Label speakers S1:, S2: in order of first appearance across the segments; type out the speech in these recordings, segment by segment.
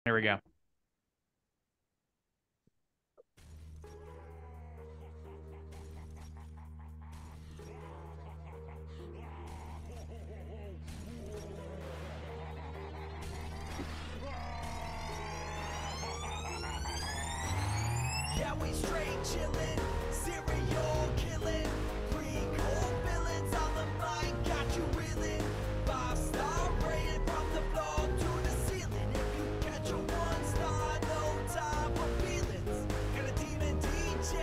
S1: There we go.
S2: Yeah, we straight chillin', serial killing, pre-cold villains on the mic, got you reeling. 5-star rated from the floor to the ceiling. If you catch a 1-star, no time for feelings. Got a demon DJ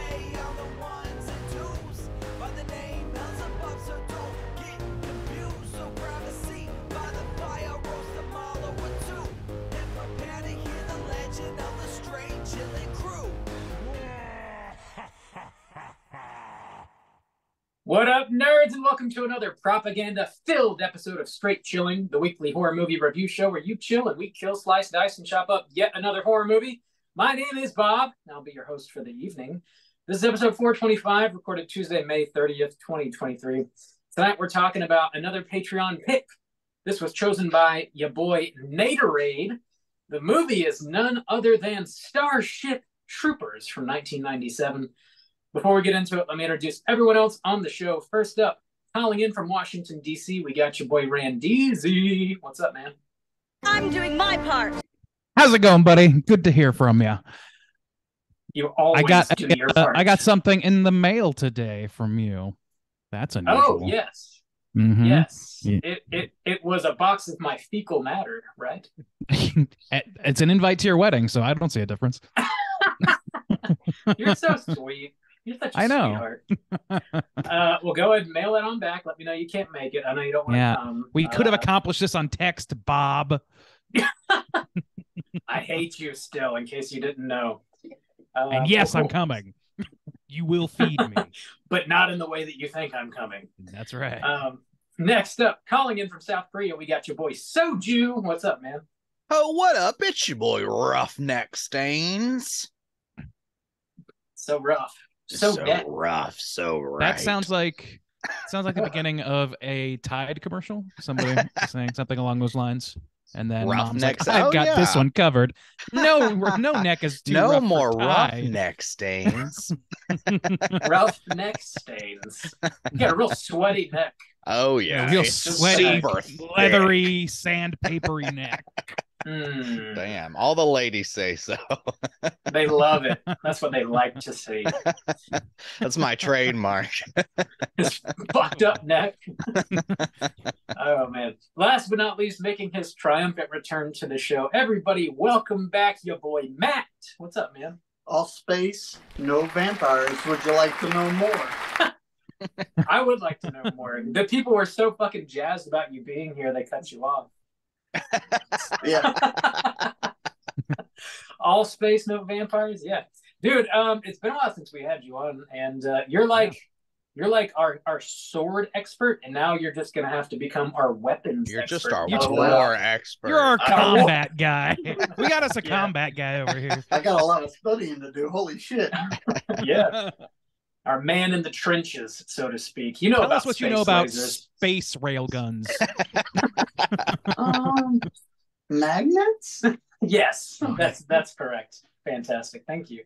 S2: on the ones and twos, by the name Beelzebub, so don't get confused. So grab a seat by the fire, roast a mallow or two, and prepare to hear the legend of the straight chillin' crew.
S3: What up, nerds, and welcome to another propaganda-filled episode of Straight Chilling, the weekly horror movie review show where you chill and we kill, slice, dice, and chop up yet another horror movie. My name is Bob, and I'll be your host for the evening. This is episode 425, recorded Tuesday, May 30th, 2023. Tonight we're talking about another Patreon pick. This was chosen by ya boy Naderade. The movie is none other than Starship Troopers from 1997. Before we get into it, let me introduce everyone else on the show. First up, calling in from Washington, D.C., we got your boy Randeezy. What's up, man?
S4: I'm doing my part.
S1: How's it going, buddy? Good to hear from you.
S3: You always do your part.
S1: I got something in the mail today from you. That's unusual.
S3: Oh, yes.
S1: Mm-hmm.
S3: Yes.
S1: Yeah.
S3: It was a box of my fecal matter, right?
S1: It's an invite to your wedding, so I don't see a difference.
S3: You're so sweet. You're such a
S1: I know.
S3: sweetheart. Well, go ahead and mail it on back. Let me know you can't make it. I know you don't want to come.
S1: We could have accomplished this on text, Bob.
S3: I hate you still, in case you didn't know.
S1: And yes, I'm coming. You will feed me.
S3: But not in the way that you think I'm coming.
S1: That's right.
S3: Next up, calling in from South Korea, we got your boy Soju. What's up, man?
S5: Oh, what up? It's your boy Roughneck Stains.
S3: So rough. So
S5: rough, so right.
S1: That sounds like the beginning of a Tide commercial. Somebody saying something along those lines, and then Mom's like, "I've got this one covered." No neck is too
S5: no
S1: rough
S5: more
S1: for
S5: Roughneck Stains.
S3: Roughneck stains. You got a real sweaty neck.
S5: Oh yeah,
S1: real
S5: it's
S1: sweaty,
S5: super
S1: leathery, sandpapery neck.
S5: Damn, all the ladies say so.
S3: They love it. That's what they like to see.
S5: That's my trademark.
S3: His fucked up neck. Oh, man. Last but not least, making his triumphant return to the show. Everybody, welcome back your boy, Matt. What's up, man?
S6: All space, no vampires. Would you like to know more?
S3: I would like to know more. The people were so fucking jazzed about you being here, they cut you off.
S6: Yeah.
S3: All space, no vampires. Yeah, dude. It's been a while since we had you on, and you're like our sword expert, and now you're just gonna have to become our weapons.
S5: You're
S3: expert.
S5: just our war expert.
S1: You're our combat guy. We got us a combat guy over here.
S6: I got a lot of studying to do. Holy shit.
S3: Yeah. Our man in the trenches, so to speak. You know
S1: Tell
S3: about
S1: us what you know about
S3: lasers.
S1: space railguns.
S6: Magnets?
S3: Yes, that's correct. Fantastic, thank you.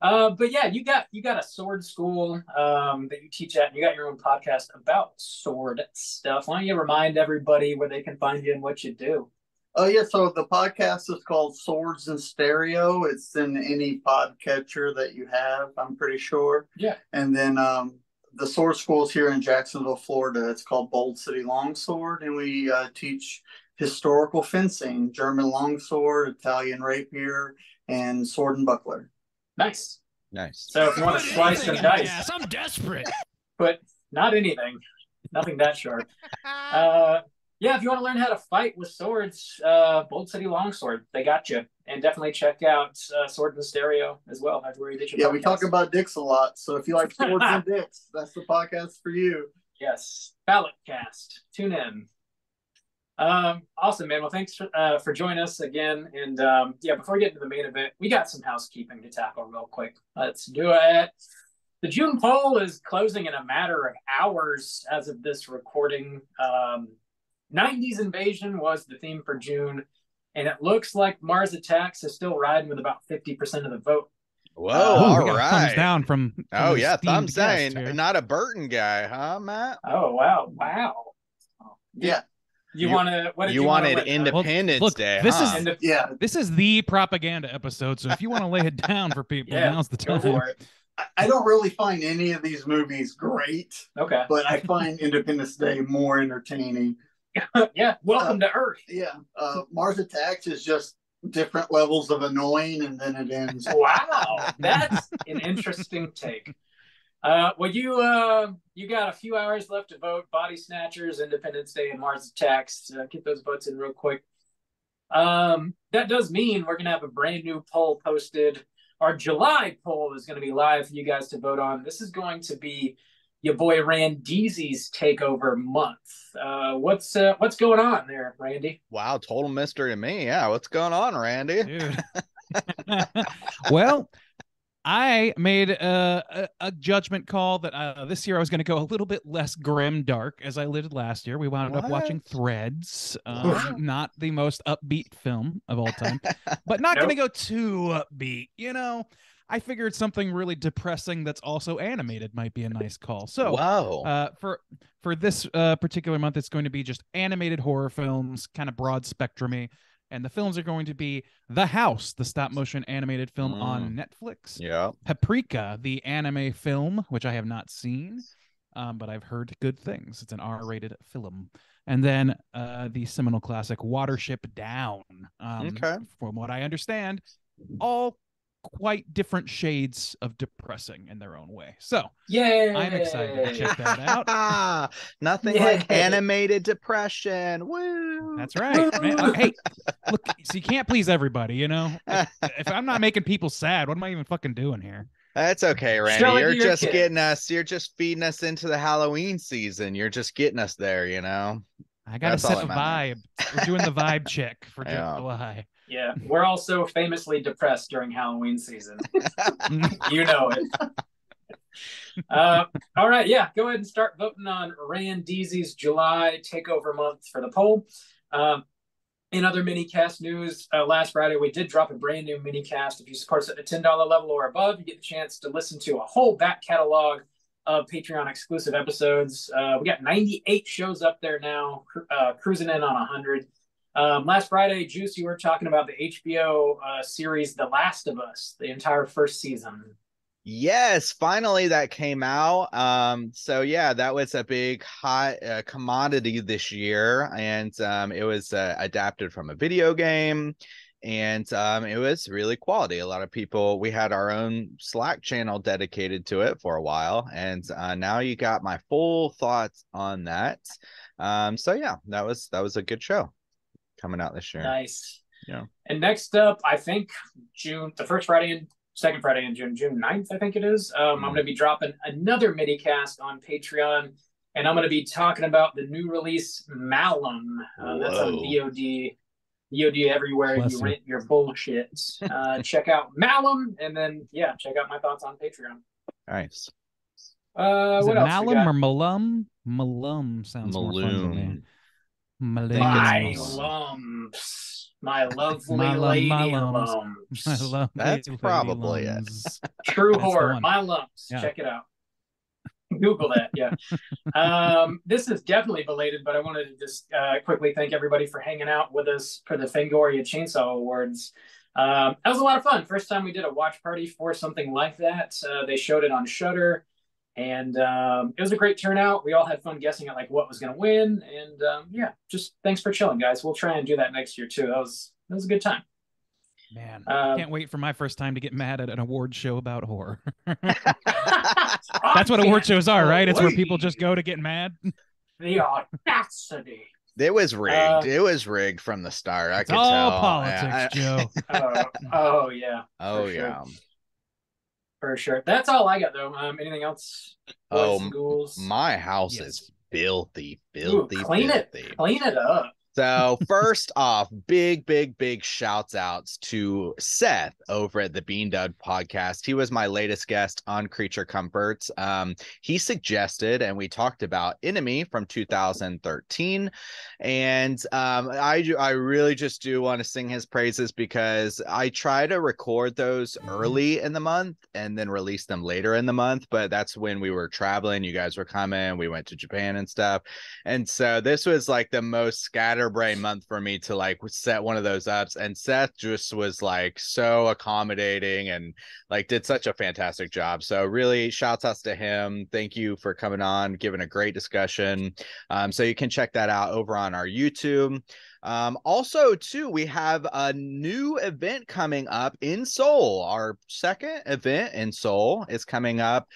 S3: But yeah, you got a sword school that you teach at, and you got your own podcast about sword stuff. Why don't you remind everybody where they can find you and what you do?
S6: Oh yeah, so the podcast is called Swords in Stereo. It's in any podcatcher that you have, I'm pretty sure.
S3: Yeah.
S6: And then the sword school is here in Jacksonville, Florida. It's called Bold City Longsword, and we teach historical fencing, German longsword, Italian rapier, and sword and buckler.
S3: Nice.
S5: So
S3: if you want to slice and dice,
S1: Yes, I'm desperate.
S3: but not anything, nothing that sharp. Yeah, if you want to learn how to fight with swords, Bold City Longsword, they got you. And definitely check out Sword in Stereo as well. Everywhere you get your
S6: Yeah,
S3: podcast.
S6: we talk about dicks a lot. So if you like swords and dicks, that's the podcast for you.
S3: Yes, Ballot Cast. Tune in. Awesome, man. Well, thanks for joining us again. And yeah, before we get into the main event, we got some housekeeping to tackle real quick. Let's do it. The June poll is closing in a matter of hours as of this recording. 90s invasion was the theme for June, and it looks like Mars Attacks is still riding with about 50% of the vote.
S5: Whoa,
S1: All
S5: right.
S1: Thumbs down from
S5: Oh yeah,
S1: thumbs
S5: down.
S1: here.
S5: Not a Burton guy, huh, Matt?
S3: Oh wow.
S6: Yeah.
S3: You want to? What did
S5: you
S3: you
S5: wanted
S3: win?
S5: Independence Day?
S1: This
S5: huh?
S1: This is the propaganda episode. So if you want to lay it down for people, now's the time.
S3: Go for it.
S6: I don't really find any of these movies great.
S3: Okay.
S6: But I find Independence Day more entertaining.
S3: Yeah. Welcome to Earth.
S6: Yeah. Mars Attacks is just different levels of annoying, and then it ends.
S3: Wow, that's an interesting take. Well, you got a few hours left to vote. Body Snatchers, Independence Day, and Mars Attacks. Get those votes in real quick. That does mean we're gonna have a brand new poll posted. Our July poll is going to be live for you guys to vote on. This is going to be your boy Randeezy's takeover month. What's going on there, Randy?
S5: Wow, total mystery to me. Yeah, what's going on, Randy?
S1: Dude. Well, I made a judgment call that this year I was going to go a little bit less grim dark as I did last year. We wound up watching Threads, not the most upbeat film of all time, but not going to go too upbeat. You know, I figured something really depressing that's also animated might be a nice call. So, for this particular month, it's going to be just animated horror films, kind of broad spectrumy. And the films are going to be The House, the stop-motion animated film on Netflix.
S5: Yeah.
S1: Paprika, the anime film, which I have not seen, but I've heard good things. It's an R-rated film. And then the seminal classic Watership Down. From what I understand, all quite different shades of depressing in their own way. So, I'm excited to check that out.
S5: Nothing like animated depression. Woo!
S1: That's right, man. Hey, look, so you can't please everybody, you know? If I'm not making people sad, what am I even fucking doing here?
S5: That's okay, Randy. You're just getting us. You're just feeding us into the Halloween season. You're just getting us there, you know?
S1: I got to set a vibe. We're doing the vibe check for July.
S3: Yeah, we're also famously depressed during Halloween season. You know it. All right, yeah, go ahead and start voting on Randeezy's July takeover month for the poll. In other mini-cast news, last Friday we did drop a brand new mini-cast. If you support us at the $10 level or above, you get the chance to listen to a whole back catalog of Patreon exclusive episodes. We got 98 shows up there now, cruising in on 100. Last Friday, Juice, you were talking about the HBO series The Last of Us, the entire first season.
S5: Yes, finally that came out. So yeah, that was a big hot commodity this year, and it was adapted from a video game, and it was really quality. A lot of people, we had our own Slack channel dedicated to it for a while, and now you got my full thoughts on that. So yeah, that was a good show coming out this year.
S3: Nice.
S5: Yeah.
S3: And next up, I think second Friday in June 9th, I think it is. I'm going to be dropping another mini cast on Patreon, and I'm going to be talking about the new release Malum. That's on VOD everywhere. You rent your bullshit. Check out Malum, and then check out my thoughts on Patreon.
S5: Nice.
S1: Is it Malum or Malum? Malum sounds more fun to me.
S3: My lumps. My lovely lady lumps.
S5: That's probably it.
S3: True horror. My lumps. Yeah. Check it out. Google that. Yeah. This is definitely belated, but I wanted to just quickly thank everybody for hanging out with us for the Fangoria Chainsaw Awards. That was a lot of fun. First time we did a watch party for something like that. They showed it on Shudder. And it was a great turnout. We all had fun guessing at what was going to win. And just thanks for chilling, guys. We'll try and do that next year too. That was a good time.
S1: Man, I can't wait for my first time to get mad at an award show about horror. That's what award shows are, right? It's where people just go to get mad.
S3: The audacity.
S5: It was rigged. It was rigged from the start. I could tell.
S1: All politics, Joe.
S3: Oh yeah.
S5: Oh yeah.
S3: For sure. That's all I got though. Anything else?
S5: My house is filthy.
S3: Clean it up.
S5: So first off, big shouts outs to Seth over at the Bean Dud podcast. He was my latest guest on Creature Comforts. He suggested, and we talked about Enemy from 2013. And I really just do want to sing his praises because I try to record those early in the month and then release them later in the month. But that's when we were traveling. You guys were coming. We went to Japan and stuff. And so this was like the most scatterbrain month for me to like set one of those up. And Seth just was like so accommodating and like did such a fantastic job. So really shouts outs to him. Thank you for coming on, giving a great discussion. So you can check that out over on our YouTube. Also too, we have a new event coming up in Seoul. Our second event in Seoul is coming up.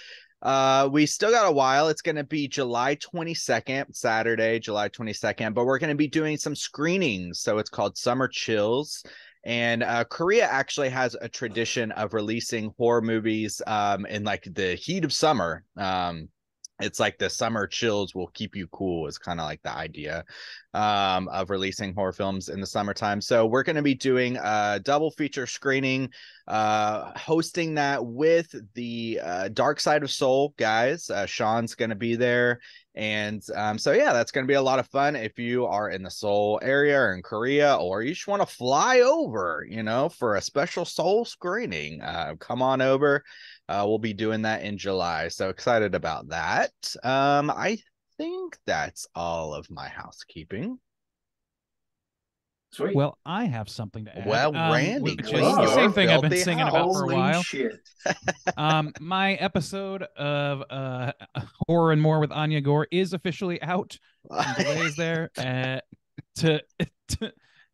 S5: We still got a while. It's going to be July 22nd, Saturday, July 22nd, but we're going to be doing some screenings. So it's called Summer Chills. And Korea actually has a tradition of releasing horror movies in like the heat of summer. It's like the summer chills will keep you cool is kind of like the idea of releasing horror films in the summertime. So we're going to be doing a double feature screening, hosting that with the Dark Side of Soul guys. Sean's going to be there. And so, yeah, that's going to be a lot of fun. If you are in the Seoul area or in Korea, or you just want to fly over, you know, for a special Seoul screening, come on over. We'll be doing that in July. So excited about that. I think that's all of my housekeeping.
S3: Sweet.
S1: Well, I have something to add.
S5: Well, Randy,
S1: which
S5: clean
S1: is the
S5: your
S1: same thing I've been
S5: filthy
S1: singing
S5: house.
S1: about for a
S6: Holy
S1: while.
S6: shit.
S1: My episode of Horror and More with Anya Gore is officially out. Some delays there.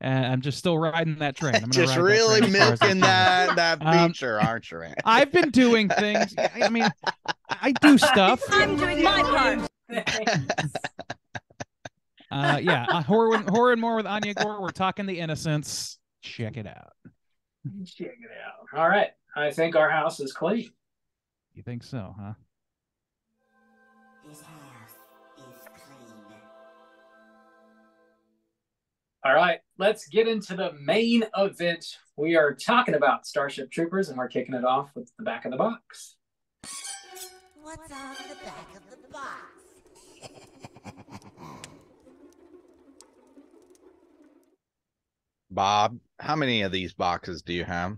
S1: I'm just still riding that train. I'm
S5: Just
S1: ride
S5: really
S1: that train as far as I
S5: milking that
S1: can.
S5: feature, aren't you, Randy?
S1: I've been doing things. I mean, I do stuff.
S4: I'm doing my part.
S1: Yeah, horror and More with Anya Gore. We're talking The Innocents. Check it out.
S3: Check it out. All right. I think our house is clean.
S1: You think so, huh?
S7: His house is clean.
S3: All right. Let's get into the main event. We are talking about Starship Troopers, and we're kicking it off with the back of the box.
S7: What's on the back of the box?
S5: Bob, how many of these boxes do you have?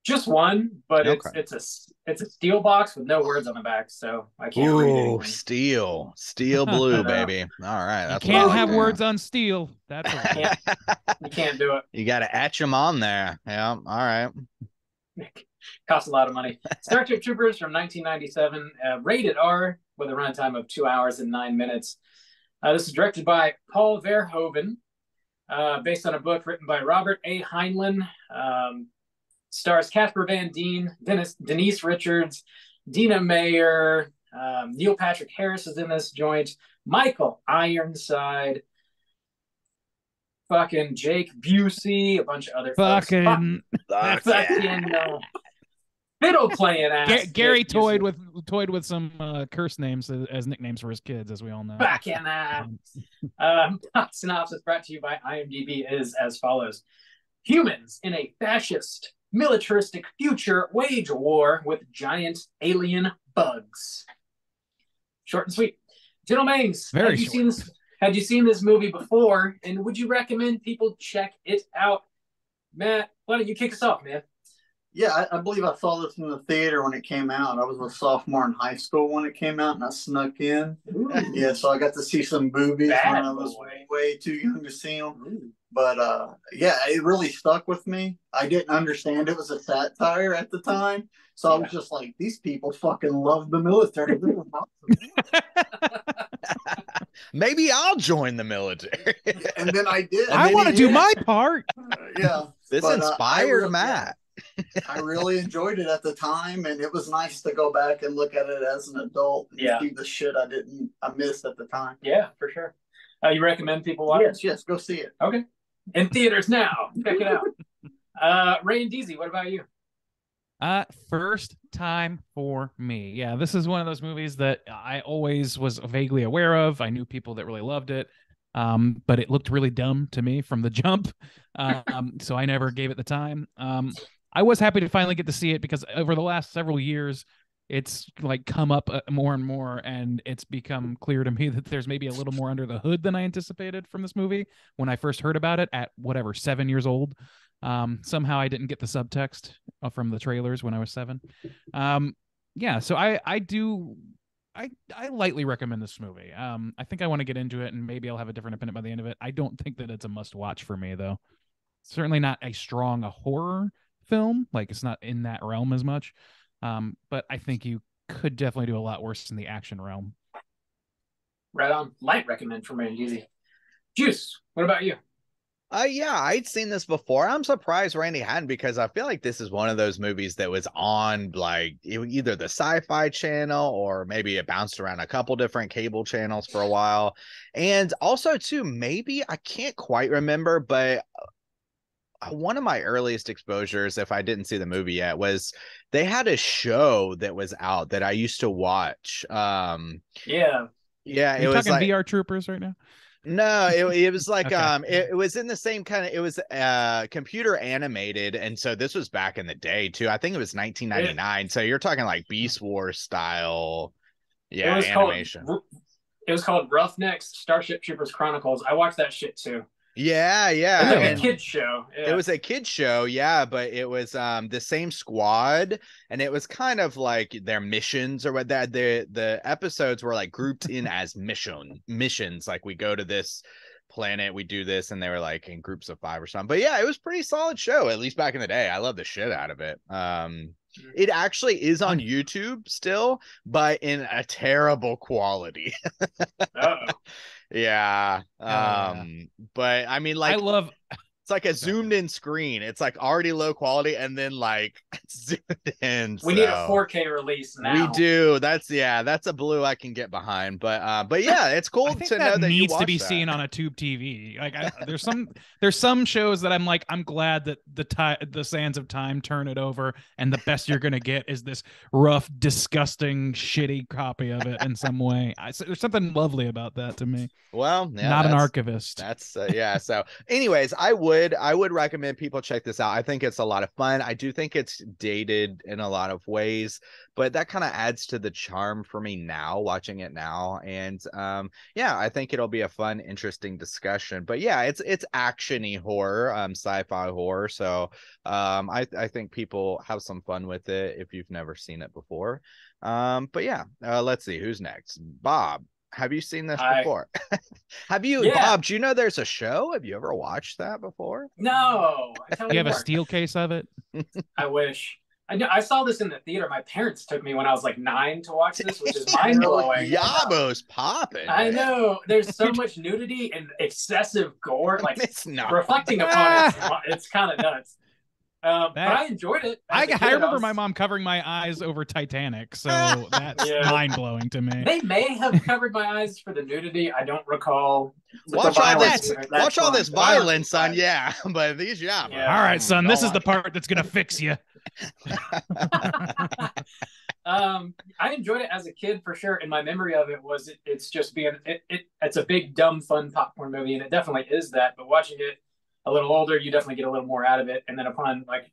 S3: Just one, but
S5: Okay.
S3: it's a steel box with no words on the back, so I can't read
S5: Ooh,
S3: anything.
S5: steel blue, baby. All right,
S1: You
S5: that's
S1: can't
S5: what I
S1: have
S5: like
S1: words on steel. That's what
S3: Can't, you can't do it.
S5: You got to etch them on there. Yeah, all right.
S3: Costs a lot of money. Starship Troopers from 1997, rated R with a runtime of 2 hours and 9 minutes. This is directed by Paul Verhoeven, based on a book written by Robert A. Heinlein. Stars Casper Van Dien, Denise Richards, Dina Mayer, Neil Patrick Harris is in this joint, Michael Ironside, fucking Jake Busey, a bunch of other folks.
S1: fucking
S3: Fucking fiddle playing ass.
S1: Gary
S3: Jake Busey.
S1: toyed with some curse names as nicknames for his kids, as we all know.
S3: Fucking synopsis brought to you by IMDb is as follows: humans in a fascist, militaristic future wage a war with giant alien bugs. Short and sweet. General Mangs,
S1: Very
S3: had you seen this movie before, and would you recommend people check it out? Matt, why don't you kick us off, man?
S6: Yeah, I believe I saw this in the theater when it came out. I was a sophomore in high school when it came out, and I snuck in.
S3: Ooh.
S6: Yeah, so I got to see some boobies
S3: Bad
S6: when I was
S3: boy.
S6: way too young to see them.
S3: Ooh.
S6: But yeah, it really stuck with me. I didn't understand it was a satire at the time, so I was just like, these people fucking love the military. This is awesome.
S5: Maybe I'll join the military.
S6: And then I did.
S1: I want to do my part.
S6: Yeah.
S5: This
S6: But,
S5: inspired Matt.
S6: I really enjoyed it at the time, and it was nice to go back and look at it as an adult and see the shit I missed at the time.
S3: Yeah, for sure. You recommend people watch it?
S6: Yes, go see it.
S3: Okay. In theaters now. Check it out. Ray and Deezy, what about you?
S1: First time for me. Yeah, this is one of those movies that I always was vaguely aware of. I knew people that really loved it. But it looked really dumb to me from the jump. So I never gave it the time. I was happy to finally get to see it because over the last several years, it's like come up more and more, and it's become clear to me that there's maybe a little more under the hood than I anticipated from this movie when I first heard about it at whatever 7 years old. Somehow I didn't get the subtext from the trailers when I was 7. Yeah, so I lightly recommend this movie. I think I want to get into it, and maybe I'll have a different opinion by the end of it. I don't think that it's a must watch for me, though. Certainly not a strong horror film. Like, it's not in that realm as much. But I think you could definitely do a lot worse in the action realm.
S3: Right on. Light recommend for me and Easy. Juice, what about you?
S5: Yeah, I'd seen this before. I'm surprised Randy hadn't, because I feel like this is one of those movies that was on like either the Sci-Fi Channel, or maybe it bounced around a couple different cable channels for a while. And also too, maybe I can't quite remember, but one of my earliest exposures, if I didn't see the movie yet, was they had a show that was out that I used to watch.
S3: Yeah.
S5: Yeah,
S1: Are
S5: it
S1: you
S5: was
S1: talking
S5: like
S1: VR Troopers right now?
S5: no, it was like
S1: Okay.
S5: it was in the same kind of, it was computer animated, and so this was back in the day too. I think it was 1999. So you're talking like Beast Wars style,
S3: It
S5: yeah,
S3: was
S5: animation.
S3: it was called Roughnecks Starship Troopers Chronicles. I watched that shit too.
S5: Yeah,
S3: It's
S5: yeah.
S3: like a
S5: And
S3: kid's show.
S5: it
S3: Yeah.
S5: was a kid show, yeah, but it was the same squad, and it was kind of like their missions, or what, that the episodes were like grouped in as missions, like we go to this planet, we do this, and they were like in groups of 5 or something. But yeah, it was pretty solid show, at least back in the day. I love the shit out of it. It actually is on YouTube still, but in a terrible quality.
S3: Uh-oh.
S5: Yeah.
S1: Yeah.
S5: But I mean,
S1: I
S5: like,
S1: love.
S5: it's like a zoomed in screen. It's like already low quality, and then like zoomed in.
S3: We need a
S5: So
S3: 4K release now.
S5: we do. That's a blue I can get but yeah, it's
S1: I
S5: cool
S1: think
S5: to know
S1: that
S5: that you
S1: needs to
S5: watch
S1: be
S5: that.
S1: seen on a tube TV. Like, there's some shows that I'm like, I'm glad that the sands of time turn it over, and the best you're gonna get is this rough, disgusting, shitty copy of it in some way. There's something lovely about that to me.
S5: Well, yeah,
S1: Not an archivist.
S5: That's yeah. So, anyways, I would recommend people check this out. I think it's a lot of fun. I do think it's dated in a lot of ways, but that kind of adds to the charm for me now, watching it now. And yeah, I think it'll be a fun, interesting discussion. But yeah, it's actiony horror, sci-fi horror. So I think people have some fun with it if you've never seen it before. But yeah, let's see who's next. Bob, have you seen this before? Have you,
S3: Yeah.
S5: Bob, do you know there's a show? Have you ever watched that before?
S3: No. I tell
S1: You have a
S3: what.
S1: steel case of it?
S3: I wish. I saw this in the theater. My parents took me when I was like 9 to watch this, which is mind blowing.
S5: Yabo's popping.
S3: I know. There's so much nudity and excessive gore. Like,
S5: It's not.
S3: reflecting upon it, it's kind of nuts. But I enjoyed it.
S1: I remember my mom covering my eyes over Titanic, so that's
S3: Yeah.
S1: mind blowing to me.
S3: They may have covered my eyes for the nudity. I don't recall.
S5: Watch all this violence, son. Yeah, but these
S3: Yeah.
S1: All right, son. This is the part that's gonna fix you.
S3: I enjoyed it as a kid for sure, and my memory of it was it's just being it's a big dumb fun popcorn movie, and it definitely is that. But watching it a little older, you definitely get a little more out of it. And then upon like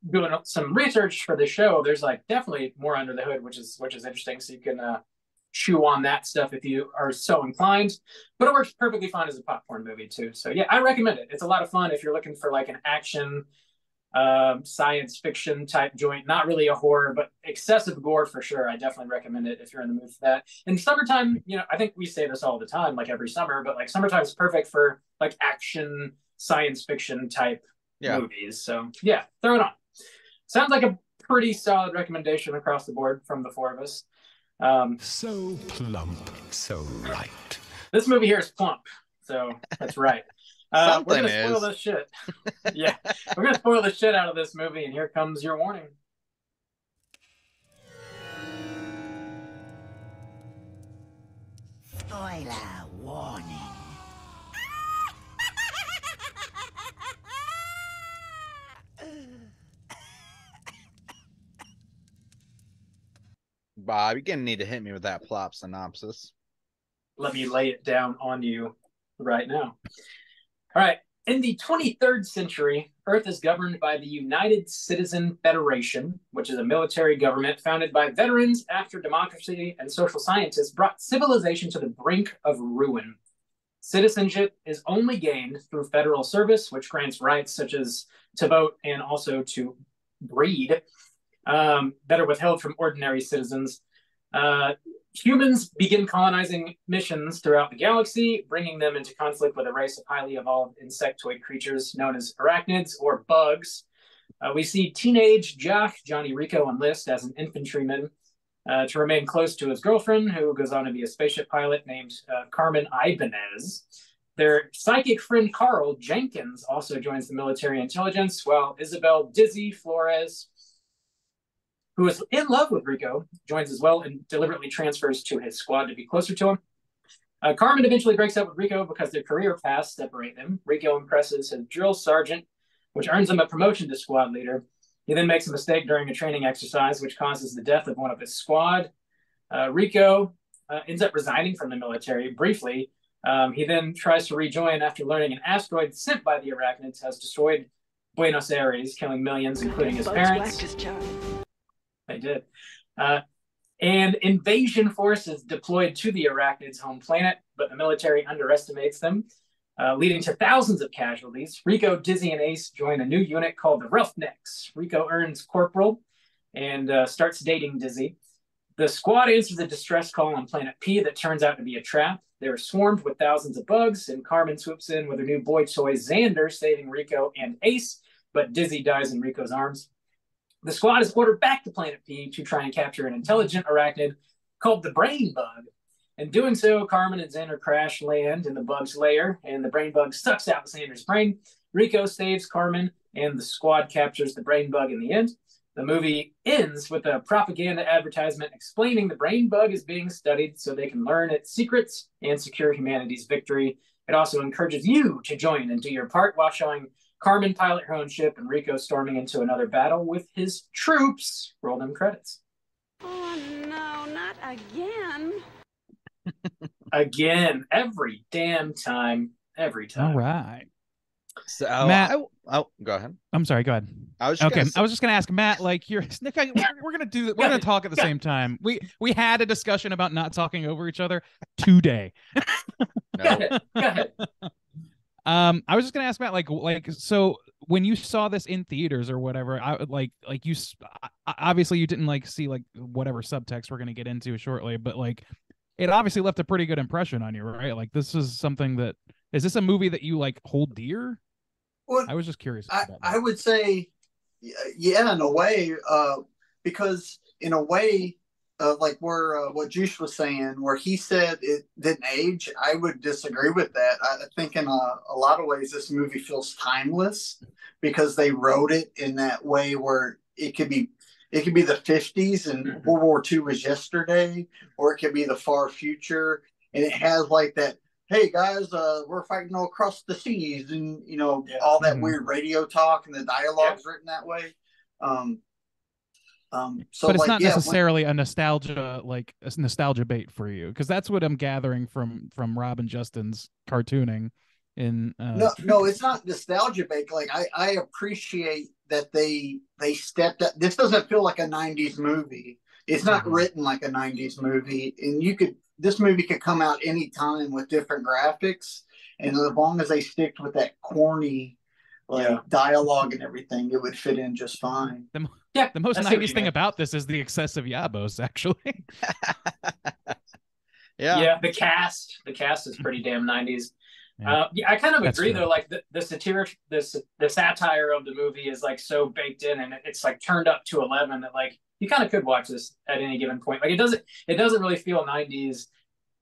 S3: doing some research for the show, there's like definitely more under the hood, which is interesting. So you can chew on that stuff if you are so inclined. But it works perfectly fine as a popcorn movie too. So yeah, I recommend it. It's a lot of fun if you're looking for like an action science fiction type joint. Not really a horror, but excessive gore for sure. I definitely recommend it if you're in the mood for that. In summertime, you know, I think we say this all the time, like every summer, but like summertime is perfect for like action science fiction type movies. So yeah, throw it on. Sounds like a pretty solid recommendation across the board from the four of us.
S8: So plump, so right.
S3: This movie here is plump, so that's right. We're gonna spoil this shit. Yeah, we're gonna spoil the shit out of this movie, and here comes your warning.
S7: Spoiler warning.
S5: Bob, you're gonna need to hit me with that plot synopsis.
S3: Let me lay it down on you. right now. All right. In the 23rd century, Earth is governed by the United Citizen Federation, which is a military government founded by veterans after democracy and social scientists brought civilization to the brink of ruin. Citizenship is only gained through federal service, which grants rights such as to vote and also to breed that are withheld from ordinary citizens. Humans begin colonizing missions throughout the galaxy, bringing them into conflict with a race of highly evolved insectoid creatures known as arachnids or bugs. We see teenage Johnny Rico enlist as an infantryman to remain close to his girlfriend, who goes on to be a spaceship pilot named Carmen Ibanez. Their psychic friend Carl Jenkins also joins the military intelligence, while Isabel Dizzy Flores, who is in love with Rico, joins as well and deliberately transfers to his squad to be closer to him. Carmen eventually breaks up with Rico because their career paths separate them. Rico impresses his drill sergeant, which earns him a promotion to squad leader. He then makes a mistake during a training exercise, which causes the death of one of his squad. Rico ends up resigning from the military briefly. He then tries to rejoin after learning an asteroid sent by the arachnids has destroyed Buenos Aires, killing millions, including his parents. They did. And invasion forces deployed to the arachnids' home planet, but the military underestimates them, leading to thousands of casualties. Rico, Dizzy, and Ace join a new unit called the Roughnecks. Rico earns corporal and starts dating Dizzy. The squad answers a distress call on planet P that turns out to be a trap. They're swarmed with thousands of bugs, and Carmen swoops in with her new boy toy Xander, saving Rico and Ace, but Dizzy dies in Rico's arms. The squad is ordered back to planet P to try and capture an intelligent arachnid called the Brain Bug. In doing so, Carmen and Xander crash land in the bug's lair, and the Brain Bug sucks out Xander's brain. Rico saves Carmen, and the squad captures the Brain Bug in the end. The movie ends with a propaganda advertisement explaining the Brain Bug is being studied so they can learn its secrets and secure humanity's victory. It also encourages you to join and do your part while showing Carmen pilot her own ship and Rico storming into another battle with his troops. Roll them credits.
S4: Oh, no, not again.
S3: Again, every damn time, every time.
S1: All right.
S5: So
S1: Matt,
S5: go ahead.
S1: I'm sorry. Go ahead.
S5: I was
S1: just gonna ask Matt. Like, we're gonna do. We're gonna talk at the same time. We had a discussion about not talking over each other today.
S5: No.
S3: Go ahead.
S1: I was just gonna ask Matt, so when you saw this in theaters or whatever, obviously you didn't see whatever subtext we're gonna get into shortly, but it obviously left a pretty good impression on you, right? This is this a movie that you hold dear?
S6: Well,
S1: I was just curious.
S6: I would say, yeah, in a way, because in a way, where what Juice was saying, where he said it didn't age, I would disagree with that. I think in a lot of ways this movie feels timeless because they wrote it in that way where it could be the 50s and World War II was yesterday, or it could be the far future, and it has that. Hey guys, we're fighting all across the seas, and all that weird radio talk and the dialogue's written that way. So,
S1: but it's not necessarily a nostalgia bait for you, because that's what I'm gathering from Rob and Justin's cartooning.
S6: No, it's not nostalgia bait. I appreciate that they stepped up. This doesn't feel like a '90s movie. It's not written like a '90s movie, and this movie could come out anytime with different graphics, and as long as they sticked with that corny dialogue and everything, it would fit in just fine.
S1: The most 90s thing about this is the excessive yabos, actually.
S3: Yeah, the cast is pretty damn 90s. I kind of agree though. The satire of the movie is so baked in, and it's turned up to 11 that you kind of could watch this at any given point. It doesn't really feel 90s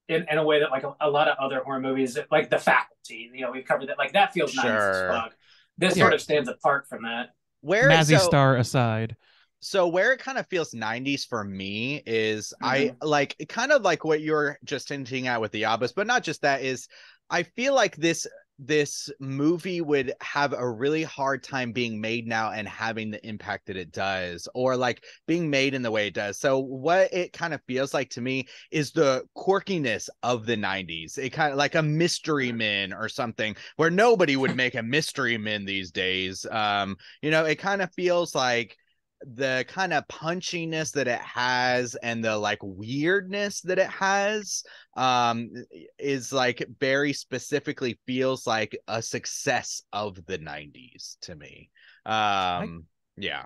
S3: in a way that a lot of other horror movies, like The Faculty, we've covered that. That feels 90s as fuck. This sort of stands apart from that.
S1: Mazzy Star aside.
S5: So where it kind of feels 90s for me is I kind of like what you're just hinting at with the Yabas, but not just that, is I feel like this this movie would have a really hard time being made now and having the impact that it does, or like being made in the way it does. So what it kind of feels like to me is the quirkiness of the 90s. It kind of like a Mystery Men or something, where nobody would make a Mystery Men these days. It kind of feels like the kind of punchiness that it has and the like weirdness that it has is like very specifically feels like a success of the 90s to me. Yeah.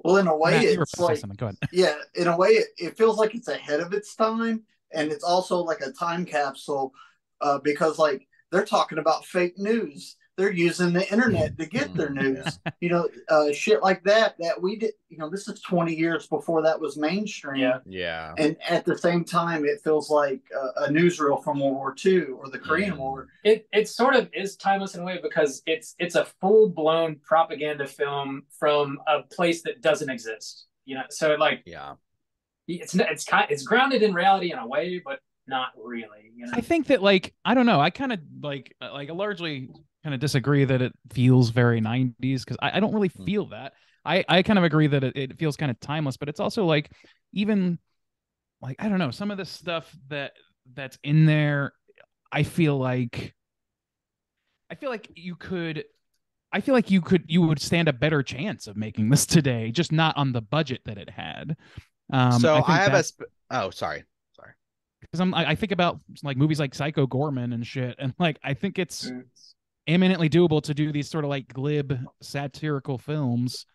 S6: Well, in a way,
S1: Matt,
S6: it's like,
S1: go ahead.
S6: yeah, in a way, it feels like it's ahead of its time, and it's also like a time capsule, because like they're talking about fake news. They're using the internet to get their news. Shit like that we did. This is 20 years before that was mainstream.
S5: Yeah.
S6: And at the same time, it feels like a newsreel from World War II or the Korean War.
S3: It sort of is timeless in a way because it's a full blown propaganda film from a place that doesn't exist. So like it's grounded in reality in a way, but not really.
S1: I think that like I don't know. I kind of like largely kind of disagree that it feels very 90s because I don't really feel that. I kind of agree that it feels kind of timeless, but it's also like even like I don't know, some of the stuff that's in there. I feel like you would stand a better chance of making this today, just not on the budget that it had.
S5: So I have sorry.
S1: Because I think about like movies like Psycho Gorman and shit, and like I think it's eminently doable to do these sort of like glib satirical films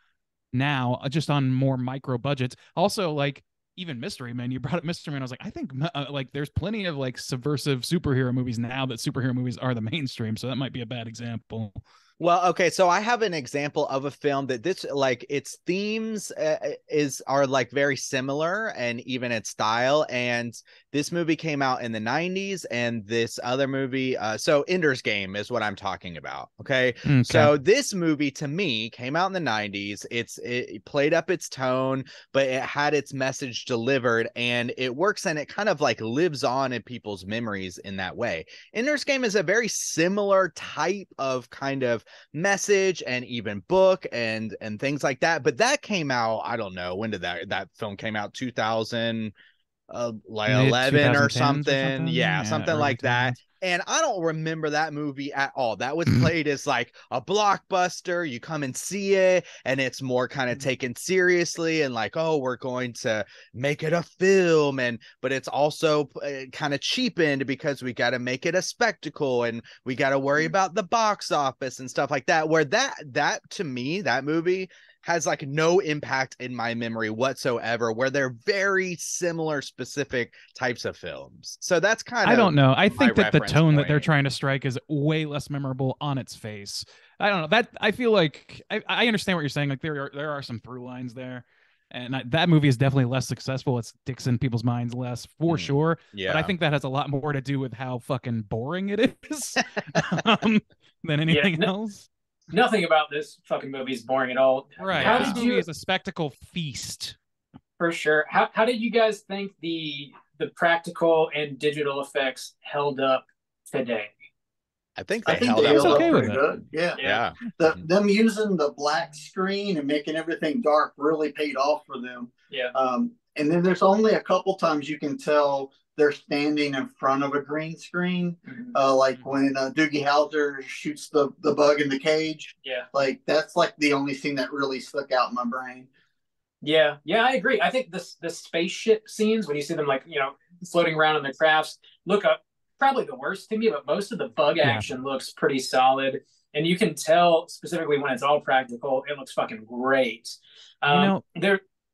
S1: now, just on more micro budgets. Also, like even Mystery Men, you brought up Mystery Men. I was like, I think like there's plenty of like subversive superhero movies now that superhero movies are the mainstream, so that might be a bad example.
S5: Well, okay, so I have an example of a film that this like its themes are like very similar and even its style. And this movie came out in the 90s, and this other movie, so Ender's Game is what I'm talking about. Okay. So this movie to me came out in the 90s. It played up its tone, but it had its message delivered, and it works, and it kind of like lives on in people's memories in that way. Ender's Game is a very similar type of kind of message and even book and things like that, but that came out, I don't know, when did that film came out? 2000 like 11 or something. Yeah, something like that. And I don't remember that movie at all. That was played as like a blockbuster. You come and see it, and it's more kind of taken seriously and like, oh, we're going to make it a film, but it's also kind of cheapened because we got to make it a spectacle, and we got to worry about the box office and stuff like that. Where that to me, that movie has like no impact in my memory whatsoever, where they're very similar specific types of films. So that's kind of,
S1: I don't know. I think that the tone that they're trying to strike is way less memorable on its face. I don't know that I feel like I understand what you're saying. Like there are some through lines there, and that movie is definitely less successful. It sticks in people's minds less for sure.
S5: Yeah.
S1: But I think that has a lot more to do with how fucking boring it is than anything else.
S3: Nothing about this fucking movie is boring at all.
S1: Right.
S3: How
S1: This
S3: did
S1: movie
S3: you?
S1: is a spectacle feast.
S3: For sure. How did you guys think the practical and digital effects held up today?
S5: I think
S6: I
S5: they
S6: think
S5: held
S6: they
S5: up
S6: held up
S1: okay with
S6: pretty
S1: it.
S6: good. Yeah.
S5: Yeah.
S6: Them using the black screen and making everything dark really paid off for them.
S3: Yeah.
S6: And then there's only a couple times you can tell they're standing in front of a green screen, like when Doogie Howser shoots the bug in the cage.
S3: Yeah.
S6: Like that's like the only thing that really stuck out in my brain.
S3: Yeah, I agree. I think the spaceship scenes when you see them like floating around in the crafts look up probably the worst to me, but most of the bug action looks pretty solid, and you can tell specifically when it's all practical, it looks fucking great.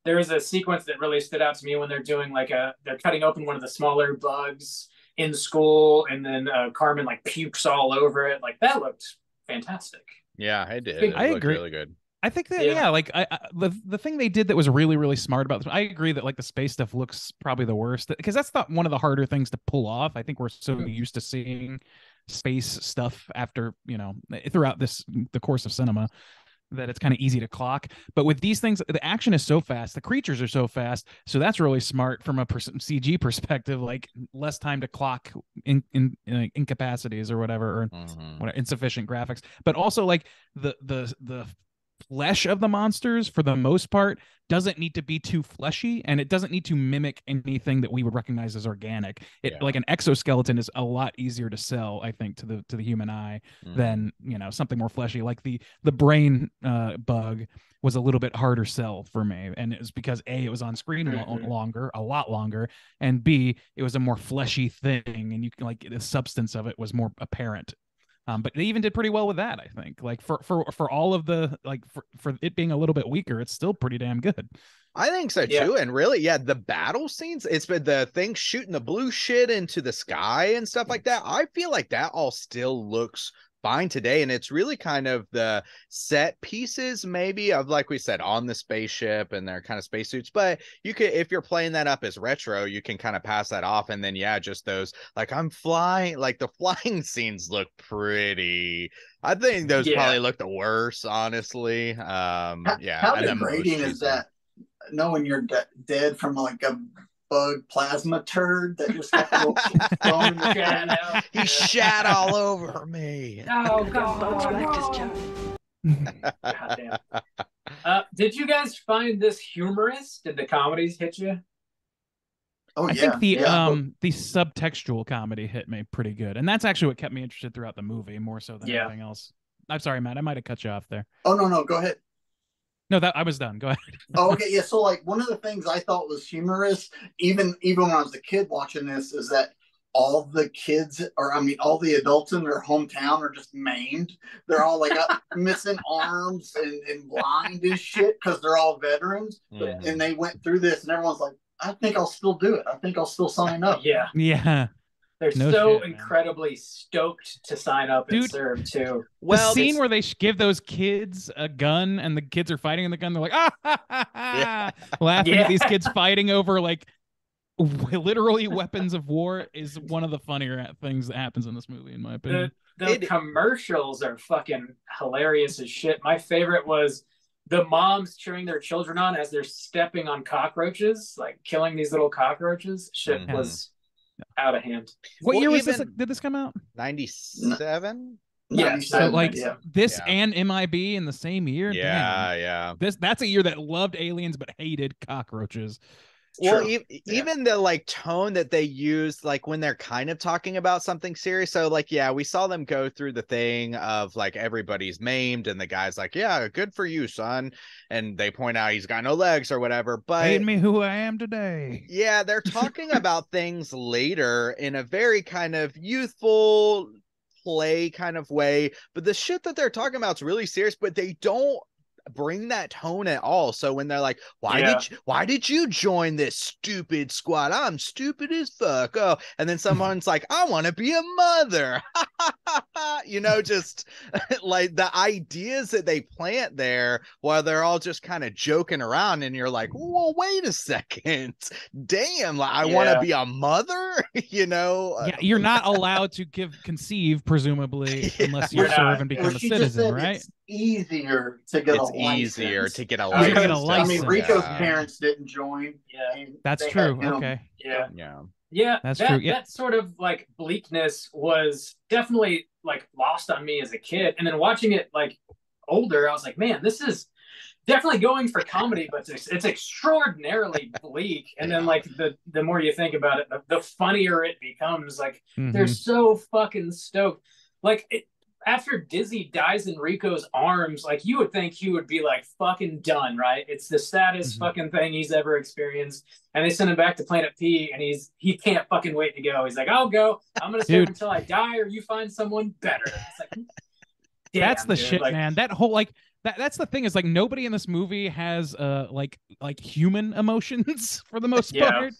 S3: There is a sequence that really stood out to me when they're doing they're cutting open one of the smaller bugs in school, and then Carmen like pukes all over it. Like that looked fantastic.
S5: Yeah, it did.
S1: I agree.
S5: Really good.
S1: I think that like the thing they did that was really really smart about this. I agree that like the space stuff looks probably the worst because that's not one of the harder things to pull off. I think we're so used to seeing space stuff after throughout the course of cinema. that it's kind of easy to clock. But with these things, the action is so fast, the creatures are so fast, so that's really smart from a CG perspective. Like less time to clock incapacities or whatever, or whatever, insufficient graphics. But also like the flesh of the monsters, for the most part, doesn't need to be too fleshy, and it doesn't need to mimic anything that we would recognize as organic. Like an exoskeleton is a lot easier to sell, I think, to the human eye than, you know, something more fleshy. Like the brain bug was a little bit harder sell for me, and it was because A, it was on screen longer, a lot longer, and B, it was a more fleshy thing, and you can, like, the substance of it was more apparent. But they even did pretty well with that, I think. Like for all of the, like, for it being a little bit weaker, it's still pretty damn good.
S5: I think so too. And really, the battle scenes, it's been the thing shooting the blue shit into the sky and stuff like that. I feel like that all still looks fine today, and it's really kind of the set pieces maybe of, like we said, on the spaceship and their kind of spacesuits. But you could, if you're playing that up as retro, you can kind of pass that off, and then just those, like, I'm flying, like the flying scenes look pretty. I think those probably look the worst, honestly.
S6: How degrading is that, knowing you're dead from like a bug plasma turd that just got thrown in the can?
S5: He shat all over me.
S3: Oh God! God damn. Did you guys find this humorous? Did the comedies hit you?
S6: Oh,
S1: I think the subtextual comedy hit me pretty good, and that's actually what kept me interested throughout the movie more so than anything else. I'm sorry, Matt. I might have cut you off there.
S6: Oh no, go ahead.
S1: No, that I was done. Go ahead.
S6: Oh, okay, yeah. So, like, one of the things I thought was humorous, even when I was a kid watching this, is that all the kids, all the adults in their hometown are just maimed. They're all like missing arms and blind and shit because they're all veterans. And they went through this, and everyone's like, I think I'll still do it. I think I'll still sign up.
S1: Yeah.
S3: They're so incredibly stoked to sign up and serve too.
S1: Well, the scene where they give those kids a gun and the kids are fighting in the gun, they're like, laughing at these kids fighting over, like, literally weapons of war, is one of the funnier things that happens in this movie, in my opinion.
S3: The commercials are fucking hilarious as shit. My favorite was the moms cheering their children on as they're stepping on cockroaches, like killing these little cockroaches. Shit was out of hand.
S1: What year was this? Did this come out?
S5: 97?
S3: Yeah.
S1: So like this and MIB in the same year?
S5: Yeah.
S1: That's a year that loved aliens but hated cockroaches.
S5: Well, even the, like, tone that they use, like, when they're kind of talking about something serious. So, like, we saw them go through the thing of, like, everybody's maimed, and the guy's like, yeah, good for you, son. And they point out he's got no legs or whatever. But
S1: made me who I am today.
S5: Yeah, they're talking about things later in a very kind of youthful play kind of way. But the shit that they're talking about is really serious, but they don't bring that tone at all. So when they're like, why did you join this stupid squad? I'm stupid as fuck. Oh, and then someone's like, I want to be a mother. Just like the ideas that they plant there while they're all just kind of joking around, and you're like, well, wait a second, damn, like, I want to be a mother. You're not allowed to
S1: conceive, presumably, unless you serve and become a citizen, right?
S6: It's easier to get
S5: easier to get a license.
S6: I mean, Rico's parents didn't join.
S1: That's true. Okay.
S3: That's true. That sort of, like, bleakness was definitely, like, lost on me as a kid, and then watching it, like, older, I was like, man, this is definitely going for comedy, but it's extraordinarily bleak. And then, like, the more you think about it, the funnier it becomes. Like, they're so fucking stoked. Like, after Dizzy dies in Rico's arms, like, you would think he would be, like, fucking done, right? It's the saddest fucking thing he's ever experienced. And they send him back to Planet P, and he can't fucking wait to go. He's like, I'll go. I'm gonna serve until I die, or you find someone better. It's like, damn,
S1: that's the shit,
S3: like,
S1: man. That whole, like, that's the thing, is, like, nobody in this movie has like human emotions for the most part.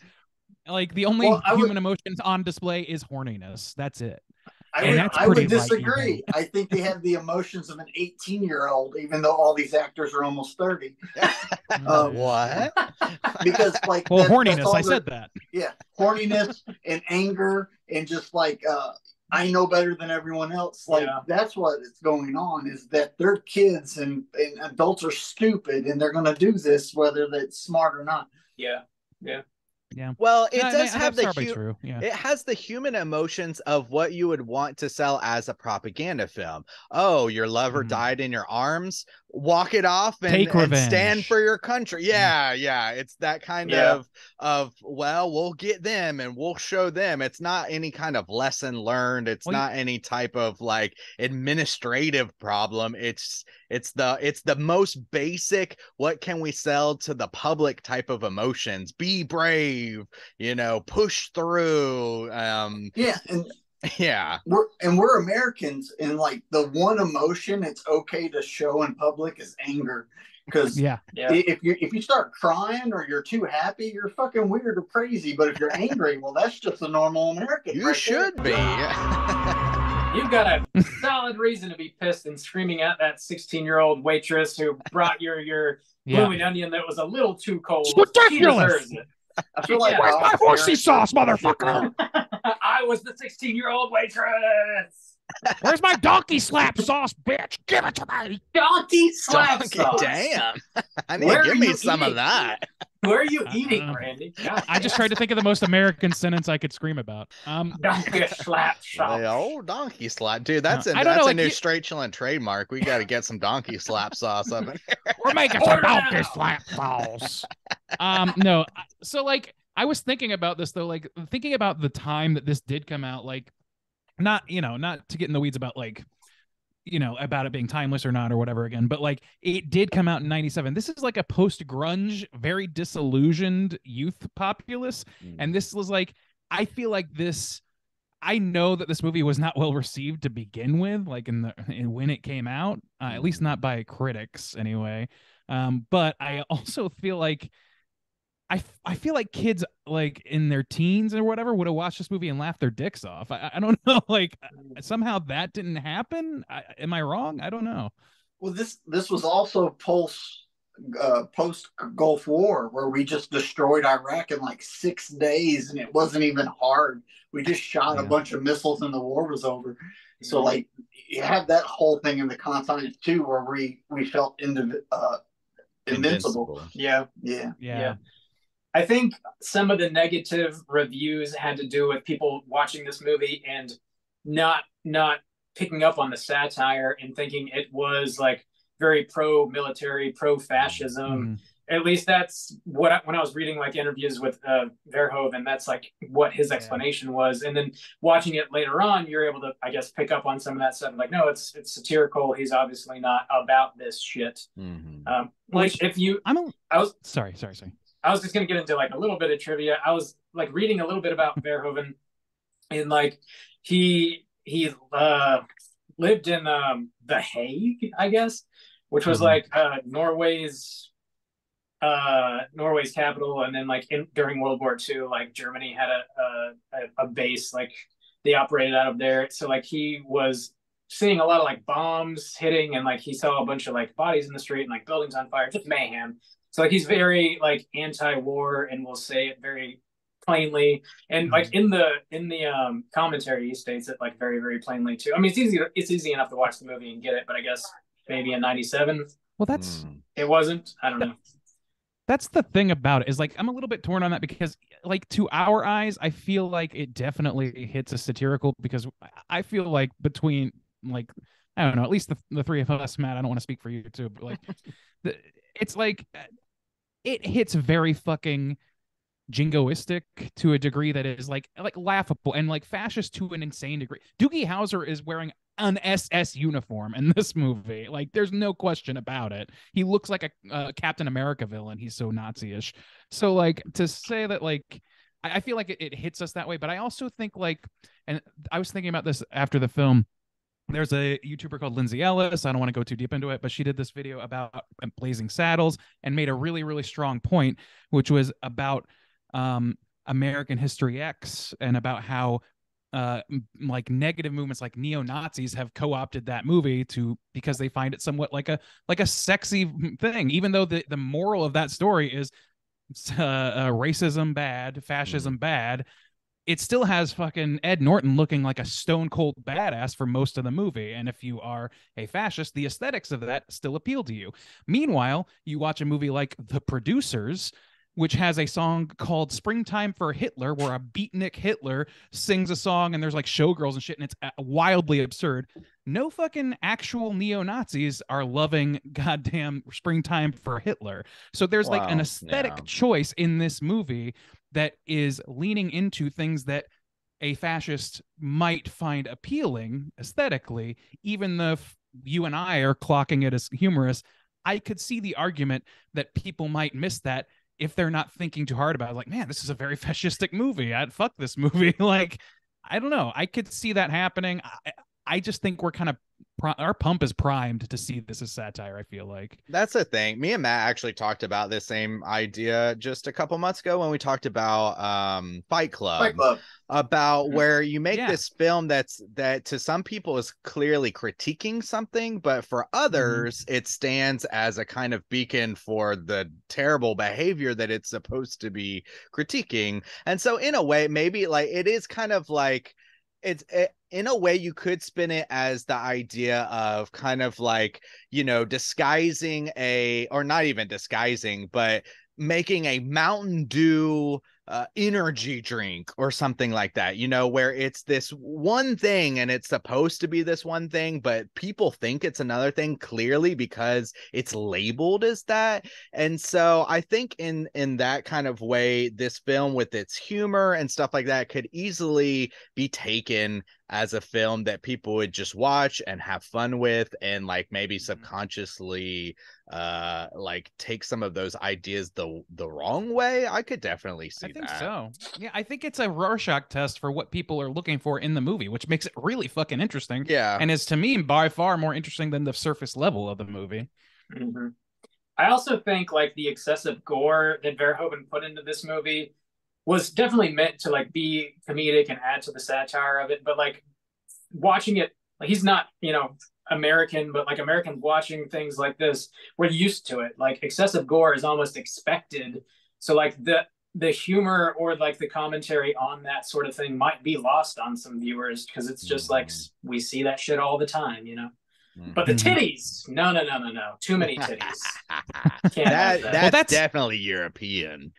S1: Like, the only human emotions on display is horniness. That's it.
S6: I would disagree. I think they have the emotions of an 18-year-old, even though all these actors are almost 30.
S5: What?
S6: Because, like,
S1: horniness. I said that.
S6: Yeah, horniness and anger and just, like, I know better than everyone else. Like that's what is going on, is that they're kids and adults are stupid and they're going to do this whether that's smart or not.
S3: Yeah.
S5: Well, it
S1: No,
S5: does have
S1: that's
S5: the
S1: probably true. Yeah.
S5: it has the human emotions of what you would want to sell as a propaganda film. Oh, your lover died in your arms. Walk it off and stand for your country. Yeah. It's that kind of well, we'll get them and we'll show them. It's not any kind of lesson learned. It's not any type of like administrative problem. It's the most basic, what can we sell to the public type of emotions. Be brave, push through.
S6: We're Americans, and like the one emotion it's okay to show in public is anger. Because if you start crying or you're too happy, you're fucking weird or crazy. But if you're angry, well, that's just a normal American.
S5: You should be.
S3: You've got a solid reason to be pissed and screaming at that 16-year-old waitress who brought your blooming onion that was a little too cold. She deserves it.
S6: I feel like
S8: where's my horsey sauce, motherfucker?
S3: I was the 16-year-old waitress.
S8: Where's my donkey slap sauce, bitch? Give it to me.
S3: Donkey slap sauce.
S5: Damn. I mean, give me some of that.
S3: Where are you eating, Randy?
S1: I just tried to think of the most American sentence I could scream about.
S3: Donkey slap sauce.
S5: Oh, donkey slap. Dude, that's a new Straight Chillin' trademark. We got to get some donkey slap sauce up in here.
S8: We're making some donkey slap sauce.
S1: No. So, like, I was thinking about this, though, like, thinking about the time that this did come out, like, not to get in the weeds about, like, about it being timeless or not or whatever again, but like it did come out in 97. This is like a post-grunge, very disillusioned youth populace. And this was like, I feel like I know that this movie was not well received to begin with, like when it came out, at least not by critics anyway. But I also feel like I feel like kids like in their teens or whatever would have watched this movie and laughed their dicks off. I don't know, like somehow that didn't happen. Am I wrong? I don't know.
S6: Well, this was also post Gulf War, where we just destroyed Iraq in like 6 days, and it wasn't even hard. We just shot a bunch of missiles, and the war was over. So, like, you have that whole thing in the continent too, where we felt invincible.
S3: Yeah. I think some of the negative reviews had to do with people watching this movie and not picking up on the satire and thinking it was like very pro-military, pro-fascism. At least that's what when I was reading like interviews with Verhoeven, that's like what his explanation was. And then watching it later on, you're able to, I guess, pick up on some of that stuff. Like, no, it's satirical. He's obviously not about this shit. Like if you, sorry. I was just going to get into like a little bit of trivia. I was like reading a little bit about Verhoeven, and like he lived in The Hague, I guess, which was like Norway's capital. And then like during World War II, like Germany had a base, like they operated out of there. So like he was seeing a lot of like bombs hitting, and like he saw a bunch of like bodies in the street and like buildings on fire, just mayhem. So like he's very like anti-war and will say it very plainly. And like in the commentary, he states it like very, very plainly too. I mean, it's easy enough to watch the movie and get it, but I guess maybe in 97.
S1: Well,
S3: it wasn't. I don't know.
S1: That's the thing about it, is like I'm a little bit torn on that, because like to our eyes, I feel like it definitely hits a satirical, because I feel like between like, I don't know, at least the three of us, Matt, I don't want to speak for you too, but like it's like it hits very fucking jingoistic to a degree that is like laughable and like fascist to an insane degree. Doogie Howser is wearing an SS uniform in this movie. Like there's no question about it. He looks like a Captain America villain. He's so Nazi-ish. So like to say that, like, I feel like it hits us that way. But I also think like, and I was thinking about this after the film, there's a YouTuber called Lindsay Ellis. I don't want to go too deep into it, but she did this video about Blazing Saddles and made a really, really strong point, which was about American History X and about how like negative movements like neo-Nazis have co-opted that movie because they find it somewhat like a sexy thing, even though the moral of that story is racism bad, fascism bad. it still has fucking Ed Norton looking like a stone cold badass for most of the movie. And if you are a fascist, the aesthetics of that still appeal to you. Meanwhile, you watch a movie like The Producers, which has a song called Springtime for Hitler, where a beatnik Hitler sings a song and there's like showgirls and shit, and it's wildly absurd. No fucking actual neo-Nazis are loving goddamn Springtime for Hitler. So there's like an aesthetic choice in this movie that is leaning into things that a fascist might find appealing aesthetically, even though you and I are clocking it as humorous. I could see the argument that people might miss that if they're not thinking too hard about it. Like, man, this is a very fascistic movie. I'd fuck this movie. Like, I don't know. I could see that happening. I just think we're kind of our pump is primed to see this as satire. I feel like
S5: that's the thing. Me and Matt actually talked about this same idea just a couple months ago when we talked about Fight Club. About where you make this film that to some people is clearly critiquing something, but for others it stands as a kind of beacon for the terrible behavior that it's supposed to be critiquing. And so in a way, maybe like it is kind of like in a way you could spin it as the idea of kind of like, you know, disguising or not even disguising, but making a Mountain Dew energy drink or something like that, you know, where it's this one thing and it's supposed to be this one thing, but people think it's another thing clearly because it's labeled as that. And so I think in that kind of way, this film with its humor and stuff like that could easily be taken as a film that people would just watch and have fun with, and like maybe subconsciously like take some of those ideas the wrong way. I could definitely see that. I think
S1: so. Yeah, I think it's a Rorschach test for what people are looking for in the movie, which makes it really fucking interesting.
S5: Yeah.
S1: And is to me by far more interesting than the surface level of the movie.
S3: Mm-hmm. I also think like the excessive gore that Verhoeven put into this movie was definitely meant to like be comedic and add to the satire of it. But like watching it, like he's not, you know, American, but like Americans watching things like this, we're used to it. Like excessive gore is almost expected. So like the humor or like the commentary on that sort of thing might be lost on some viewers because it's just like we see that shit all the time, you know. But the titties, no, too many titties. Can't
S5: that's definitely European.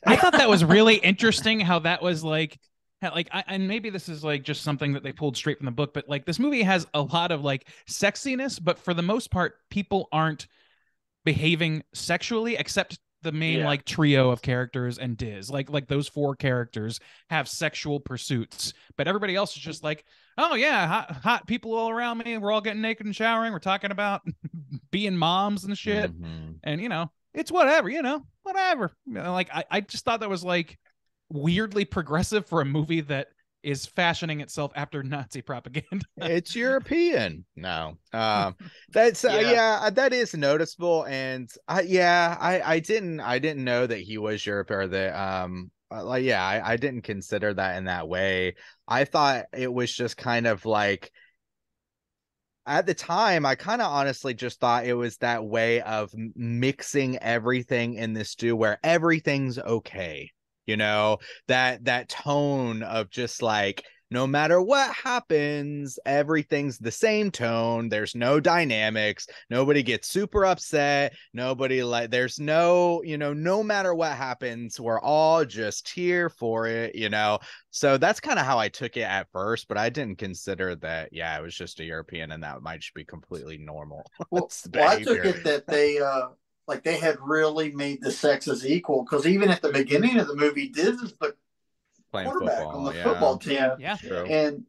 S1: I thought that was really interesting how that was like and maybe this is like just something that they pulled straight from the book, but like this movie has a lot of like sexiness, but for the most part, people aren't behaving sexually except the main like trio of characters and Diz. Like those four characters have sexual pursuits, but everybody else is just like, oh yeah, hot people all around me, and we're all getting naked and showering. We're talking about being moms and shit, and you know, it's whatever, you know, whatever. Like I just thought that was like weirdly progressive for a movie that is fashioning itself after Nazi propaganda.
S5: It's European. No. That's that is noticeable. And I didn't know that he was Europe, or that I didn't consider that in that way. I thought it was just kind of like, at the time, I kind of honestly just thought it was that way of mixing everything in this stew where everything's okay. You know, that tone of just like, no matter what happens, everything's the same tone. There's no dynamics. Nobody gets super upset. Nobody like, there's no, you know, no matter what happens, we're all just here for it, you know? So that's kind of how I took it at first, but I didn't consider that, it was just a European and that might just be completely normal.
S6: Well, I took it that they, like they had really made the sexes equal, because even at the beginning of the movie, Diz is the
S5: playing
S6: quarterback
S5: football,
S6: on the football team.
S1: Yeah.
S6: And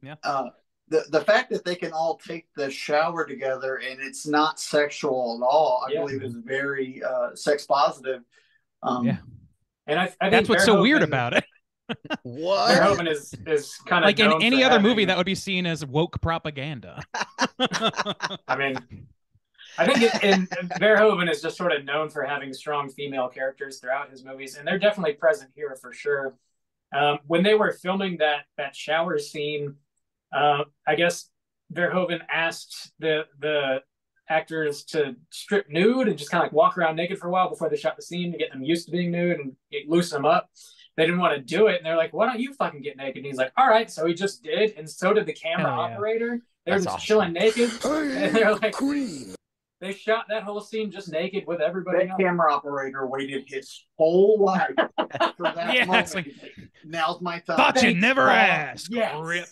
S6: the fact that they can all take the shower together and it's not sexual at all, I believe is very sex positive.
S3: And I think
S1: that's what's so weird about it.
S5: What?
S3: Verhoeven is kind of
S1: like in any other movie that would be seen as woke propaganda.
S3: I mean, I think Verhoeven is just sort of known for having strong female characters throughout his movies, and they're definitely present here for sure. When they were filming that shower scene, I guess Verhoeven asked the actors to strip nude and just kind of like walk around naked for a while before they shot the scene to get them used to being nude and loosen them up. they didn't want to do it, and they're like, "Why don't you fucking get naked?" And he's like, "All right." So he just did, and so did the camera
S1: Hell yeah.
S3: operator. They're
S5: That's
S3: just
S5: awesome.
S3: chilling naked, and they're like, they shot that whole scene just naked with everybody
S6: That
S3: else.
S6: camera operator waited his whole life for that
S1: Yeah,
S6: moment.
S1: it's like,
S6: Now's my time.
S1: thought you
S3: Thanks,
S1: never
S3: Bob.
S1: asked.
S3: Yes.
S1: Rip.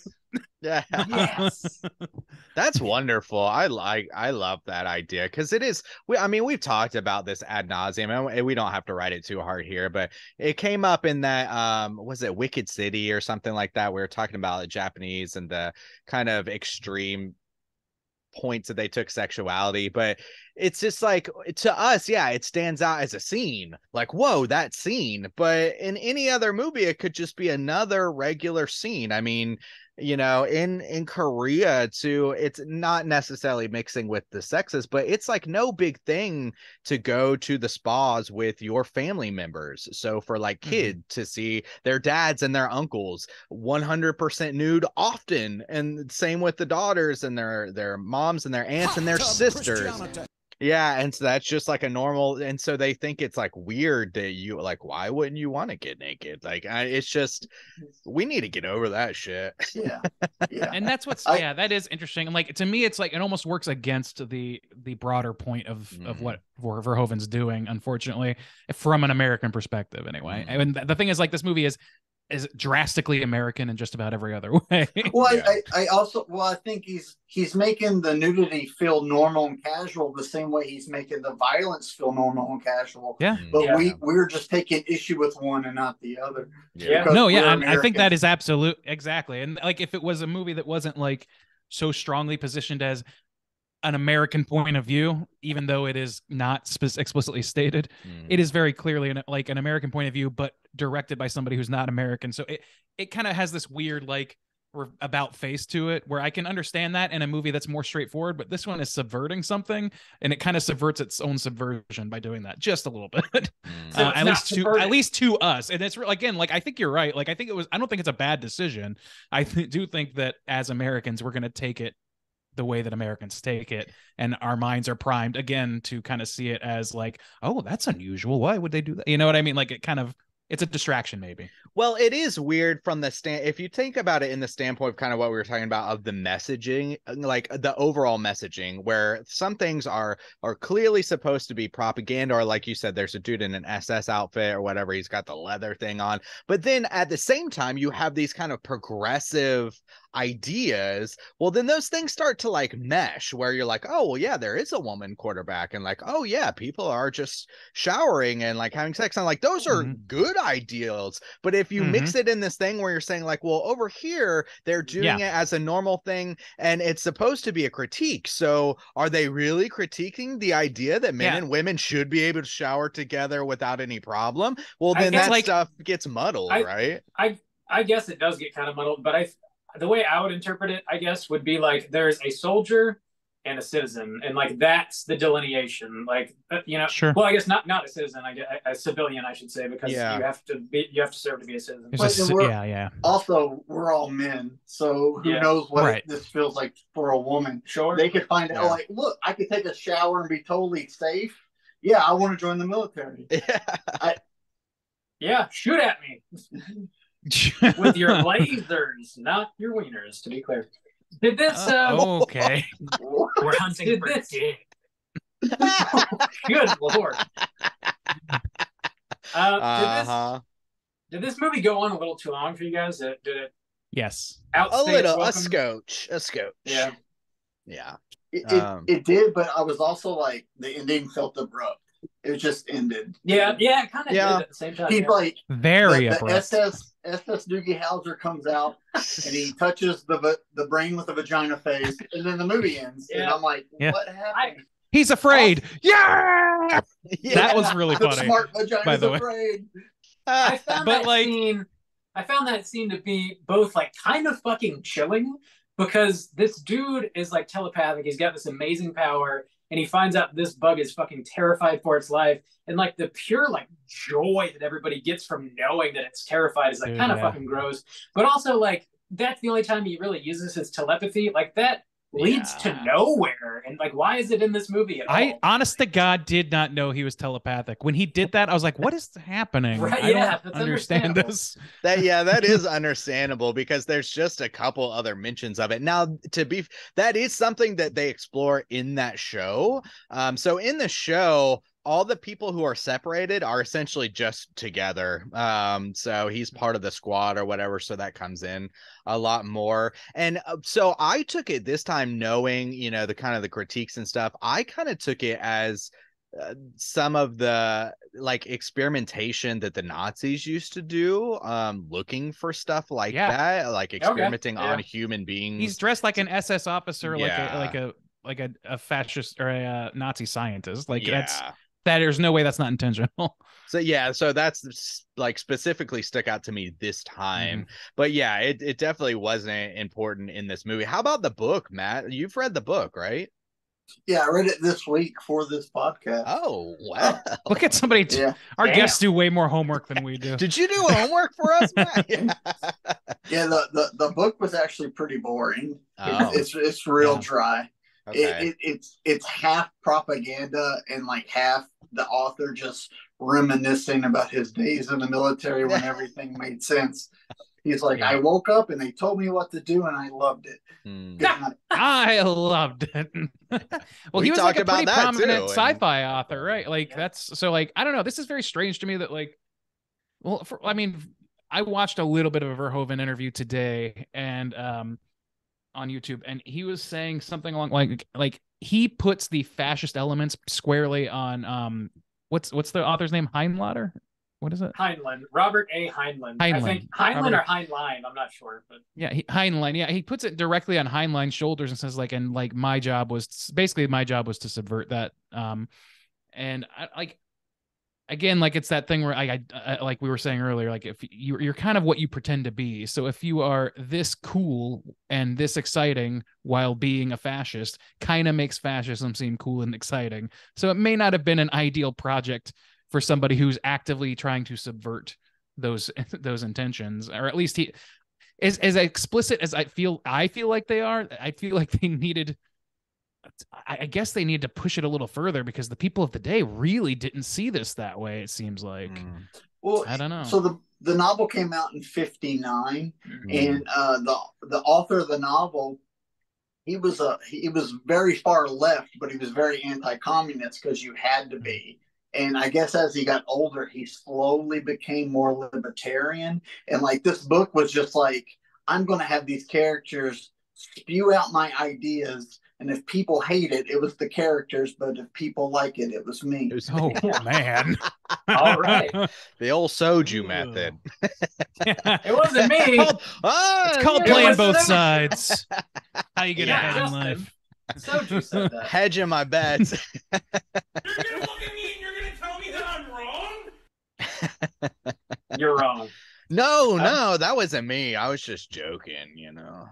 S5: Yeah.
S3: Yes.
S5: That's wonderful. I love that idea because it is. We've talked about this ad nauseum, and we don't have to write it too hard here, but it came up in that was it Wicked City or something like that? We were talking about the Japanese and the kind of extreme points that they took sexuality, but it's just like, to us, yeah, it stands out as a scene, like, whoa, that scene. But in any other movie, it could just be another regular scene. I mean, in Korea too, it's not necessarily mixing with the sexes, but it's like no big thing to go to the spas with your family members. So for like kids to see their dads and their uncles 100% nude often, and same with the daughters and their moms and their aunts and their sisters. Yeah, and so that's just like a normal, and so they think it's like weird that you like, why wouldn't you want to get naked? Like, it's just, we need to get over that shit.
S6: Yeah, yeah.
S1: And that's what's that is interesting. And like, to me, it's like it almost works against the broader point of what Verhoeven's doing, unfortunately, from an American perspective anyway. And the thing is, like, this movie is drastically American in just about every other way.
S6: Well, I think he's making the nudity feel normal and casual the same way he's making the violence feel normal and casual.
S1: Yeah.
S6: But we're just taking issue with one and not the other.
S3: Yeah.
S1: No, yeah, and I think that is absolute, exactly. And like, if it was a movie that wasn't like so strongly positioned as an American point of view, even though it is not explicitly stated, it is very clearly like an American point of view, but directed by somebody who's not American. So it kind of has this weird like about face to it, where I can understand that in a movie that's more straightforward, but this one is subverting something, and it kind of subverts its own subversion by doing that just a little bit.
S3: So
S1: at least to us. And it's again, like, I think you're right. Like, I don't think it's a bad decision. I do think that as Americans, we're going to take it the way that Americans take it, and our minds are primed again to kind of see it as like, oh, that's unusual, why would they do that? You know what I mean? Like, it's a distraction maybe.
S5: Well, it is weird from the if you think about it in the standpoint of kind of what we were talking about of the messaging, like the overall messaging, where some things are clearly supposed to be propaganda, or like you said, there's a dude in an SS outfit or whatever, he's got the leather thing on, but then at the same time you have these kind of progressive ideas. Well, then those things start to like mesh, where you're like, oh well, yeah, there is a woman quarterback, and like, oh yeah, people are just showering and like having sex, and like those are good ideals. But if you mix it in this thing where you're saying like, well, over here they're doing it as a normal thing, and it's supposed to be a critique, so are they really critiquing the idea that men and women should be able to shower together without any problem? Well, then that stuff gets muddled, right?
S3: I guess it does get kind of muddled, but the way I would interpret it, I guess, would be like, there's a soldier and a citizen, and like that's the delineation. Like,
S1: sure.
S3: Well, I guess not a citizen. I guess a civilian, I should say, because you have to serve to be a citizen.
S6: Also, we're all men, so who knows what this feels like for a woman?
S3: Sure,
S6: they could find out. Like, look, I could take a shower and be totally safe. Yeah, I want to join the military.
S3: Shoot at me. With your lasers, not your wieners, to be clear. Did this
S1: okay.
S3: We're hunting for dick. Good Lord. Did this movie go on a little too long for you guys? Did it
S1: Yes.
S5: A little, a scotch.
S3: Yeah.
S6: It did, but I was also like, the ending felt abrupt. It just ended.
S3: Yeah, it kind of did at the same time.
S6: He's like,
S1: very
S6: the
S1: abrupt.
S6: SS Doogie Howser comes out and he touches the brain with a vagina face, and then the movie ends. And I'm like, what happened?
S1: He's afraid. Yeah! That was really
S6: the
S1: funny.
S6: Smart vagina's afraid.
S3: I found that scene to be both like kind of fucking chilling, because this dude is like telepathic. He's got this amazing power, and he finds out this bug is fucking terrified for its life. And like the pure like joy that everybody gets from knowing that it's terrified is like kind of fucking gross. But also like, that's the only time he really uses his telepathy. Like that leads to nowhere. And like, why is it in this movie at all?
S1: I, honest to God, did not know he was telepathic. When he did that, I was like, what is happening?
S3: Right,
S1: I
S3: yeah,
S1: don't
S3: that's
S1: understand
S3: understandable.
S1: this.
S5: That is understandable because there's just a couple other mentions of it. Now, that is something that they explore in that show. So in the show, all the people who are separated are essentially just together. So he's part of the squad or whatever. So that comes in a lot more. And so I took it this time knowing, the kind of the critiques and stuff. I kind of took it as some of the like experimentation that the Nazis used to do, looking for stuff like that, like experimenting on human beings.
S1: He's dressed like an SS officer, like a fascist or a Nazi scientist. Like there's no way that's not intentional.
S5: So that's like specifically stuck out to me this time. But yeah, it definitely wasn't important in this movie. How about the book, Matt? You've read the book, right?
S6: Yeah, I read it this week for this podcast.
S5: Oh, wow.
S1: Look at somebody. Our guests do way more homework than we do.
S5: Did you do homework for us, Matt?
S6: Yeah, the book was actually pretty boring.
S5: Oh.
S6: It's real dry.
S5: Okay.
S6: It's half propaganda and like half the author just reminiscing about his days in the military when everything made sense. He's like, I woke up and they told me what to do and I loved it.
S1: I loved it. Well, he was like a pretty prominent sci-fi author, right? Like that's so like I don't know. This is very strange to me that like, well, I watched a little bit of a Verhoeven interview today and on YouTube, and he was saying something along like he puts the fascist elements squarely on what's the author's name? Heinlein? What is it?
S3: Heinlein. Robert A. Heinlein. I think Heinlein or Heinlein. I'm not sure, but
S1: Heinlein. Yeah, he puts it directly on Heinlein's shoulders and says like, my job was to subvert that. And I like, again, like it's that thing where I like we were saying earlier, like if you're kind of what you pretend to be. So if you are this cool and this exciting while being a fascist, kind of makes fascism seem cool and exciting. So it may not have been an ideal project for somebody who's actively trying to subvert those intentions, or at least he is as explicit as I feel like they are. I feel like they needed. I guess they need to push it a little further because the people of the day really didn't see this that way. It seems like.
S6: Well,
S1: I don't know.
S6: So the novel came out in 1959, and the author of the novel, he was very far left, but he was very anti-communist because you had to be. And I guess as he got older, he slowly became more libertarian. And like this book was just like, I'm going to have these characters spew out my ideas. And if people hate it, it was the characters. But if people like it, it was me.
S1: Oh, man.
S3: All right.
S5: The old soju method.
S3: It wasn't me.
S1: It's called playing both sides. How you get ahead in life?
S3: Soju said that.
S5: Hedging my bets.
S8: You're gonna look at me and you're gonna tell me that I'm wrong?
S3: You're wrong.
S5: No, that wasn't me. I was just joking,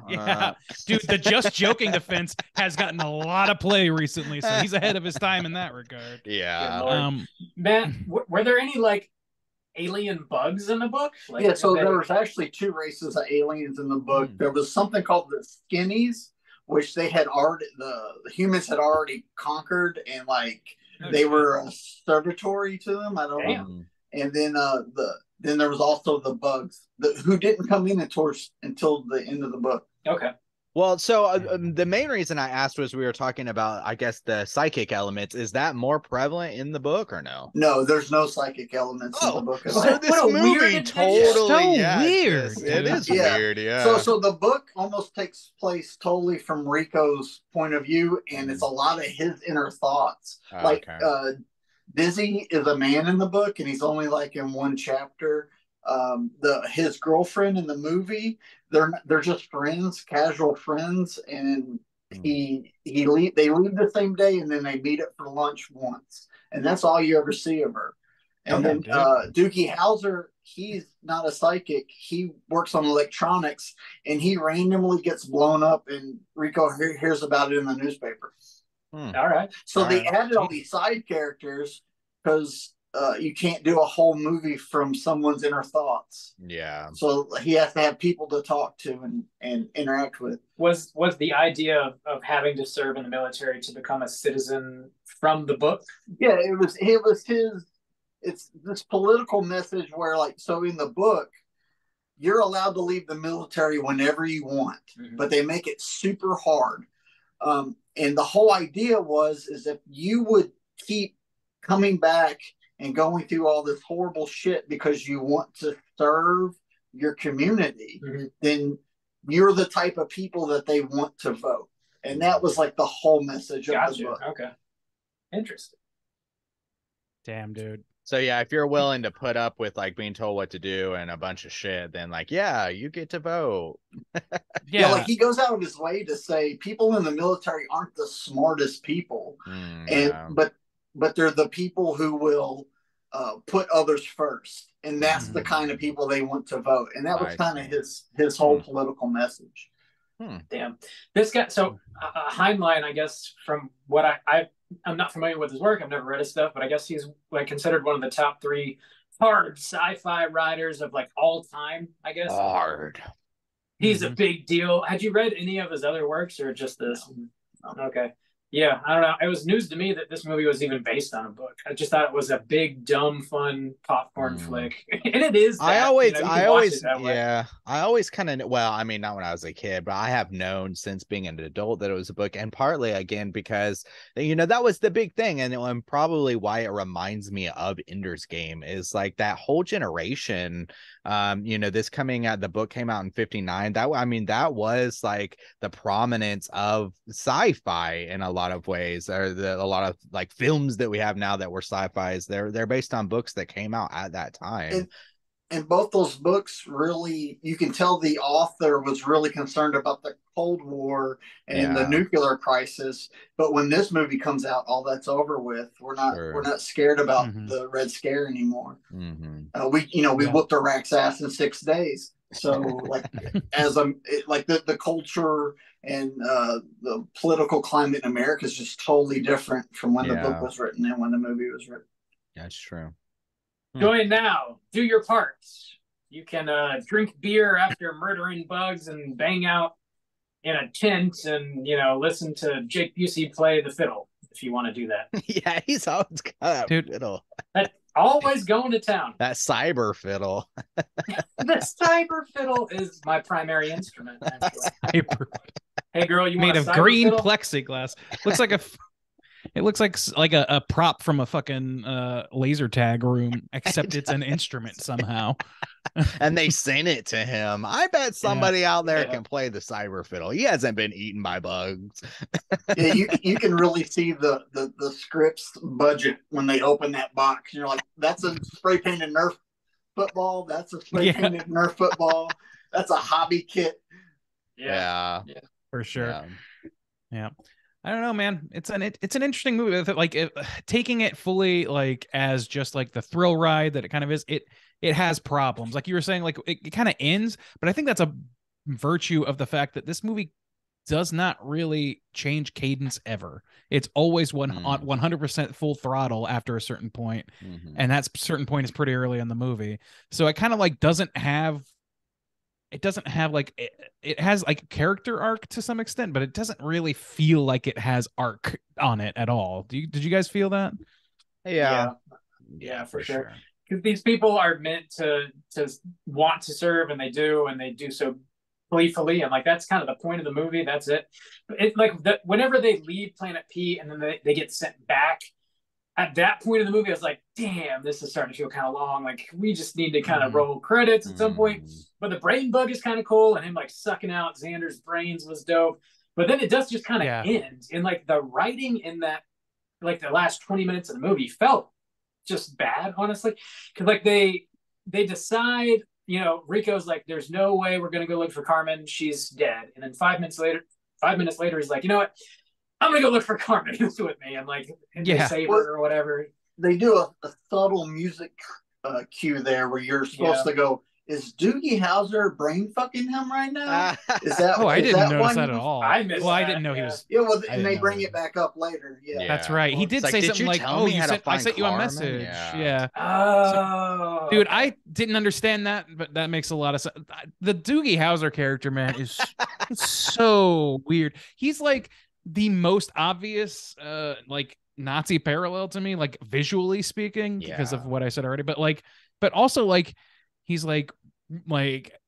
S1: Yeah, dude, the just joking defense has gotten a lot of play recently, so he's ahead of his time in that regard.
S5: Yeah.
S3: Matt, were there any like alien bugs in the book? Like,
S6: yeah, so there was actually two races of aliens in the book. There was something called the Skinnies, which the humans had already conquered, and like they were a servitory to them. I don't know. And then there was also the bugs who didn't come in until the end of the book.
S3: Okay.
S5: Well, so the main reason I asked was we were talking about, I guess, the psychic elements. Is that more prevalent in the book or no?
S6: No, there's no psychic elements in the book.
S5: So this movie totally
S1: weird.
S5: It is weird, yeah.
S6: So the book almost takes place totally from Rico's point of view, and it's a lot of his inner thoughts. Dizzy is a man in the book, and he's only like in one chapter. His girlfriend in the movie, they're just friends, casual friends, and they leave the same day, and then they meet up for lunch once, and that's all you ever see of her. And then Doogie Howser, he's not a psychic. He works on electronics, and he randomly gets blown up, and Rico hears about it in the newspaper.
S3: All right.
S6: So they added all these side characters because you can't do a whole movie from someone's inner thoughts.
S5: Yeah.
S6: So he has to have people to talk to and interact with.
S3: Was the idea of having to serve in the military to become a citizen from the book?
S6: Yeah, it was his. It's this political message where, like, so in the book, you're allowed to leave the military whenever you want, but they make it super hard. And the whole idea is if you would keep coming back and going through all this horrible shit because you want to serve your community, then you're the type of people that they want to vote. And that was like the whole message of the book.
S3: Okay. Interesting.
S1: Damn, dude.
S5: So yeah, if you're willing to put up with like being told what to do and a bunch of shit, then like, yeah, you get to vote.
S6: Yeah, like he goes out of his way to say people in the military aren't the smartest people, but they're the people who will put others first, and that's the kind of people they want to vote. And that was kind of his whole political message.
S3: Damn, this guy. So Heinlein, I guess, from what I'm not familiar with his work. I've never read his stuff, but I guess he's like considered one of the top 3 hard sci-fi writers of like all time. I guess
S5: hard.
S3: He's a big deal. Had you read any of his other works or just this? Okay. Yeah, I don't know. It was news to me that this movie was even based on a book. I just thought it was a big, dumb, fun popcorn flick, and it is. I always
S5: kind of, well, I mean, not when I was a kid, but I have known since being an adult that it was a book, and partly again because that was the big thing, and probably why it reminds me of Ender's Game is like that whole generation. This coming out, the book came out in 59. That was like the prominence of sci-fi in a lot of ways. A lot of like films that we have now that were sci-fis, they're based on books that came out at that time.
S6: And both those books really, you can tell the author was really concerned about the Cold War and the nuclear crisis. But when this movie comes out, all that's over with. We're not scared about the Red Scare anymore. We whooped Iraq's ass in 6 days. So like the culture and the political climate in America is just totally different from when the book was written and when the movie was written.
S5: That's true.
S3: Join now. Do your parts. You can drink beer after murdering bugs and bang out in a tent and, listen to Jake Busey play the fiddle if you want to do that.
S5: Yeah, he's always got a fiddle.
S3: Always going to town.
S5: That cyber fiddle.
S3: The cyber fiddle is my primary instrument, actually. Hey, girl, you
S1: made
S3: want
S1: of green fiddle? Plexiglass. It looks like a prop from a fucking laser tag room, except it's an instrument somehow.
S5: And they sent it to him. I bet somebody out there can play the cyber fiddle. He hasn't been eaten by bugs.
S6: Yeah, you can really see the script's budget when they open that box. You're like, that's a spray painted Nerf football. That's a spray painted Nerf football. That's a hobby kit.
S5: Yeah.
S1: For sure. Yeah. I don't know, man. It's an interesting movie. Like taking it fully like as just like the thrill ride that it kind of is. It has problems. Like you were saying, like it kind of ends, but I think that's a virtue of the fact that this movie does not really change cadence ever. It's always 100% full throttle after a certain point, and that certain point is pretty early in the movie. So it kind of like doesn't have like it has like a character arc to some extent, but it doesn't really feel like it has arc on it at all. Did you guys feel that?
S3: Yeah, for sure. Because these people are meant to want to serve, and they do so gleefully, and like that's kind of the point of the movie. That's it. Whenever they leave Planet P and then they get sent back. At that point in the movie, I was like, damn, this is starting to feel kind of long. Like, we just need to kind of roll credits at some point. But the brain bug is kind of cool, and him, like, sucking out Xander's brains was dope. But then it does just kind of end. And, like, the writing in that, like, the last 20 minutes of the movie felt just bad, honestly. Because, like, they decide, Rico's like, there's no way we're going to go look for Carmen. She's dead. And then 5 minutes later, he's like, you know what? I'm gonna go look for Carmen. Who's with me? I'm like, they save her or whatever.
S6: They do a subtle music cue there where you're supposed to go, is Doogie Howser brain fucking him right now? Is that?
S1: Oh, I
S6: is
S1: didn't
S6: that
S1: notice
S6: why
S1: that
S6: he
S1: at
S6: was-
S1: all.
S3: I missed
S1: Well, I
S3: that,
S1: didn't know he
S3: yeah.
S1: was.
S6: Yeah, well,
S1: I
S6: and
S1: didn't
S6: they
S1: know
S6: bring
S1: he
S6: it
S1: was-
S6: back up later. Yeah.
S1: That's right. He
S6: Well,
S1: did
S5: It's like,
S1: say
S5: did
S1: something
S5: you
S1: like,
S5: tell
S1: "Oh,
S5: me
S1: you
S5: how to
S1: sent. I
S5: find
S1: sent you a
S5: Klarman?"
S1: message."
S5: Yeah.
S1: Yeah.
S3: Oh,
S1: Dude,
S3: okay.
S1: I didn't understand that, but that makes a lot of sense. The Doogie Howser character, man, is so weird. He's like the most obvious, like Nazi parallel to me, like visually speaking, because of
S5: Yeah.
S1: what I said already. But also like he's like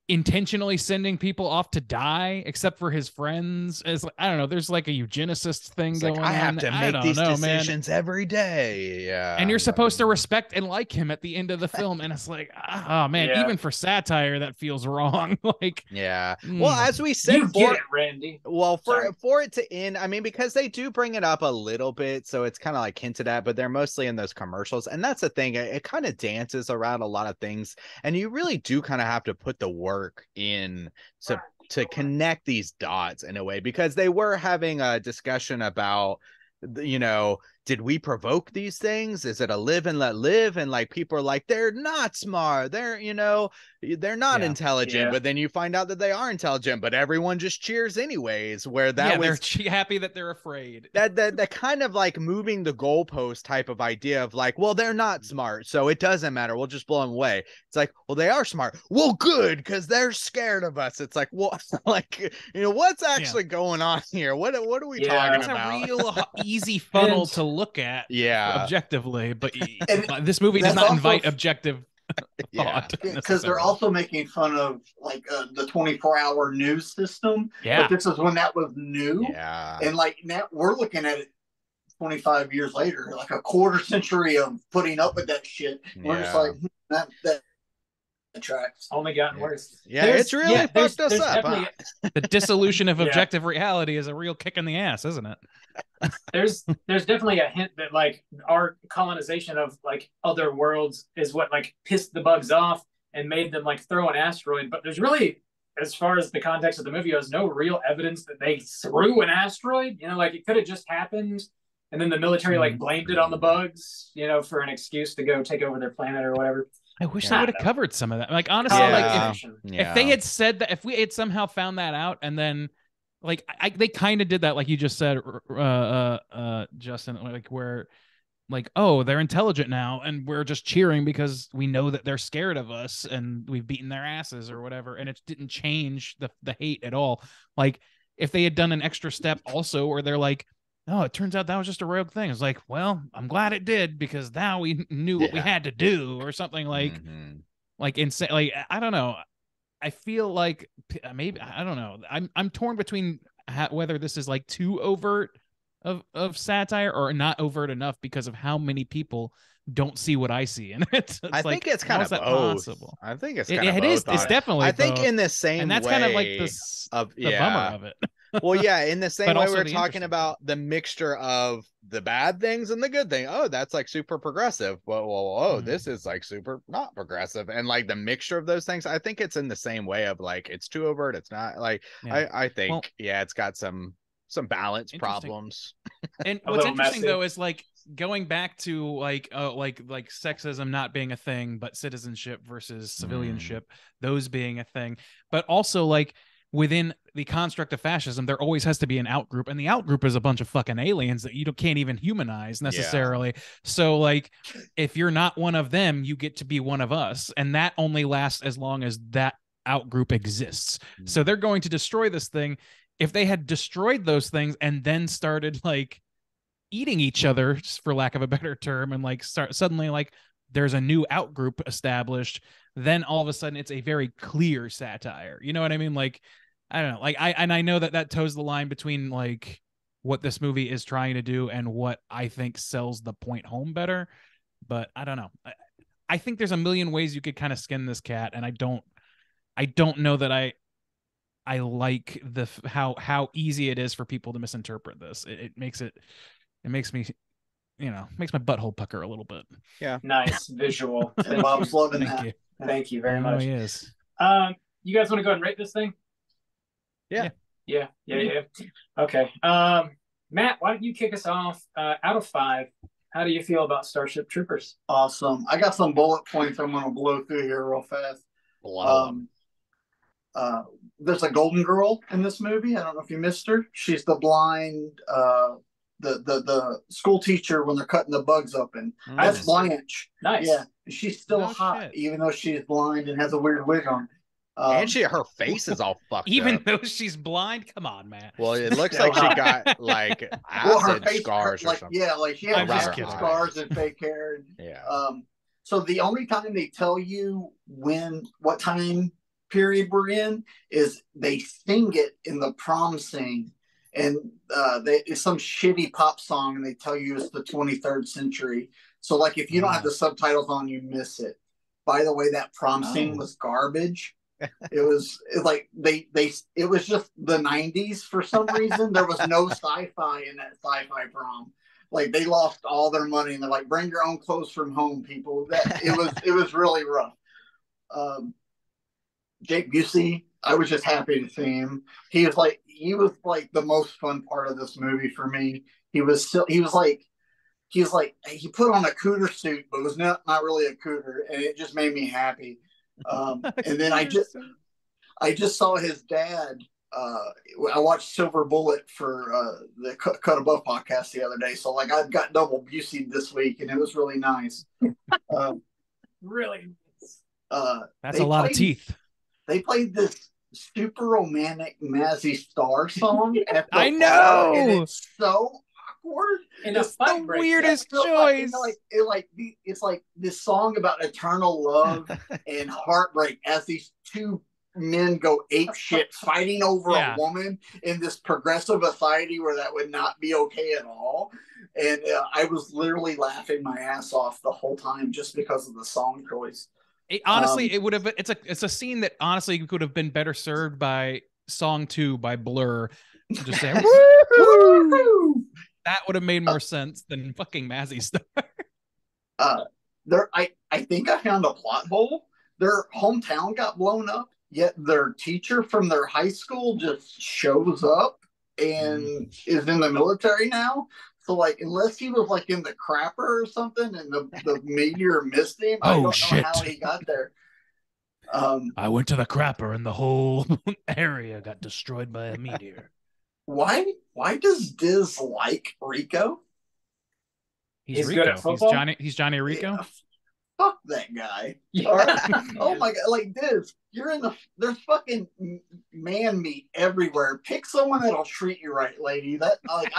S1: intentionally sending people off to die, except for his friends. As I don't know, there's like a eugenicist thing
S5: It's
S1: going
S5: like, I have
S1: on.
S5: to
S1: I
S5: make
S1: don't
S5: these
S1: know, man.
S5: decisions every day. Yeah.
S1: And you're supposed to respect and like him at the end of the film, and it's like, oh man,
S3: Yeah.
S1: even for satire, that feels wrong. Like,
S5: Yeah. Well, as we said,
S3: You get it, Randy.
S5: well,
S3: Sorry.
S5: for it to end, I mean, because they do bring it up a little bit, so it's kind of like hinted at, but they're mostly in those commercials, and that's the thing. It kind of dances around a lot of things, and you really do kind of have to put the work in to connect these dots in a way, because they were having a discussion about, you know, did we provoke these things? Is it a live and let live? And like people are like, they're not smart, they're, you know, they're not
S1: Yeah.
S5: intelligent.
S3: Yeah.
S5: But then you find out that they are intelligent, but everyone just cheers anyways. Where that
S1: yeah,
S5: was
S1: they're happy that they're afraid.
S5: that kind of like moving the goalpost type of idea of like, well, they're not smart, so it doesn't matter, we'll just blow them away. It's like, well, they are smart, well, good, because they're scared of us. It's like, well, like, you know, what's actually going on here? What are we
S3: Yeah.
S5: talking
S1: It's
S5: about?
S1: a real easy funnel
S3: And-
S1: to look at,
S5: Yeah.
S1: objectively, but
S6: And
S1: this movie does
S6: that's
S1: not
S6: also-
S1: invite objective
S5: Yeah.
S1: thought.
S6: because they're
S1: necessarily.
S6: also making fun of like the 24-hour news system.
S1: Yeah.
S6: But this is when that was new.
S5: Yeah.
S6: And like now we're looking at it 25 years later, like a quarter century of putting up with that shit. We're just
S5: Yeah.
S6: like, that tracks.
S3: Only gotten worse.
S5: Yeah, it's really fucked us up,
S3: definitely-
S1: The dissolution of
S3: Yeah.
S1: objective reality is a real kick in the ass, isn't it?
S3: There's definitely a hint that like our colonization of like other worlds is what like pissed the bugs off and made them like throw an asteroid. But there's really, as far as the context of the movie goes, no real evidence that they threw an asteroid. You know, like it could have just happened, and then the military like blamed it on the bugs, you know, for an excuse to go take over their planet or whatever.
S1: I wish
S5: Yeah.
S1: they would have covered some of that. Like honestly,
S5: Yeah.
S1: like
S5: Yeah.
S1: if they had said that, if we had somehow found that out, and then like they kind of did that, like you just said, Justin, like where like, oh, they're intelligent now, and we're just cheering because we know that they're scared of us and we've beaten their asses or whatever, and it didn't change the hate at all. Like if they had done an extra step also where they're like, oh, it turns out that was just a rogue thing. It's like, well, I'm glad it did, because now we knew what we
S5: Yeah.
S1: had to do, or something like
S5: Mhm.
S1: like insane. Like I don't know. I feel like maybe I don't know. I'm torn between whether this is like too overt of satire or not overt enough because of how many people don't see what I see in it. It's
S5: I
S1: like,
S5: think it's
S1: how
S5: kind
S1: is
S5: of
S1: that
S5: both.
S1: possible?
S5: I think it's
S1: It,
S5: kind of
S1: it
S5: both.
S1: is. It's definitely.
S5: I think
S1: both.
S5: in the same
S1: and that's
S5: way
S1: kind of like this
S5: of
S1: the bummer of it.
S5: Well, yeah, in the same
S1: But
S5: way
S1: also
S5: we were
S1: the
S5: talking
S1: interesting
S5: about the mixture of the bad things and the good thing. Oh, that's like super progressive. Well,
S1: Mhm.
S5: this is like super not progressive. And like the mixture of those things, I think it's in the same way of like it's too overt. It's not like
S1: Yeah.
S5: I think
S1: Well,
S5: it's got some balance
S1: Interesting.
S5: problems.
S1: And
S3: A
S1: what's
S3: little
S1: interesting
S3: messy.
S1: though is like going back to like sexism not being a thing, but citizenship versus civilianship, those being a thing. But also like within the construct of fascism, there always has to be an outgroup, and the outgroup is a bunch of fucking aliens that you can't even humanize necessarily. So like if you're not one of them, you get to be one of us, and that only lasts as long as that outgroup exists. So they're going to destroy this thing. If they had destroyed those things and then started like eating each other, just for lack of a better term, and like start suddenly like there's a new outgroup established, then all of a sudden it's a very clear satire. You know what I mean? Like I don't know. Like I know that toes the line between like what this movie is trying to do and what I think sells the point home better. But I don't know. I think there's a million ways you could kind of skin this cat, and I don't know that I like how easy it is for people to misinterpret this. It makes me, makes my butthole pucker a little bit.
S5: Yeah.
S3: Nice visual. Thank
S6: Bob's
S3: you.
S6: loving
S1: Thank
S6: that.
S1: you.
S3: Thank you very
S1: Oh,
S3: much.
S1: he is.
S3: You guys want to go and rate this thing?
S5: Yeah.
S3: Yeah. Okay. Matt, why don't you kick us off? Out of 5, how do you feel about Starship Troopers?
S6: Awesome. I got some bullet points I'm going to blow through here real fast.
S5: Blow 'em.
S6: There's a golden girl in this movie. I don't know if you missed her. She's the blind, the school teacher when they're cutting the bugs open. That's Blanche.
S3: Nice.
S6: Yeah, she's still
S1: No
S6: hot,
S1: shit.
S6: even though she's blind and has a weird wig on.
S5: And her face is all fucked
S1: Even
S5: up.
S1: though she's blind, come on, man.
S5: Well, it looks like she got like acid scars or
S6: like
S5: something.
S6: yeah, like she has
S1: I'm just
S6: acid
S1: kidding.
S6: scars and fake hair.
S5: Yeah.
S6: So the only time they tell you what time period we're in is they sing it in the prom scene, and it's some shitty pop song, and they tell you it's the 23rd century. So like if you don't have the subtitles on, you miss it. By the way, that prom scene was garbage. It was just the 90s for some reason. There was no sci-fi in that sci-fi prom. Like they lost all their money, and they're like, bring your own clothes from home, people. It was really rough. Jake Busey, I was just happy to see him. He was like the most fun part of this movie for me. He put on a cooter suit, but it was not really a cooter, and it just made me happy. And then I just saw his dad. I watched Silver Bullet for the Cut Above podcast the other day, so like I got double Busey this week, and it was really nice.
S3: Really.
S1: That's a lot of teeth.
S6: They played this super romantic Mazzy Star song.
S1: I know.
S6: Bar, and it's so awkward.
S3: And
S6: it's
S3: the
S1: weirdest
S6: so
S1: choice.
S6: It's like this song about eternal love and heartbreak as these two men go ape shit fighting over a woman in this progressive society where that would not be okay at all. And I was literally laughing my ass off the whole time just because of the song choice.
S1: Honestly, it would have been. It's a scene that honestly could have been better served by "Song 2" by Blur. Just saying, woo! That would have made more sense than fucking Mazzy Star.
S6: I think I found a plot hole. Their hometown got blown up, yet their teacher from their high school just shows up and is in the military now. So, like, unless he was like in the crapper or something, and the meteor missed him, I don't know how he got there.
S1: I went to the crapper, and the whole area got destroyed by a meteor.
S6: Why does Diz like Rico?
S1: He's
S3: good at football?
S1: He's Johnny Rico.
S6: Yeah, fuck that guy.
S3: Yeah.
S6: Oh my god, like Diz, there's fucking man meat everywhere. Pick someone that'll treat you right, lady. That like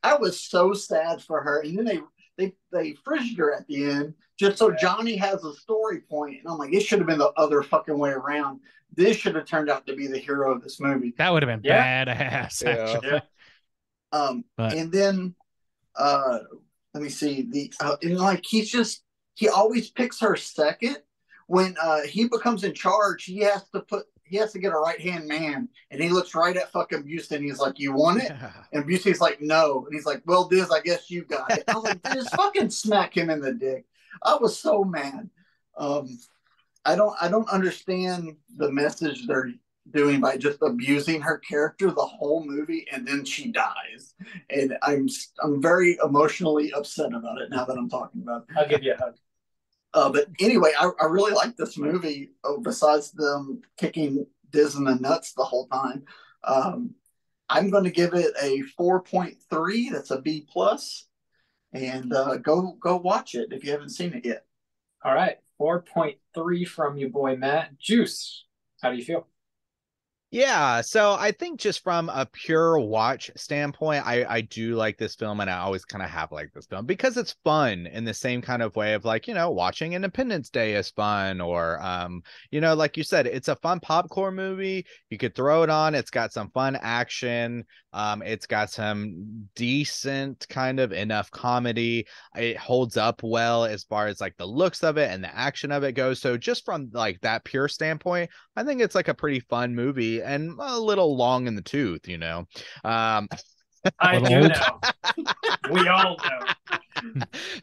S6: I was so sad for her, and then they frizzed her at the end just so Johnny has a story point, and I'm like, it should have been the other fucking way around. This should have turned out to be the hero of this movie.
S1: That would have been badass. Actually.
S6: And then let me see and like he always picks her second. When he becomes in charge, he has to get a right-hand man, and he looks right at fucking Busey, and he's like, you want it? And Busey's like, no. And he's like, well, Diz, I guess you got it. I was like, Diz, fucking smack him in the dick. I was so mad. I don't understand the message they're doing by just abusing her character the whole movie, and then she dies. And I'm very emotionally upset about it now that I'm talking about it.
S3: I'll give you a hug.
S6: But anyway, I really like this movie. Besides them kicking Diz in the nuts the whole time, I'm going to give it a 4.3. That's a B plus, and go watch it if you haven't seen it yet.
S3: All right, 4.3 from you, boy Matt. Juice, how do you feel?
S5: Yeah, so I think just from a pure watch standpoint, I do like this film, and I always kind of have liked this film because it's fun in the same kind of way of like, watching Independence Day is fun, or like you said, it's a fun popcorn movie. You could throw it on. It's got some fun action. It's got some decent kind of enough comedy. It holds up well as far as like the looks of it and the action of it goes. So just from like that pure standpoint, I think it's like a pretty fun movie and a little long in the tooth,
S3: I do know. We all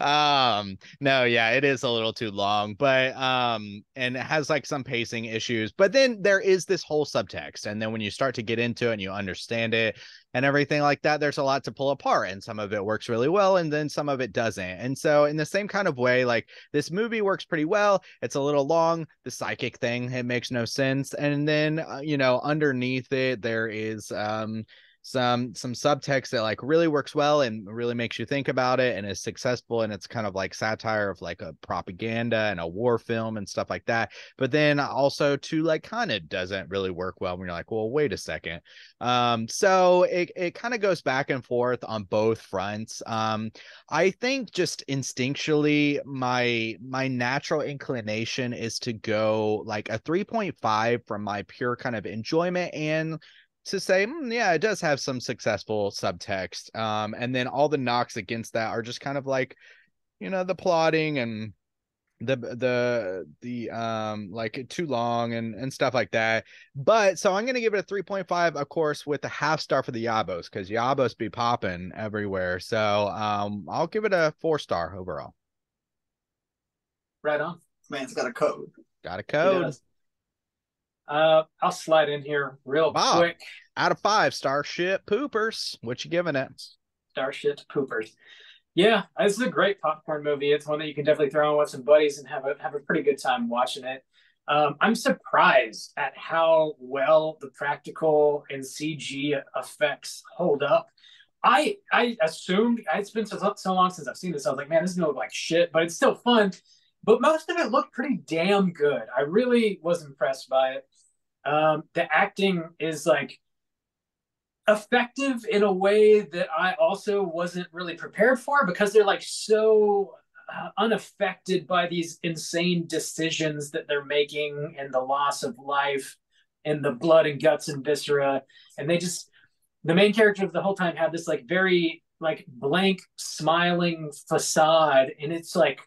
S3: know.
S5: No, yeah, it is a little too long, but and it has like some pacing issues, but then there is this whole subtext, and then when you start to get into it and you understand it, and everything like that, there's a lot to pull apart, and some of it works really well and then some of it doesn't. And so in the same kind of way, like, this movie works pretty well. It's a little long. The psychic thing, it makes no sense. And then underneath it there is some subtext that like really works well and really makes you think about it and is successful, and it's kind of like satire of like a propaganda and a war film and stuff like that. But then also too, like, kind of doesn't really work well when you're like, well, wait a second. So it kind of goes back and forth on both fronts. I think just instinctually my natural inclination is to go like a 3.5 from my pure kind of enjoyment, and to say, yeah, it does have some successful subtext. And then all the knocks against that are just kind of like, the plotting and the like too long and stuff like that. But so I'm gonna give it a 3.5, of course, with a half star for the Yabos, because Yabos be popping everywhere. So I'll give it a 4-star overall.
S3: Right on.
S6: Man's got a code.
S5: Got a
S3: He
S5: code.
S3: does. I'll slide in here real
S5: Bob,
S3: quick.
S5: out of 5, Starship Poopers. What you giving it?
S3: Starship Troopers. Yeah, this is a great popcorn movie. It's one that you can definitely throw on with some buddies and have a pretty good time watching it. I'm surprised at how well the practical and CG effects hold up. I assumed, it's been so long since I've seen this. I was like, man, this is gonna look like shit, but it's still fun. But most of it looked pretty damn good. I really was impressed by it. The acting is like effective in a way that I also wasn't really prepared for, because they're like so unaffected by these insane decisions that they're making and the loss of life and the blood and guts and viscera. And the main character the whole time had this like very like blank smiling facade, and it's like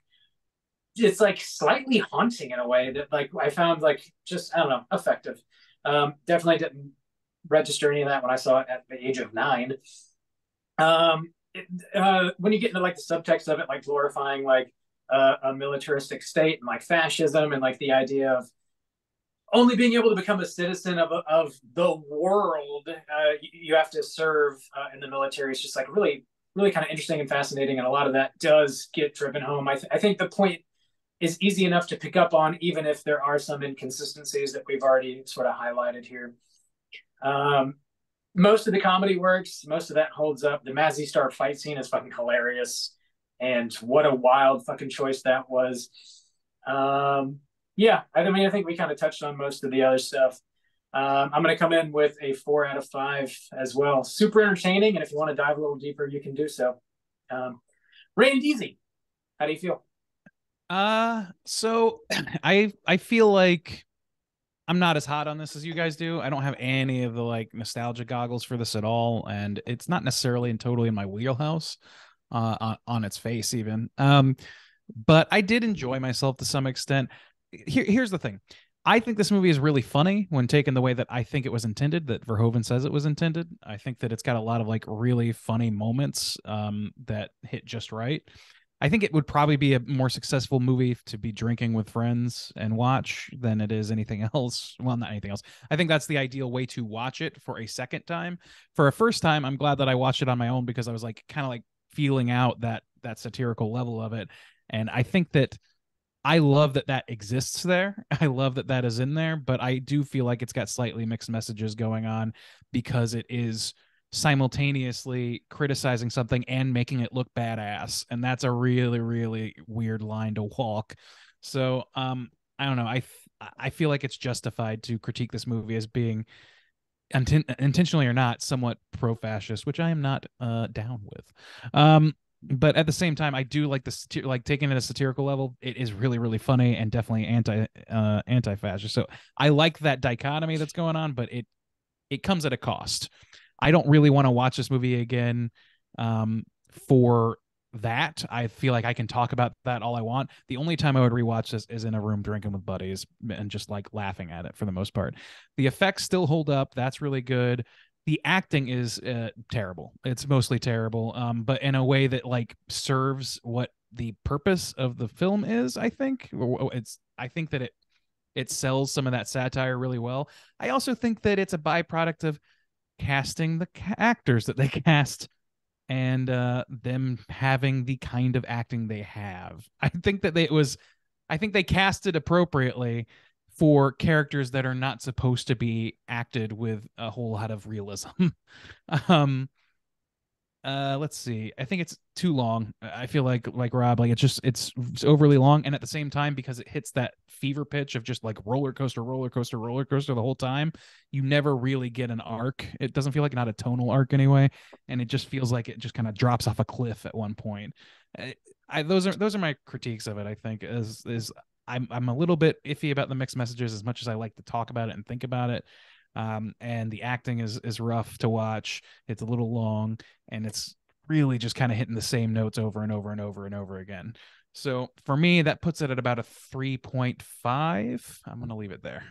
S3: slightly haunting in a way that like I found like just, I don't know, effective. Definitely didn't register any of that when I saw it at the age of 9. When you get into like the subtext of it, like glorifying like a militaristic state and like fascism and like the idea of only being able to become a citizen of the world, you have to serve in the military. It's just like really, really kind of interesting and fascinating. And a lot of that does get driven home. I think the point is easy enough to pick up on, even if there are some inconsistencies that we've already sort of highlighted here. Most of the comedy works. Most of that holds up. The Mazzy Star fight scene is fucking hilarious. And what a wild fucking choice that was. Yeah, I mean, I think we kind of touched on most of the other stuff. I'm going to come in with a 4 out of 5 as well. Super entertaining. And if you want to dive a little deeper, you can do so. Ray and Deezy, how do you feel?
S1: So I feel like I'm not as hot on this as you guys do. I don't have any of the like nostalgia goggles for this at all, and it's not necessarily totally in my wheelhouse on its face even. But I did enjoy myself to some extent. Here's the thing. I think this movie is really funny when taken the way that I think it was intended, that Verhoeven says it was intended. I think that it's got a lot of like really funny moments that hit just right. I think it would probably be a more successful movie to be drinking with friends and watch than it is anything else. Well, not anything else. I think that's the ideal way to watch it for a second time. For a first time, I'm glad that I watched it on my own, because I was like kind of like feeling out that satirical level of it. And I think that I love that exists there. I love that is in there, but I do feel like it's got slightly mixed messages going on, because it is simultaneously criticizing something and making it look badass, and that's a really, really weird line to walk. So I don't know, I feel like it's justified to critique this movie as being intentionally or not somewhat pro-fascist, which I am not down with. But at the same time, I do like like taking it at a satirical level. It is really, really funny and definitely anti-fascist. So I like that dichotomy that's going on, but it comes at a cost. I don't really want to watch this movie again for that. I feel like I can talk about that all I want. The only time I would rewatch this is in a room drinking with buddies and just like laughing at it for the most part. The effects still hold up. That's really good. The acting is terrible. It's mostly terrible, but in a way that like serves what the purpose of the film is. I think I think that it sells some of that satire really well. I also think that it's a byproduct of casting the actors that they cast, and them having the kind of acting they have. I think they casted appropriately for characters that are not supposed to be acted with a whole lot of realism. um let's see. I think it's too long. I feel like Rob, like it's overly long, and at the same time, because it hits that fever pitch of just like roller coaster, roller coaster, roller coaster the whole time, you never really get an arc. It doesn't feel like not a tonal arc anyway, and it just feels like it just kind of drops off a cliff at one point. Those are my critiques of it. I think is I'm a little bit iffy about the mixed messages as much as I like to talk about it and think about it. And the acting is rough to watch. It's a little long, and it's really just kind of hitting the same notes over and over and over and over again. So for me, that puts it at about a 3.5. I'm going to leave it there.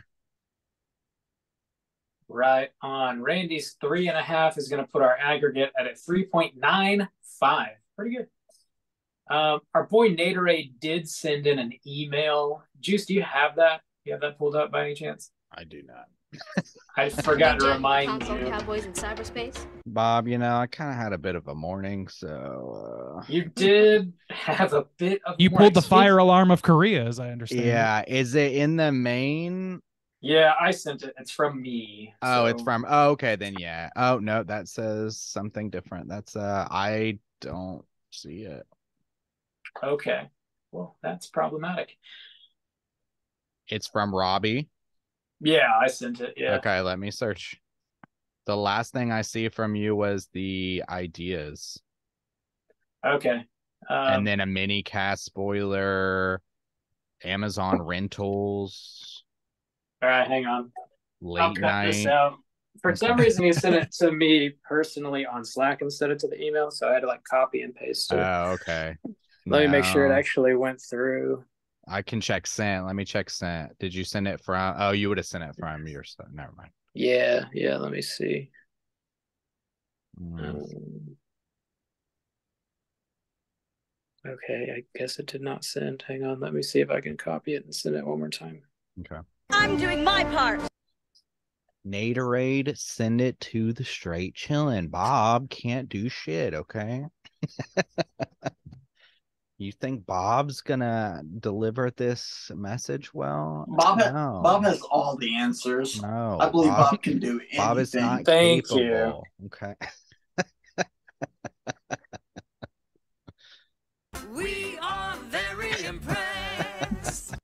S3: Right on. Randy's 3.5 is going to put our aggregate at a 3.95. Pretty good. Our boy Naderade did send in an email. Juice, do you have that? Do you have that pulled up by any chance?
S5: I do not.
S3: I forgot to remind
S9: Console
S3: you.
S9: Cowboys in cyberspace.
S5: Bob, I kind of had a bit of a morning, so
S3: You did have a bit of.
S1: You pulled the fire alarm of Korea, as I understand.
S5: Yeah, is it in the main?
S3: Yeah, I sent it. It's from me.
S5: Oh,
S3: so.
S5: it's from. Oh, okay, then yeah. Oh no, that says something different. That's I don't see it.
S3: Okay, well, that's problematic.
S5: It's from Robbie.
S3: Yeah, I sent it. Yeah.
S5: Okay, let me search. The last thing I see from you was the ideas.
S3: Okay.
S5: And then a mini cast spoiler, Amazon rentals.
S3: All right, hang on. I'll
S5: Late
S3: cut this
S5: night.
S3: out. For some reason, he sent it to me personally on Slack instead of to the email, so I had to like copy and paste it.
S5: Oh, okay.
S3: Let me make sure it
S5: No.
S3: actually went through.
S5: I can check sent. Let me check sent. Did you send it from? Oh, you would have sent it from your stuff. Never mind.
S3: Yeah, let me see.
S5: Mm.
S3: Okay, I guess it did not send. Hang on, let me see if I can copy it and send it one more time.
S5: Okay.
S4: I'm doing my part.
S5: Naderade, send it to the straight chillin'. Bob can't do shit, okay? You think Bob's gonna deliver this message well? No.
S6: Bob has all the answers.
S5: No.
S6: I believe Bob can do anything.
S5: Bob is not
S3: Thank
S5: capable. Okay.
S2: We are very impressed.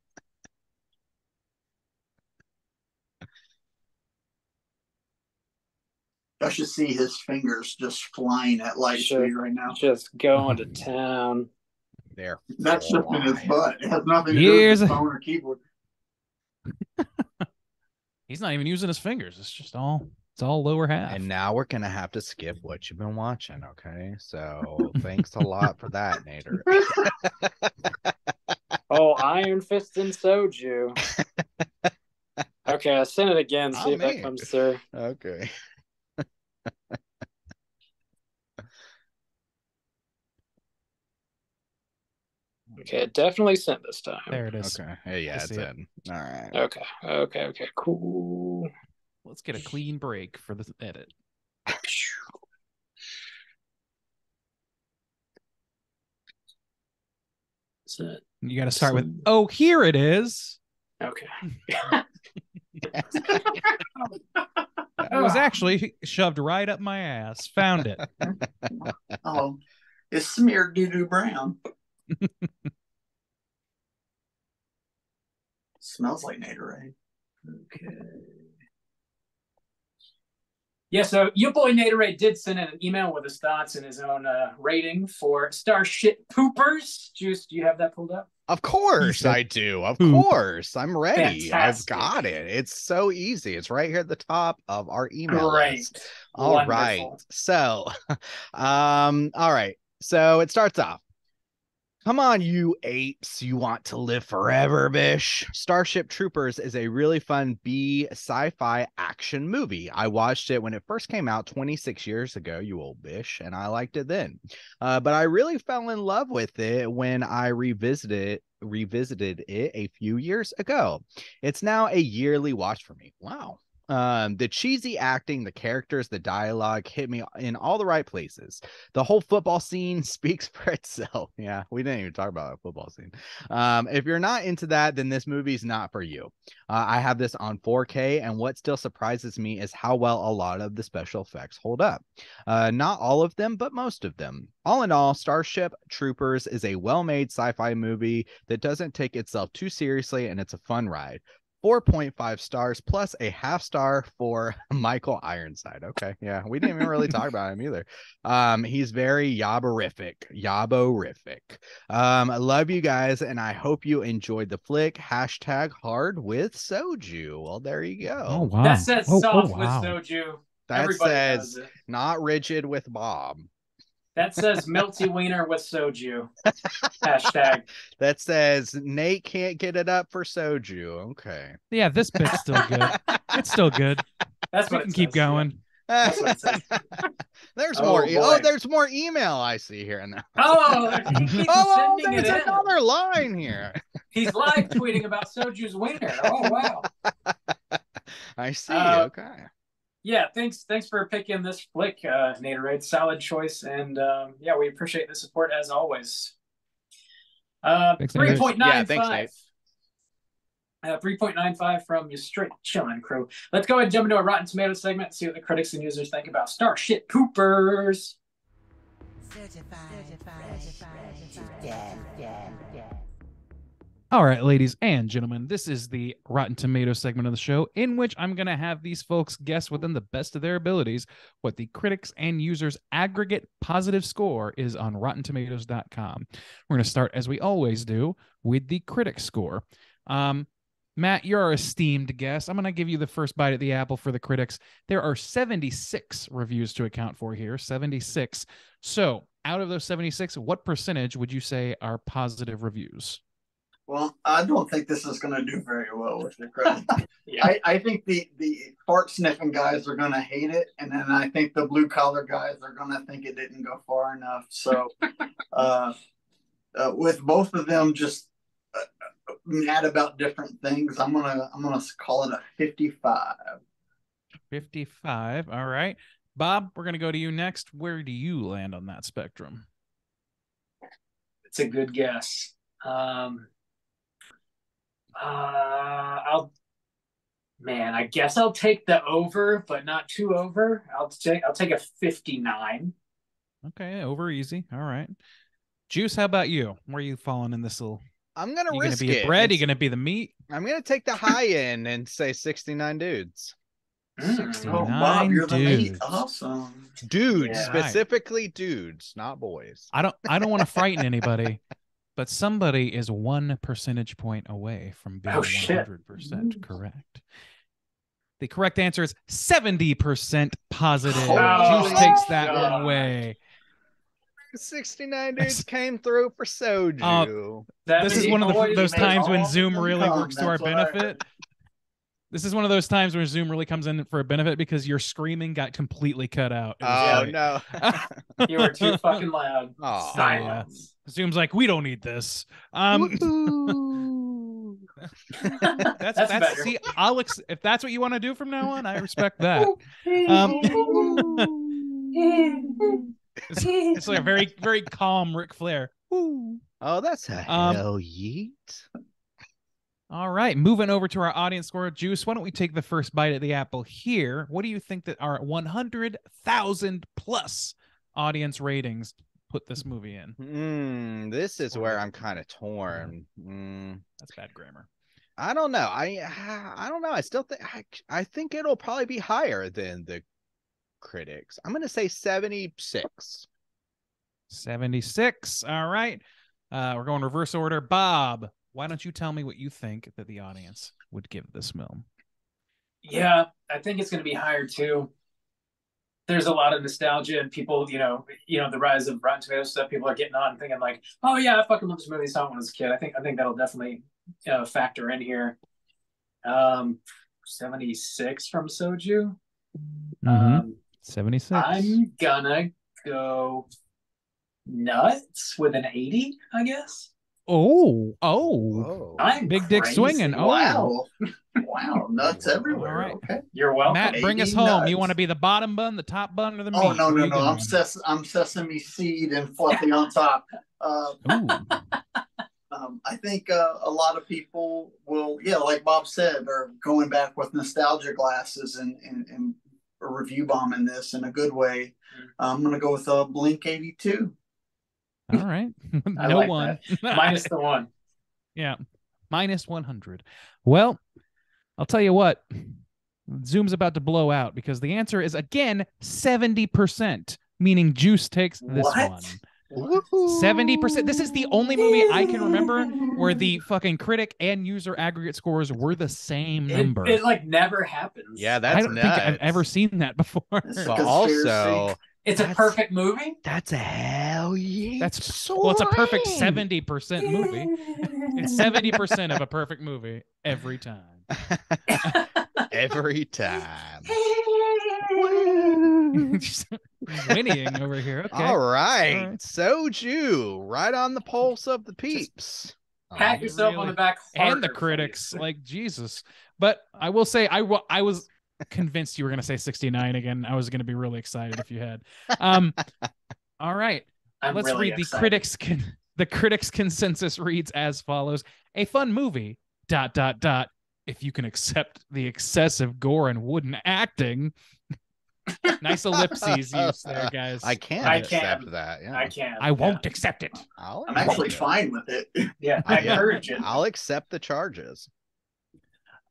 S6: I should see his fingers just flying at light speed right now.
S3: Just going to town.
S5: There.
S6: That's just in his butt. It has nothing to do
S1: Years-
S6: with his phone or keyboard.
S1: He's not even using his fingers. It's all lower half.
S5: And now we're gonna have to skip what you've been watching, okay? So thanks a lot for that, Nader.
S3: Oh, Iron Fist and Soju. Okay, I sent it again. See if that
S5: man.
S3: comes through.
S5: Okay.
S3: Okay, it definitely sent this time.
S1: There it is.
S5: Okay. Hey, yeah,
S1: I
S5: it's
S1: see it.
S5: in. All right.
S3: Okay, cool.
S1: Let's get a clean break for the edit.
S3: Is it?
S1: You got to start with, oh, here it is.
S3: Okay.
S1: It was actually shoved right up my ass. Found it.
S6: Oh, it's smeared doo-doo brown. Smells like Naderade.
S3: Okay. Yeah, so your boy Naderade did send in an email with his thoughts and his own rating for Starship Troopers. Juice, do you have that pulled up?
S5: Of course
S1: said
S5: I do. Of
S1: poop.
S5: course. I'm ready.
S3: Fantastic.
S5: I've got it. It's so easy. It's right here at the top of our email
S3: Great.
S5: list. All
S3: Wonderful.
S5: right. So, all right. So it starts off. Come on, you apes. You want to live forever, bish. Starship Troopers is a really fun B sci-fi action movie. I watched it when it first came out 26 years ago, you old bish, and I liked it then. But I really fell in love with it when I revisited it a few years ago. It's now a yearly watch for me. Wow. The cheesy acting, the characters, the dialogue hit me in all the right places. The whole football scene speaks for itself. Yeah, we didn't even talk about that football scene. If you're not into that, then this movie's not for you. I have this on 4K, and what still surprises me is how well a lot of the special effects hold up. Not all of them, but most of them. All in all, Starship Troopers is a well-made sci-fi movie that doesn't take itself too seriously, and it's a fun ride. 4.5 stars plus a half star for Michael Ironside. Okay, yeah, we didn't even really talk about him either. He's very yaborific. I love you guys, and I hope you enjoyed the flick. Hashtag hard with soju. Well, there you go.
S1: Oh wow.
S3: That says soft with
S1: wow.
S3: soju.
S5: That
S3: Everybody
S5: says
S3: knows it.
S5: not rigid with Bob.
S3: That says melty wiener with soju. Hashtag.
S5: That says Nate can't get it up for soju. Okay.
S1: Yeah, this bit's still good. It's still good.
S3: That's
S1: We
S3: what
S1: can
S3: it
S1: keep
S3: says, yeah.
S1: going.
S3: That's what it says.
S5: There's
S3: Oh,
S5: more.
S3: boy.
S5: There's more email I see here now.
S3: Oh, he keeps
S5: Oh,
S3: sending it
S5: there's
S3: in.
S5: another line here.
S3: He's live tweeting about soju's wiener. Oh wow.
S5: I see. Okay.
S3: Yeah, thanks for picking this flick, Naderade. Solid choice, and yeah, we appreciate the support as always.
S1: Thanks, Naderade.
S3: 3.95.
S5: Yeah, thanks, Nate.
S3: 3.95 from your straight chillin' crew. Let's go ahead and jump into a Rotten Tomatoes segment and see what the critics and users think about Starship Troopers.
S7: Certified fresh to death.
S1: All right, ladies and gentlemen, this is the Rotten Tomatoes segment of the show in which I'm going to have these folks guess within the best of their abilities what the critics and users' aggregate positive score is on RottenTomatoes.com. We're going to start, as we always do, with the critic score. Matt, you're our esteemed guest. I'm going to give you the first bite at the apple for the critics. There are 76 reviews to account for here, 76. So out of those 76, what percentage would you say are positive reviews?
S6: Well, I don't think this is going to do very well with the credit.
S3: Yeah.
S6: I think the fart sniffing guys are going to hate it, and then I think the blue collar guys are going to think it didn't go far enough. So, with both of them just mad about different things, I'm gonna call it a 55.
S1: 55. All right, Bob, we're gonna go to you next. Where do you land on that spectrum?
S3: It's a good guess. I guess I'll take the over, but not too over. I'll take a 59.
S1: Okay, over easy. All right, Juice, how about you? Where are you falling in this little?
S5: I'm gonna
S1: You
S5: risk
S1: gonna be
S5: it.
S1: a bread? You gonna be the meat?
S5: I'm gonna take the high end and say 69 dudes.
S6: Oh, Bob, you're the meat.
S1: dudes.
S6: Awesome.
S5: Dudes,
S3: Yeah.
S5: specifically dudes, not boys.
S1: I don't want to frighten anybody, but somebody is 1 percentage point away from being
S3: Oh, shit.
S1: 100% correct. The correct answer is 70% positive.
S6: Oh,
S1: Juice takes that
S3: God.
S1: one away.
S5: 69 dudes came through for soju.
S1: This is one of those times when Zoom really
S6: come,
S1: works to our
S6: that's what I heard.
S1: benefit. This is one of those times where Zoom really comes in for a benefit because your screaming got completely cut out. It was
S5: Oh
S1: like-
S5: no.
S3: You were too fucking loud.
S5: Aw.
S3: Silence.
S1: Zoom's like, we don't need this.
S5: Woohoo.
S1: That's
S3: better.
S1: see, Alex, if that's what you want to do from now on, I respect that. It's like a very, very calm Ric Flair. Woo.
S5: Oh, that's a
S1: Um,
S5: hell yeet.
S1: All right, moving over to our audience score. Juice, why don't we take the first bite at the apple here? What do you think that our 100,000 plus audience ratings put this movie in?
S5: This is where I'm kind of torn.
S1: That's bad grammar.
S5: I don't know. I don't know. I still think I think it'll probably be higher than the critics. I'm gonna say 76.
S1: 76. All right. We're going reverse order. Bob, why don't you tell me what you think that the audience would give this film?
S3: Yeah, I think it's going to be higher too. There's a lot of nostalgia and people, the rise of Rotten Tomatoes stuff. People are getting on and thinking like, "Oh yeah, I fucking love this movie. I saw it when I was a kid." I think that'll definitely factor in here. 76 from Soju.
S1: 76.
S3: I'm gonna go nuts with an 80, I guess.
S1: Oh,
S5: Whoa.
S3: I'm
S1: big dick
S3: crazy.
S1: swinging. Oh,
S6: Wow. Wow. Nuts everywhere.
S1: All right.
S6: Okay.
S3: You're welcome.
S1: Matt, bring us
S6: Baby
S1: home. You
S6: nuts.
S1: want to be the bottom bun, the top bun, or the meat?
S6: Oh, no,
S1: What are
S6: no,
S1: you
S6: no.
S1: doing?
S6: I'm sesame seed and fluffy on top.
S1: Ooh.
S6: I think a lot of people will, yeah, like Bob said, are going back with nostalgia glasses and review bombing this in a good way. I'm going to go with Blink 82.
S1: All right.
S3: I
S1: No
S3: like
S1: one.
S3: that. Minus the one.
S1: Yeah. Minus 100. Well, I'll tell you what. Zoom's about to blow out because the answer is, again, 70%, meaning Juice takes this
S3: What?
S1: one.
S5: Woohoo.
S1: 70%. This is the only movie I can remember where the fucking critic and user aggregate scores were the same number.
S3: It like never happens.
S5: Yeah, that's
S1: I don't think I've
S5: nuts.
S1: ever seen that before.
S6: It's a
S5: But
S6: conspiracy.
S5: also,
S3: It's a
S5: That's-
S3: perfect movie.
S5: that's a hell yeah.
S1: Well, it's a perfect 70% movie. It's 70% of a perfect movie every time.
S5: Every time.
S1: Just whinnying over here. Okay.
S5: All right.
S1: All right.
S5: Soju, right on the pulse of the peeps.
S3: Pat yourself on the back.
S1: And the
S3: harder,
S1: critics,
S3: please.
S1: like Jesus. But I will say, I was convinced you were going to say 69 again. I was going to be really excited if you had. All right.
S3: I'm
S1: Let's
S3: really
S1: read
S3: excited.
S1: the critics consensus reads as follows: a fun movie ... if you can accept the excessive gore and wooden acting. Nice ellipses used there, guys.
S5: I can't
S3: I
S5: accept
S3: can.
S5: that. Yeah.
S3: I can.
S1: I won't accept it.
S5: I'll
S6: I'm actually
S5: accept it.
S6: fine with it.
S3: Yeah, I
S5: Yeah.
S3: encourage it.
S5: I'll accept the charges.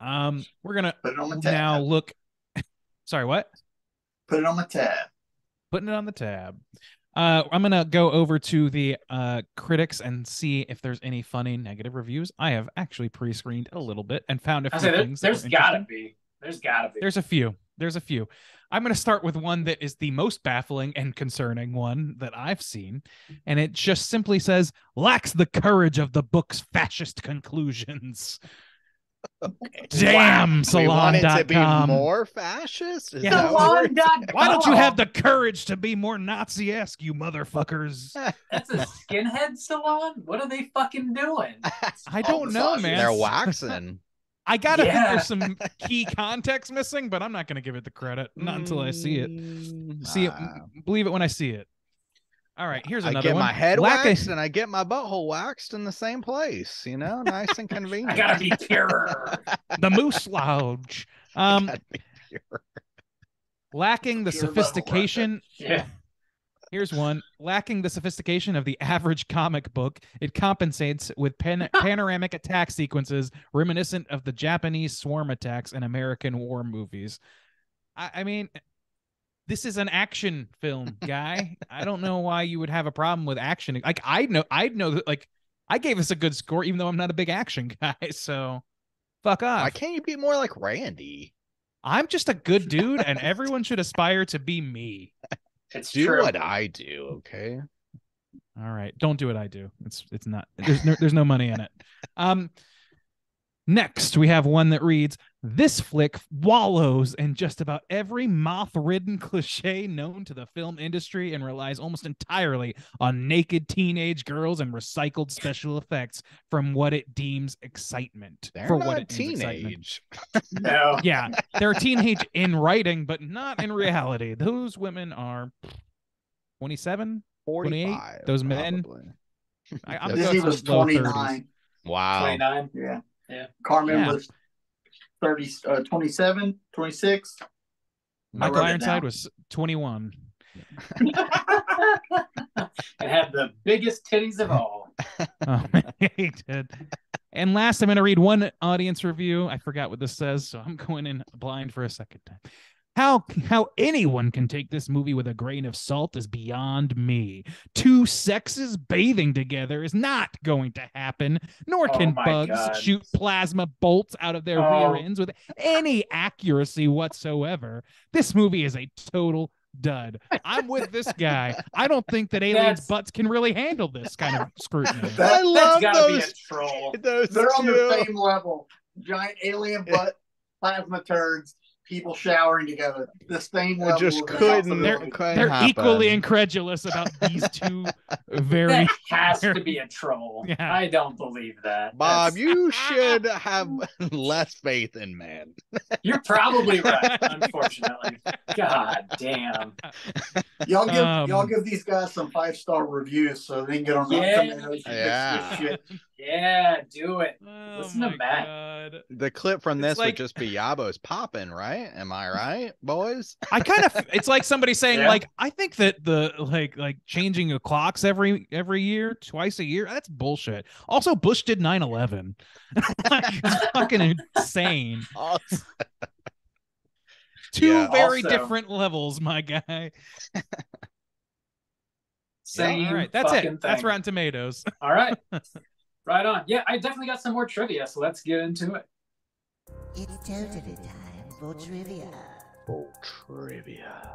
S1: We're gonna
S6: Put it on my tab.
S1: now look. Sorry, what?
S6: Put it on my tab.
S1: Putting it on the tab. I'm gonna go over to the critics and see if there's any funny negative reviews. I have actually pre-screened a little bit and found a
S3: I
S1: few
S3: say
S1: things. that
S3: there's
S1: were
S3: gotta
S1: interesting.
S3: be. There's gotta be.
S1: There's a few. There's a few. I'm going to start with one that is the most baffling and concerning one that I've seen. And it just simply says, lacks the courage of the book's fascist conclusions. Damn,
S5: We want it to be
S1: Salon.com.
S5: more fascist? Is
S1: Yeah.
S5: that what we're-
S3: Salon.com.
S1: Why don't you have the courage to be more Nazi-esque, you motherfuckers?
S3: That's a skinhead salon? What are they fucking doing?
S1: I don't know, man.
S5: They're waxing.
S1: I gotta think
S3: Yeah.
S1: there's some key context missing, but I'm not gonna give it the credit. Not until I see it. See it, believe it when I see it. All right, here's
S5: I
S1: another
S5: get
S1: one.
S5: my head
S1: Lack
S5: waxed
S1: of-
S5: and I get my butthole waxed in the same place. You know, nice and convenient.
S3: I gotta be pure.
S1: the Moose Lodge.
S5: Gotta be pure.
S1: Lacking the
S6: Pure butthole
S1: sophistication.
S3: Yeah.
S1: Here's one. Lacking the sophistication of the average comic book, it compensates with panoramic attack sequences reminiscent of the Japanese swarm attacks in American war movies. I mean, this is an action film, guy. I don't know why you would have a problem with action. Like I'd know that. Like I gave this a good score, even though I'm not a big action guy. So, fuck off.
S5: Why can't you be more like Randy?
S1: I'm just a good dude, and everyone should aspire to be me.
S3: It's
S5: Do
S3: true.
S5: what I do, okay?
S1: All right, don't do what I do. It's not. There's no money in it. Next, we have one that reads, this flick wallows in just about every moth-ridden cliche known to the film industry and relies almost entirely on naked teenage girls and recycled special effects from what it deems excitement.
S5: They're
S1: for
S5: not
S1: what it deems excitement.
S5: teenage.
S3: No.
S1: Yeah, they're teenage in writing, but not in reality. Those women are 27, 28.
S5: 45,
S1: Those men.
S5: probably.
S1: I'm
S6: This
S1: going
S6: he
S1: for
S6: was
S1: low
S6: 29.
S5: Wow.
S3: 29.
S6: Yeah.
S3: Yeah.
S6: Carmen
S1: Yeah.
S6: was 27, 26.
S1: Michael
S6: I wrote it
S1: Ironside
S6: down.
S1: was 21.
S3: And had the biggest titties of all.
S1: Oh, he did. And last, I'm going to read one audience review. I forgot what this says, so I'm going in blind for a second time. How anyone can take this movie with a grain of salt is beyond me. Two sexes bathing together is not going to happen, nor
S3: Oh
S1: can
S3: my
S1: bugs
S3: God.
S1: shoot plasma bolts out of their
S3: Oh.
S1: rear ends with any accuracy whatsoever. This movie is a total dud. I'm with this guy. I don't think that aliens'
S3: That's-
S1: butts can really handle this kind of scrutiny.
S6: That-
S5: I love
S3: That's gotta be a
S5: those.
S3: troll.
S5: Those
S6: They're on
S5: two.
S6: the same level. Giant alien butt, plasma turds. people showering together. The same
S5: It
S6: level
S5: just
S6: of
S5: couldn't
S6: responsibility.
S1: They're
S5: happen.
S1: equally incredulous about these two very.
S3: That has
S1: very-
S3: to be a troll.
S1: Yeah.
S3: I don't believe that.
S5: Bob,
S3: That's-
S5: you should have less faith in man.
S3: You're probably right, unfortunately. God damn.
S6: Y'all give these guys some 5-star reviews so they can get on Rotten Tomatoes and fix this shit.
S3: Yeah, do it.
S1: Oh
S3: Listen to
S1: my
S3: Matt.
S1: God.
S5: The clip from
S1: It's
S5: this
S1: like-
S5: would just be Yabo's popping, right? Am I right, boys?
S1: I kind of it's like somebody saying
S3: Yeah.
S1: like I think that the like changing the clocks every year, twice a year, that's bullshit. Also, Bush did 9/11. Like, it's fucking insane. Two
S5: Yeah.
S1: very
S3: Also-
S1: different levels, my guy.
S3: Same
S1: All right, that's it.
S3: fucking
S1: That's
S3: thing.
S1: Rotten Tomatoes.
S3: All right. Right on. Yeah, I definitely got some more trivia, so let's get into it.
S7: It's totally time for trivia.
S5: Oh, trivia.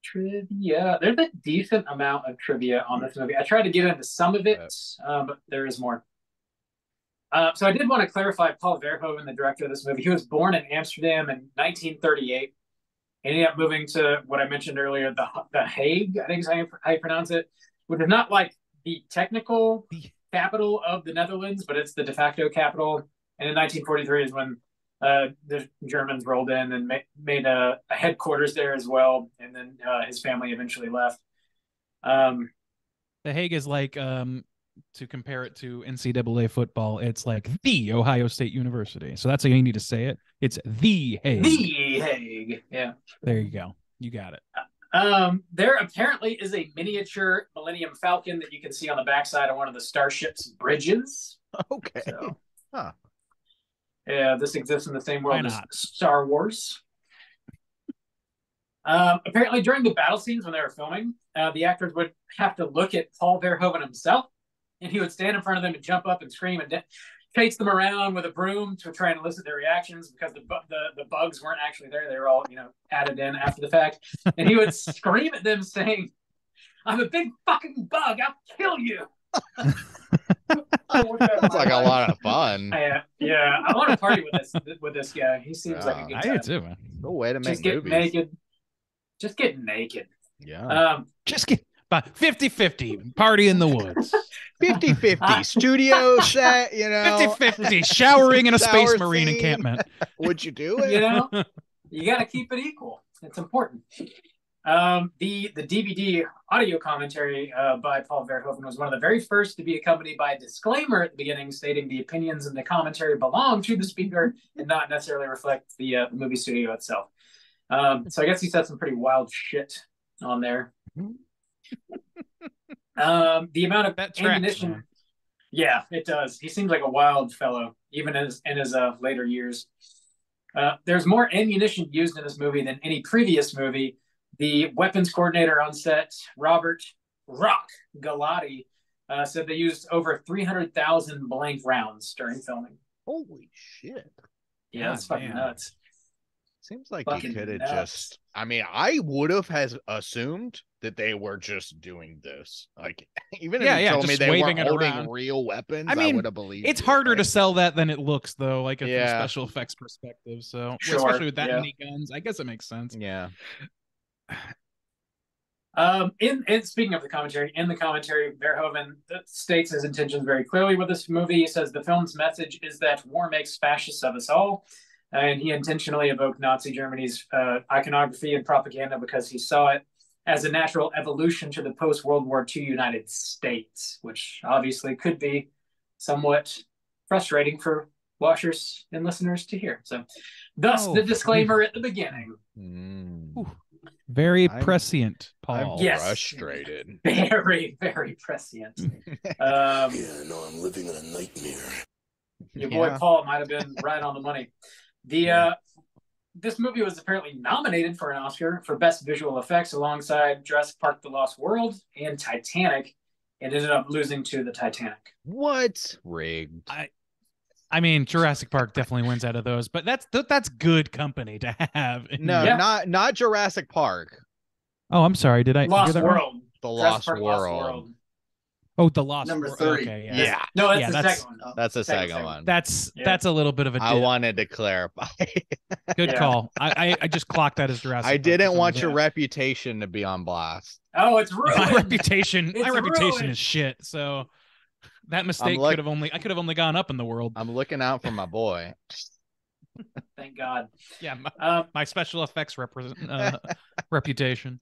S3: Trivia. There's a decent amount of trivia on this movie. I tried to get into some of it, but there is more. So I did want to clarify Paul Verhoeven, the director of this movie. He was born in Amsterdam in 1938. Ended up moving to what I mentioned earlier, the Hague, I think is how you pronounce it, which is not like the technical capital of the Netherlands, but it's the de facto capital. And in 1943 is when the Germans rolled in and made a headquarters there as well. And then his family eventually left.
S1: The Hague is like to compare it to NCAA football, it's like the Ohio State University. So that's how you need to say it. It's the Hague.
S3: The Hague. Yeah.
S1: There you go. You got it.
S3: There apparently is a miniature Millennium Falcon that you can see on the backside of one of the Starship's bridges.
S5: Okay.
S3: So,
S5: Huh.
S3: yeah, this exists in the same
S1: Why
S3: world as
S1: not?
S3: Star Wars. Apparently, during the battle scenes when they were filming, the actors would have to look at Paul Verhoeven himself, and he would stand in front of them and jump up and scream and chase them around with a broom to try and elicit their reactions because the bugs weren't actually there. They were all, added in after the fact. And he would scream at them saying, "I'm a big fucking bug. I'll kill you."
S5: Sounds like a lot of fun.
S3: I want to party with this guy. He seems like a good
S1: I
S3: time.
S1: do too, man.
S5: No way to make
S3: Just get
S5: movies.
S3: naked. Just get naked.
S5: Yeah.
S1: Just get about 50-50 party in the woods.
S5: 50-50 studio set,
S1: 50-50 showering in a
S5: Shower
S1: Space Marine
S5: scene.
S1: encampment.
S5: Would you do it?
S3: You got to keep it equal. It's important. The DVD audio commentary by Paul Verhoeven was one of the very first to be accompanied by a disclaimer at the beginning stating the opinions in the commentary belong to the speaker and not necessarily reflect the movie studio itself. So I guess he said some pretty wild shit on there. The amount of
S1: That tracks,
S3: ammunition.
S1: man.
S3: Yeah, it does. He seems like a wild fellow, even in his later years. There's more ammunition used in this movie than any previous movie. The weapons coordinator on set, Robert Rock Galati, said they used over 300,000 blank rounds during filming.
S5: Holy shit.
S3: Yeah, that's fucking
S1: damn.
S3: nuts.
S5: Seems like
S3: Fucking
S5: he could have
S3: nuts.
S5: just. I mean, I would have assumed that they were just doing this. Like, even if you told me
S1: just
S5: they
S1: waving
S5: weren't
S1: it
S5: holding
S1: around.
S5: real weapons,
S1: I
S5: I
S1: mean,
S5: would have believed.
S1: It's
S5: it,
S1: harder to
S5: right?
S1: sell that than it looks, though, like from a
S5: Yeah.
S1: special effects perspective. So,
S3: Sure,
S1: especially with that
S3: yeah.
S1: many guns, I guess it makes sense.
S5: Yeah.
S3: In speaking of the commentary, Verhoeven states his intentions very clearly with this movie. He says the film's message is that war makes fascists of us all, and he intentionally evoked Nazi Germany's iconography and propaganda because he saw it as a natural evolution to the post-World War II United States, which obviously could be somewhat frustrating for watchers and listeners to hear. So, thus the disclaimer at the beginning.
S1: Very
S5: I'm-
S1: prescient, Paul.
S5: I'm
S3: Yes.
S5: frustrated.
S3: Very, very prescient.
S8: Yeah, no, I'm living in a nightmare.
S3: Your boy
S5: Yeah.
S3: Paul might have been right on the money. This movie was apparently nominated for an Oscar for Best Visual Effects alongside Jurassic Park: The Lost World and Titanic, and ended up losing to the Titanic.
S5: What? Rigged.
S1: I mean, Jurassic Park definitely wins out of those, but that's good company to have.
S5: No,
S3: Yeah.
S5: not Jurassic Park.
S1: Oh, I'm sorry. Did I hear
S3: Lost
S1: that wrong?
S3: World.
S5: The
S3: Jurassic
S5: Lost
S3: Park:
S5: World.
S1: Oh, the Lost
S6: Number
S1: World.
S6: 3.
S1: Okay, yeah.
S5: Yeah.
S3: No, that's
S1: Yeah,
S3: the
S1: that's-
S3: second one.
S6: Oh,
S5: That's the
S3: Second
S5: second
S3: one.
S5: one.
S1: That's
S3: Yeah.
S1: a little bit of a
S5: I
S1: dip.
S5: wanted to clarify.
S1: Good
S3: Yeah.
S1: call. I just clocked that as Jurassic.
S5: I
S1: Park for
S5: didn't
S1: some
S5: want
S1: reason.
S5: your reputation to be on blast.
S3: Oh, it's ruined.
S1: My reputation.
S3: It's
S1: My reputation
S3: ruined.
S1: is shit. So that mistake
S5: like-
S1: I could have only gone up in the world.
S5: I'm looking out for my boy.
S3: Thank God.
S1: Yeah,
S3: Um,
S1: my special effects reputation.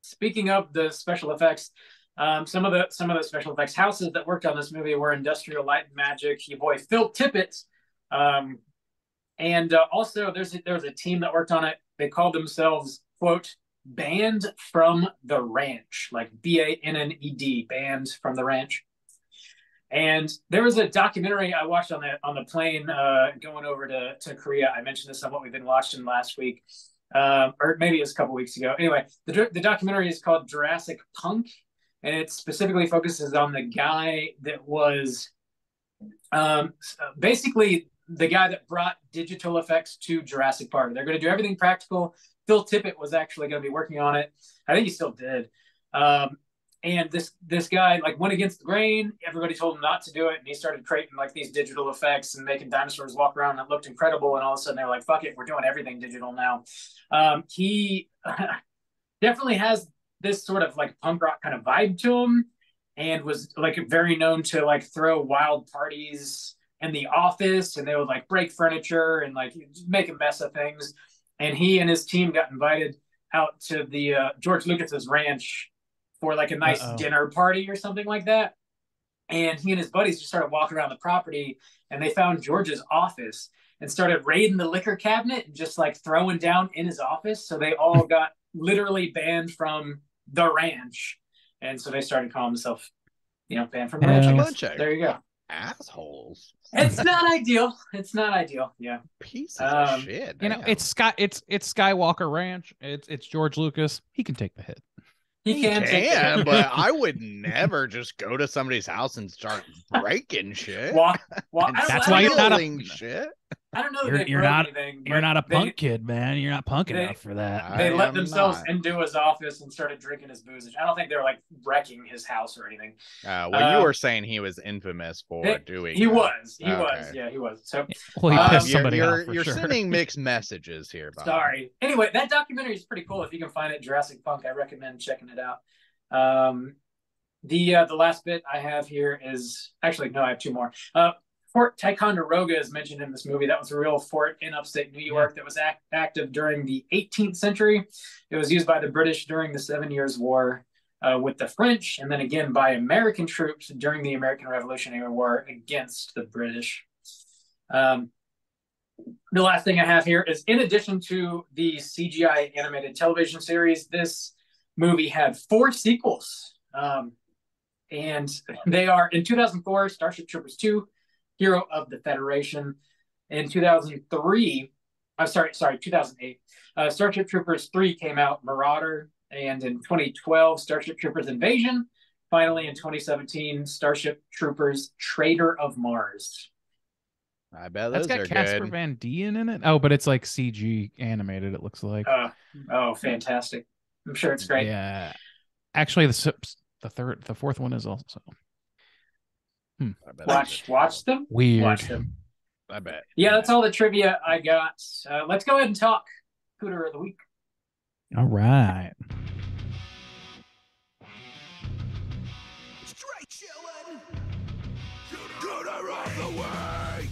S3: Speaking of the special effects, some of the special effects houses that worked on this movie were Industrial Light and Magic, your boy Phil Tippett, and also there's a team that worked on it. They called themselves, quote, Band from the Ranch, like BANNED, Band from the Ranch. And there was a documentary I watched on the plane going over to Korea. I mentioned this on what we've been watching last week, or maybe it was a couple weeks ago. Anyway, the documentary is called Jurassic Punk, and it specifically focuses on the guy that was basically the guy that brought digital effects to Jurassic Park. They're going to do everything practical. Phil Tippett was actually going to be working on it. I think he still did. And this guy like went against the grain. Everybody told him not to do it, and he started creating like these digital effects and making dinosaurs walk around that looked incredible. And all of a sudden, they're like, "Fuck it, we're doing everything digital now." He definitely has this sort of like punk rock kind of vibe to him, and was like very known to like throw wild parties in the office, and they would like break furniture and like make a mess of things. And he and his team got invited out to the George Lucas's ranch for like a nice dinner party or something like that. And he and his buddies just started walking around the property, and they found George's office and started raiding the liquor cabinet and just like throwing down in his office. So they all got literally banned from the ranch. And so they started calling themselves, banned from the ranch. I guess. There you go.
S5: Assholes.
S3: It's not ideal. It's not ideal. Yeah.
S5: Pieces of shit.
S1: You know, it's Skywalker Ranch. It's George Lucas. He can take the hit.
S3: He can take the hit.
S5: But I would never just go to somebody's house and start breaking shit.
S1: That's why you're not
S5: shit.
S3: I don't know that
S1: you're not a punk kid, man. You're not punk enough for that.
S3: They let themselves into his office and started drinking his booze. I don't think they were like wrecking his house or anything.
S5: You were saying he was infamous for doing.
S3: He was. He was. So
S1: well, he pissed somebody off.
S5: You're
S1: sure.
S5: sending mixed messages here, Bob.
S3: Sorry. Anyway, that documentary is pretty cool. If you can find it, Jurassic Punk, I recommend checking it out. The last bit I have here is actually no, I have two more. Fort Ticonderoga is mentioned in this movie. That was a real fort in upstate New York that was active during the 18th century. It was used by the British during the 7 Years' War with the French, and then again by American troops during the American Revolutionary War against the British. The last thing I have here is, in addition to the CGI animated television series, this movie had 4 sequels. And they are, in 2004, Starship Troopers 2, Hero of the Federation. In 2008, Starship Troopers 3 came out, Marauder. And in 2012, Starship Troopers Invasion. Finally, in 2017, Starship Troopers Traitor of Mars.
S5: I bet those
S1: that's got Casper
S5: good.
S1: Van Dien in it. Oh, but it's like CG animated. It looks like.
S3: Fantastic! I'm sure it's great.
S1: Yeah, actually, the fourth one is also.
S3: Watch them.
S1: Weird.
S3: Watch them.
S5: I bet.
S3: Yeah, that's all the trivia I got. Let's go ahead and talk Cooter of the Week.
S1: All right.
S2: Straight chillin'. Cooter of the Week.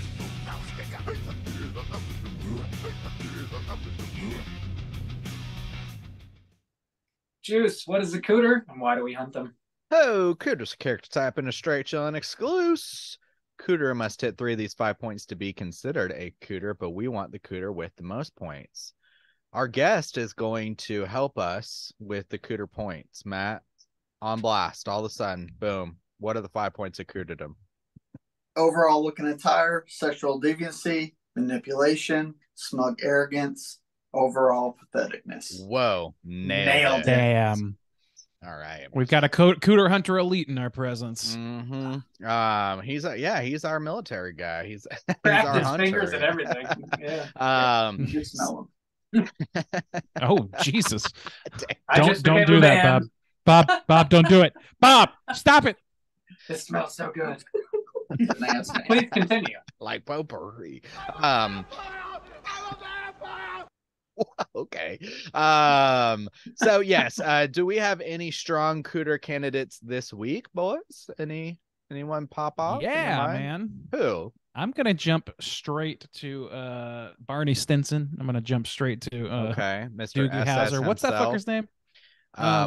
S3: Juice, what is a cooter and why do we hunt them?
S5: Oh, Cooter's a character type in a straight chillin' exclusive. Cooter must hit 3 of these 5 points to be considered a cooter, but we want the cooter with the most points. Our guest is going to help us with the cooter points. Matt, on blast, all of a sudden, boom. What are the 5 points of cooterdom?
S6: Overall looking attire, sexual deviancy, manipulation, smug arrogance, overall patheticness.
S5: Whoa, nailed it.
S1: Damn.
S5: All right,
S1: we've got a cooter hunter elite in our presence.
S5: Mm-hmm. He's our military guy. He's
S3: our
S5: hunter.
S3: Fingers and everything. Yeah.
S6: You smell him.
S1: Oh Jesus!
S3: Don't
S1: do that, Bob. Bob, don't do it. Bob, stop it.
S3: This smells so good.
S6: Nasty.
S3: Please continue.
S5: Like potpourri. Okay. So yes, do we have any strong cooter candidates this week, boys? Anyone pop off in your
S1: Yeah,
S5: mind?
S1: man.
S5: Who?
S1: I'm gonna jump straight to Barney Stinson. I'm gonna jump straight to
S5: Okay, Mr.
S1: Doogie
S5: SS
S1: Howser. What's that
S5: himself.
S1: fucker's name?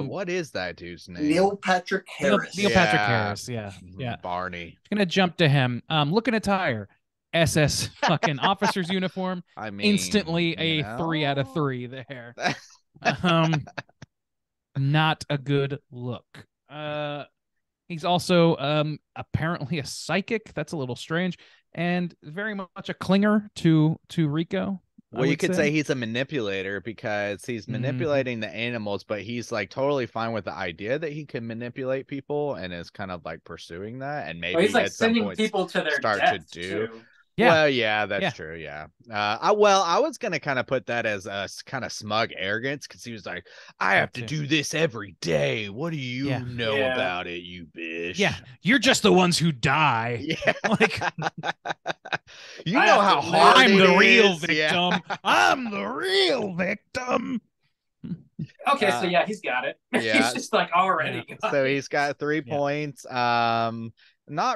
S5: What is that dude's name?
S6: Neil Patrick Harris.
S1: Neil Patrick Harris. Yeah, yeah.
S5: Barney.
S1: Gonna jump to him. Looking attire, SS fucking officer's uniform.
S5: I mean,
S1: Instantly a 3 out of 3 there. Not a good look. He's also apparently a psychic. That's a little strange, and very much a clinger to Rico.
S5: Well, you could say he's a manipulator because he's manipulating the animals, but he's like totally fine with the idea that he can manipulate people and is kind of like pursuing that. And maybe
S3: He's like
S5: at some
S3: sending
S5: point
S3: people to their
S5: start
S3: death,
S5: to do.
S3: too.
S1: Yeah.
S5: Well, yeah, that's
S1: Yeah.
S5: true. Yeah. I was gonna kind of put that as a kind of smug arrogance because he was like, "I have to do this every day. What do you know about it, you bitch?"
S1: Yeah, you're just the ones who die.
S5: Yeah.
S1: Like,
S5: you know how hard
S1: I'm
S5: it
S1: the real
S5: is.
S1: victim.
S5: Yeah.
S1: I'm the real victim.
S3: Okay, so yeah, he's got it.
S5: Yeah.
S3: He's just like already. got
S5: So
S3: it.
S5: he's got 3 points. Not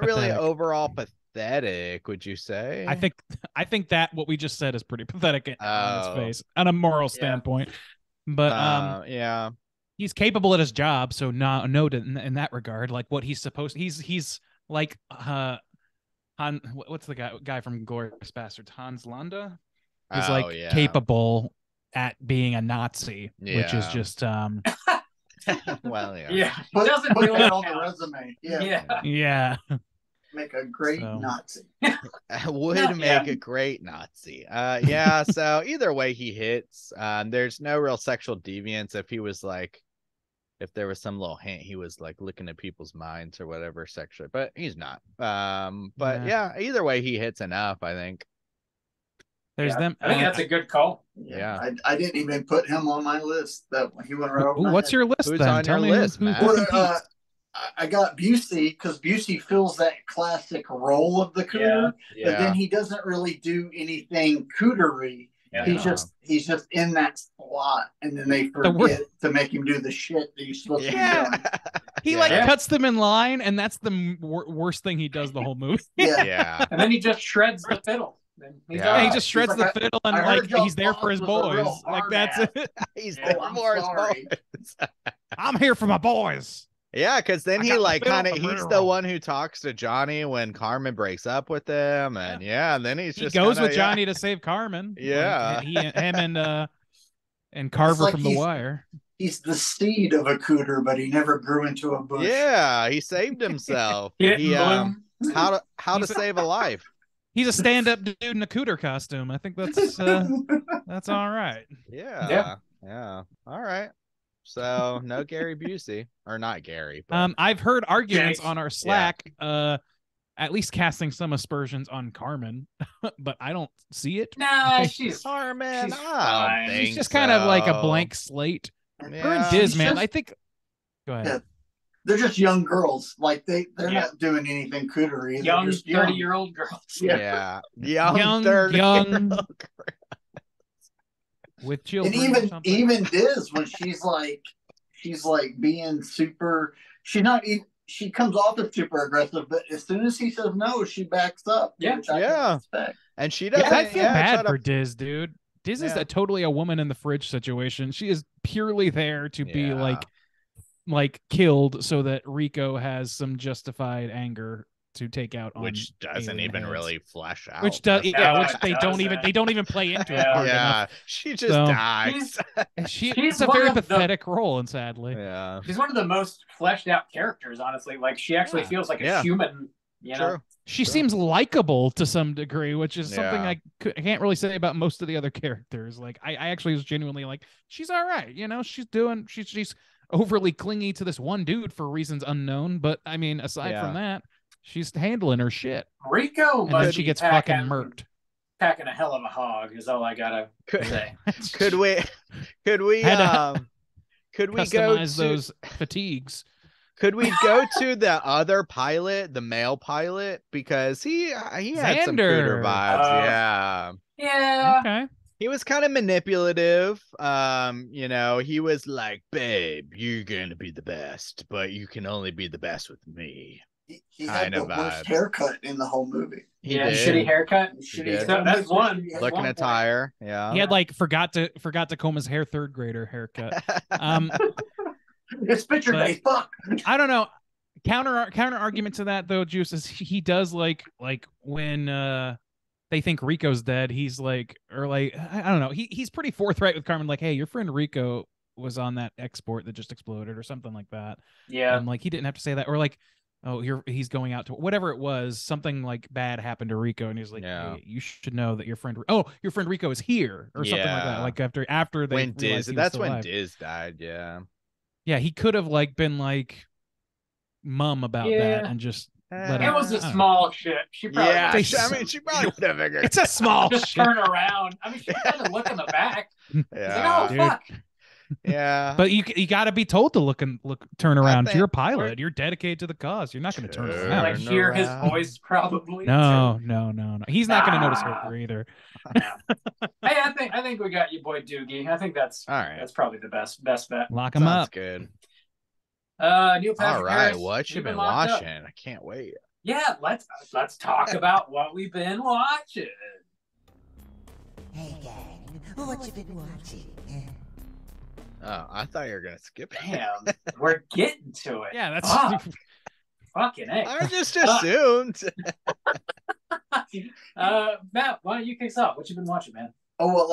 S5: really
S1: Pathetic.
S5: overall pathetic, would you say?
S1: I think that what we just said is pretty pathetic on his
S5: Oh.
S1: face on a moral standpoint. But
S5: yeah.
S1: he's capable at his job, so noted in that regard. Like what he's supposed, he's like what's the guy from Glorious Bastards? Hans Landa is capable at being a Nazi, which is just
S5: well, yeah.
S3: Yeah,
S6: Put,
S3: doesn't
S6: put
S3: really
S6: that on the
S3: count.
S6: resume. Yeah.
S3: Yeah.
S1: yeah.
S6: Make a great
S1: So.
S6: Nazi.
S5: Would make a great Nazi. Yeah, so either way he hits. There's no real sexual deviance. If there was some little hint he was like looking at people's minds or whatever sexually, but he's not. But yeah, either way he hits enough, I think.
S1: There's them.
S3: I think that's a good call.
S5: Yeah.
S6: I didn't even put him on my list. That he went right over my
S1: what's
S6: head.
S1: your list
S5: Who's
S1: then?
S5: on
S1: Tell
S5: your
S1: me
S5: list,
S1: who
S5: Matt?
S6: Well, I got Busey because Busey fills that classic role of the cooter, but then he doesn't really do anything cootery.
S3: Yeah.
S6: He's just in that slot, and then they forget to make him do the shit that he's supposed to be doing.
S1: He cuts them in line, and that's the worst thing he does the whole movie.
S5: Yeah.
S3: And then he just shreds the fiddle.
S1: He just shreds the fiddle, and like he's there for his boys. Like that's it.
S5: He's there for his boys.
S1: I'm here for my boys.
S5: Yeah, because then he like kind of he's the
S1: barrel.
S5: one who talks to Johnny when Carmen breaks up with him, and and then he
S1: goes with Johnny to save Carmen.
S5: Yeah,
S1: like, him and Carver
S6: like
S1: from The Wire.
S6: He's the seed of a cooter, but he never grew into a bush.
S5: Yeah, he saved himself. How to save a life.
S1: He's a stand-up dude in a cooter costume. I think that's all right.
S5: Yeah. All right. So no Gary Busey, or not Gary. But...
S1: I've heard arguments
S3: Jake.
S1: on our Slack, at least casting some aspersions on Carmen, but I don't see it.
S3: Nah, she's
S5: Carmen.
S3: she's
S5: I
S3: fine.
S5: don't think
S1: She's just kind of like a
S5: so.
S1: blank slate. Her
S5: Yeah.
S1: and Diz,
S6: She's
S1: man.
S6: just-
S1: I think. Go ahead.
S6: Yeah. They're just young girls. Like they're
S3: Yeah.
S6: not doing anything cootery. They're
S3: young
S6: just young.
S3: 30-year-old girls.
S5: Yeah.
S1: Young,
S5: 30-year-old.
S1: With children.
S6: And
S1: or something.
S6: even Diz, when she's like being super, she comes off as super aggressive, but as soon as he says no, she backs up.
S3: Yeah.
S6: Which I
S5: Yeah.
S6: can respect.
S5: And she doesn't.
S1: I feel bad
S5: try
S1: for
S5: to-
S1: Diz, dude. Diz is
S5: Yeah.
S1: totally a woman in the fridge situation. She is purely there to be
S5: Yeah.
S1: like killed so that Rico has some justified anger to take out on
S5: which doesn't
S1: alien
S5: even
S1: heads.
S5: really flesh out.
S1: Which does
S5: That's-
S3: No,
S1: which
S3: it
S1: they don't
S3: doesn't.
S1: even play into it
S3: Yeah.
S1: hard
S5: Yeah, she just
S1: So-
S5: dies.
S1: enough.
S3: She's
S1: It's a
S3: one
S1: very
S3: of the-
S1: pathetic role, and sadly.
S5: Yeah.
S3: She's one of the most fleshed out characters, honestly. Like she actually
S1: Yeah.
S3: feels like a
S5: Yeah.
S3: human, you know.
S5: True.
S1: She seems likable to some degree, which is something
S5: Yeah.
S1: I can't really say about most of the other characters. Like I actually was genuinely like, she's all right, you know. She's overly clingy to this one dude for reasons unknown, but I mean, aside from that, she's handling her shit.
S3: Rico
S1: And
S3: must
S1: then she
S3: be
S1: gets fucking
S3: packing-
S1: murked.
S3: Packing a hell of a hog is all I gotta say.
S5: Could we
S1: Had to
S5: could we go
S1: Customize
S5: to,
S1: those fatigues.
S5: Could we go to the other pilot, the male pilot, because he had some cooter
S1: Xander.
S5: vibes. Yeah.
S3: Yeah.
S1: Okay.
S5: He was kind of manipulative. He was like, "Babe, you're gonna be the best, but you can only be the best with me."
S6: He
S5: Kind
S6: had
S5: of
S6: the worst
S5: vibes.
S6: haircut in the whole movie.
S5: He
S3: Yeah,
S5: did.
S3: shitty haircut.
S6: Shitty
S5: did.
S3: So that's one.
S6: Shitty
S5: Looking
S3: one
S5: at
S3: point.
S5: tire. Yeah.
S1: He had like forgot to comb his hair, third grader haircut.
S6: It's picture
S1: But-
S6: day. Fuck.
S1: I don't know. Counter argument to that though, Juice, is he does like when they think Rico's dead, he's like, or like, I don't know, he's pretty forthright with Carmen, like, hey, your friend Rico was on that export that just exploded or something like that.
S3: Yeah.
S1: And like he didn't have to say that, or like, oh, he's going out to whatever it was, something like bad happened to Rico, and he's like,
S5: Yeah.
S1: hey, you should know that your friend Rico is here, or something like that.
S5: Yeah.
S1: Like after they
S5: When
S1: realized
S5: Diz,
S1: he was
S5: that's
S1: still
S5: when
S1: alive.
S5: Diz died. Yeah.
S1: Yeah, he could have like been like mum about
S3: Yeah.
S1: that and just let
S3: It
S1: him.
S3: was
S1: I
S3: a
S1: don't know.
S3: small ship. She probably
S5: Yeah.
S1: They-
S5: She probably would have figured.
S1: It's a small
S3: just
S1: ship.
S3: turn around. I mean, she doesn't look in the back. She's like,
S5: Yeah.
S3: oh
S1: Dude.
S3: fuck.
S5: Yeah.
S1: But you got to be told to turn around.
S5: think-
S1: You're a pilot. You're dedicated to the cause. You're not going to turn
S5: Turn
S1: around.
S3: Like hear his
S5: around.
S3: voice probably.
S1: No. He's not going to notice
S3: Ah.
S1: her either.
S3: Hey, I think we got you, boy Doogie. I think that's
S5: All right.
S3: That's probably the best bet.
S1: Lock him
S5: Sounds
S1: up.
S5: good.
S3: Neil Patrick
S5: All right.
S3: Harris,
S5: What you
S3: we've
S5: been
S3: locked up.
S5: watching? I can't wait.
S3: Yeah, let's talk about what we've been watching.
S7: Hey, gang, what you been watching?
S5: Oh, I thought you were gonna skip it.
S3: Damn, we're getting to it.
S1: Yeah, that's
S3: Fuck. Fucking A.
S5: I just assumed.
S3: Matt, why don't you kick us off? What you been watching, man?
S6: Oh well,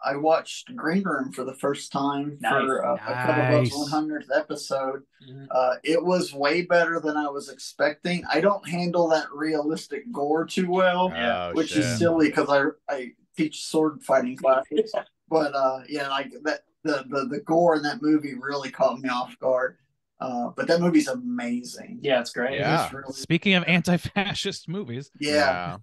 S6: I watched Green Room for the first time for a couple of
S1: Nice.
S6: 100th episode.
S3: Mhm.
S6: It was way better than I was expecting. I don't handle that realistic gore too well,
S3: Yeah,
S5: Oh,
S6: which
S5: shit.
S6: is silly because I teach sword fighting classes. But yeah, like that the gore in that movie really caught me off guard. But that movie's amazing.
S3: Yeah, it's great.
S5: Yeah.
S6: It's really,
S1: Speaking of anti-fascist movies,
S6: yeah.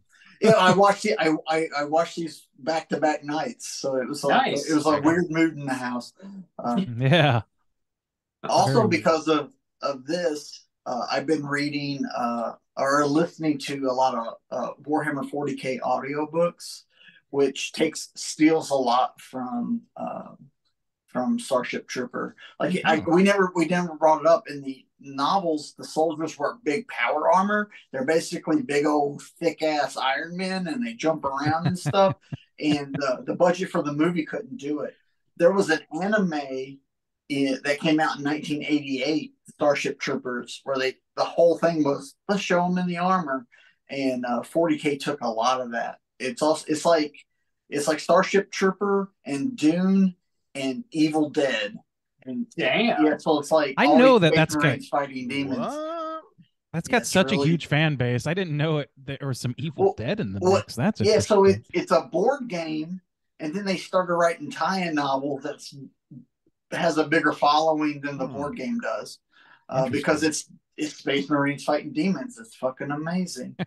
S6: I watched it. I watched these back-to-back nights, so it was like
S3: Nice.
S6: it was a weird mood in the house.
S1: yeah.
S6: Also,
S1: Very-
S6: because of this, I've been reading or listening to a lot of Warhammer 40K audiobooks, which steals a lot from Starship Trooper. Like we never brought it up in the novels. The soldiers wear big power armor. They're basically big old thick ass Iron Men, and they jump around and stuff. And the budget for the movie couldn't do it. There was an anime that came out in 1988, Starship Troopers, where the whole thing was let's show them in the armor, and 40K took a lot of that. It's like Starship Trooper and Dune and Evil Dead. And
S3: Damn.
S6: yeah, so it's like
S1: I
S6: all
S1: know
S6: these
S1: that that's
S6: Space Marines fighting demons.
S5: What?
S1: That's
S6: Yeah,
S1: got
S6: it's
S1: such a
S6: really-
S1: huge fan base. I didn't know there was some Evil
S6: Well-
S1: Dead in the
S6: well,
S1: mix. That's
S6: Yeah, so
S1: interesting.
S6: it's a board game, and then they started writing tie-in novels that has a bigger following than the board game does, because it's Space Marines fighting demons. It's fucking amazing.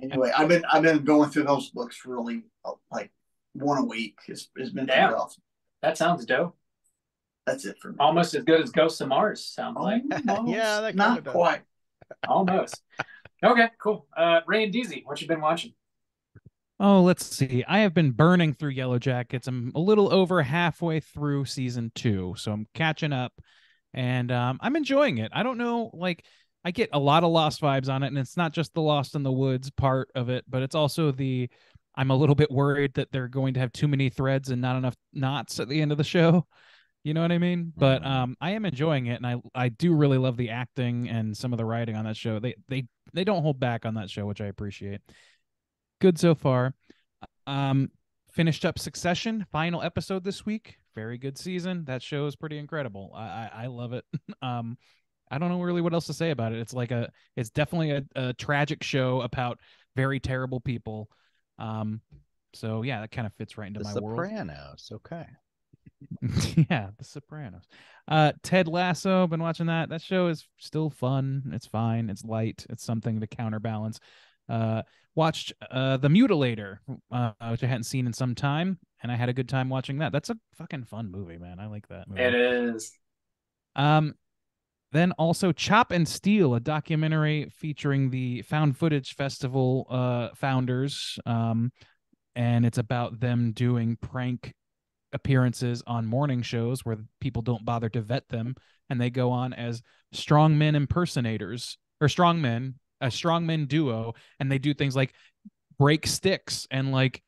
S6: Anyway, I've been going through those books really like one a week. It's been
S3: Damn.
S6: pretty awesome.
S3: That sounds dope.
S6: That's it for me.
S3: Almost as good as Ghosts of Mars, sounds like.
S6: Almost.
S5: Yeah, that kinda
S6: not
S5: does.
S6: quite.
S3: Almost. Okay, cool. Ray and Deezy, what you been watching?
S1: Oh, let's see. I have been burning through Yellow Jackets. I'm a little over halfway through season 2, so I'm catching up, and I'm enjoying it. I don't know, like I get a lot of Lost vibes on it, and it's not just the Lost in the Woods part of it, but it's also I'm a little bit worried that they're going to have too many threads and not enough knots at the end of the show. You know what I mean? But I am enjoying it, and I do really love the acting and some of the writing on that show. They don't hold back on that show, which I appreciate. Good so far. Finished up Succession, final episode this week. Very good season. That show is pretty incredible. I love it. I don't know really what else to say about it. It's definitely a tragic show about very terrible people. So yeah, that kind of fits right into
S5: The
S1: my world.
S5: Sopranos. Okay.
S1: Yeah, The Sopranos. Ted Lasso, been watching that. That show is still fun. It's fine. It's light. It's something to counterbalance. Watched The Mutilator, which I hadn't seen in some time, and I had a good time watching that. That's a fucking fun movie, man. I like that movie.
S3: It is.
S1: Then also Chop and Steal, a documentary featuring the Found Footage Festival founders, and it's about them doing prank appearances on morning shows where people don't bother to vet them, and they go on as strongmen impersonators or strongmen, a strongmen duo, and they do things like break sticks and like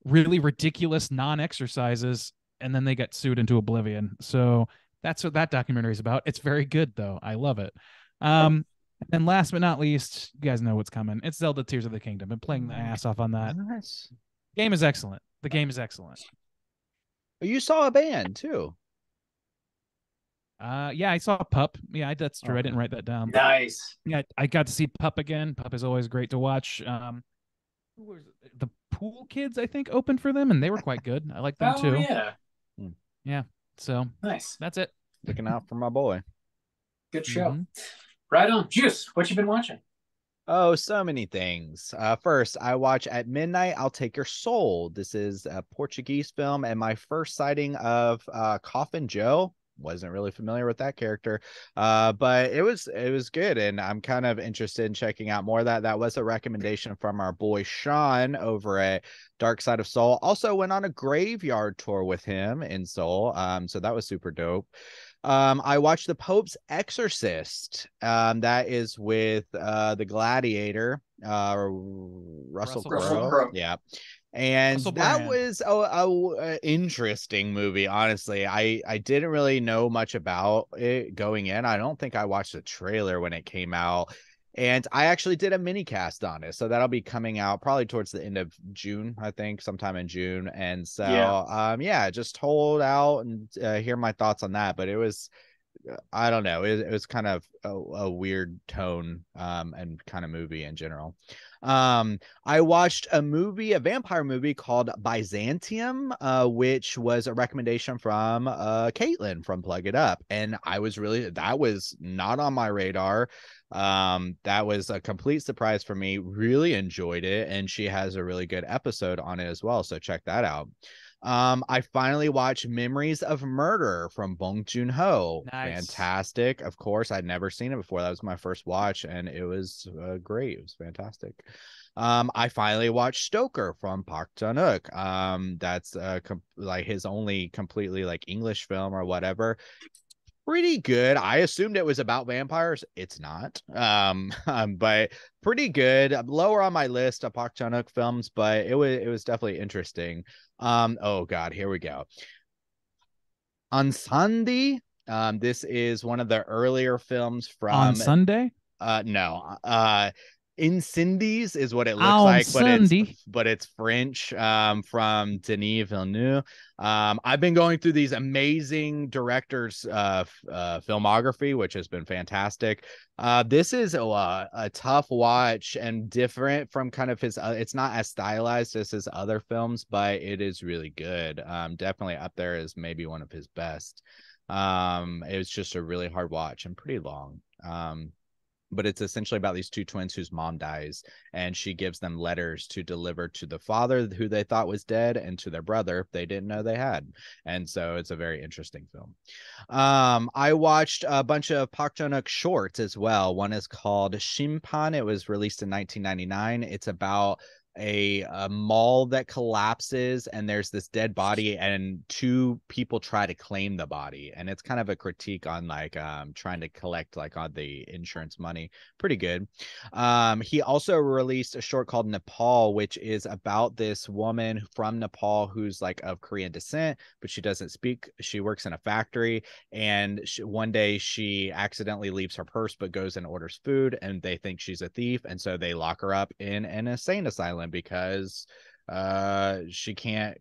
S1: really ridiculous non-exercises, and then they get sued into oblivion. So that's what that documentary is about. It's very good though. I love it. And last but not least, you guys know what's coming. It's Zelda Tears of the Kingdom. Been playing the ass off on that.
S5: Nice.
S1: Game is excellent. The game is excellent.
S5: You saw a band too.
S1: Yeah, I saw Pup. Yeah, that's true. I didn't write that down.
S3: Nice.
S1: Yeah, I got to see Pup again. Pup is always great to watch. Who was it? The Pool Kids, I think, opened for them, and they were quite good. I like them
S3: Oh
S1: too.
S3: yeah.
S1: Yeah. So
S3: Nice.
S1: that's it.
S5: Looking out for my boy.
S3: Good show.
S1: Mhm.
S3: Right on. Juice, what you been watching?
S5: Oh, so many things. First, I watch At Midnight, I'll Take Your Soul. This is a Portuguese film, and my first sighting of Coffin Joe. Wasn't really familiar with that character, but it was good, and I'm kind of interested in checking out more of that. That was a recommendation from our boy Sean over at Dark Side of Soul. Also went on a graveyard tour with him in Seoul, so that was super dope. I watched The Pope's Exorcist. That is with the Gladiator, Russell Crowe. Yeah. And
S1: Russell
S5: that
S1: Brand.
S5: was a interesting movie, honestly. I didn't really know much about it going in. I don't think I watched the trailer when it came out. And I actually did a mini cast on it. So that'll be coming out probably towards the end of June, I think, sometime in June. And so just hold out and hear my thoughts on that. But it was, I don't know, it was kind of a weird tone and kind of movie in general. I watched a vampire movie called Byzantium, which was a recommendation from Caitlin from Plug It Up, and that was not on my radar. That was a complete surprise for me. Really enjoyed it, and she has a really good episode on it as well, so check that out. I finally watched Memories of Murder from Bong Joon-ho.
S1: Nice.
S5: Fantastic. Of course, I'd never seen it before. That was my first watch, and it was great. It was fantastic. I finally watched Stoker from Park Chan-wook. That's like his only completely like English film or whatever. Pretty good. I assumed it was about vampires. It's not. But pretty good. Lower on my list of Park Chan-wook films, but it was definitely interesting. Oh God, here we go. On Sunday, this is one of the earlier films from
S1: On Sunday?
S5: No. Incendies is what it looks
S1: On
S5: like,
S1: Sunday.
S5: but it's French, from Denis Villeneuve. I've been going through these amazing directors' filmography, which has been fantastic. This is a tough watch and different from kind of his. It's not as stylized as his other films, but it is really good. Definitely up there as maybe one of his best. It was just a really hard watch and pretty long. But it's essentially about these two twins whose mom dies, and she gives them letters to deliver to the father who they thought was dead and to their brother they didn't know they had. And so it's a very interesting film. I watched a bunch of Park Chan-wook shorts as well. One is called Shimpan. It was released in 1999. It's about a mall that collapses, and there's this dead body, and two people try to claim the body, and it's kind of a critique on like trying to collect like on the insurance money. Pretty good. He also released a short called Nepal, which is about this woman from Nepal who's like of Korean descent, but she doesn't speak. She works in a factory, and one day she accidentally leaves her purse but goes and orders food, and they think she's a thief, and so they lock her up in an insane asylum because she can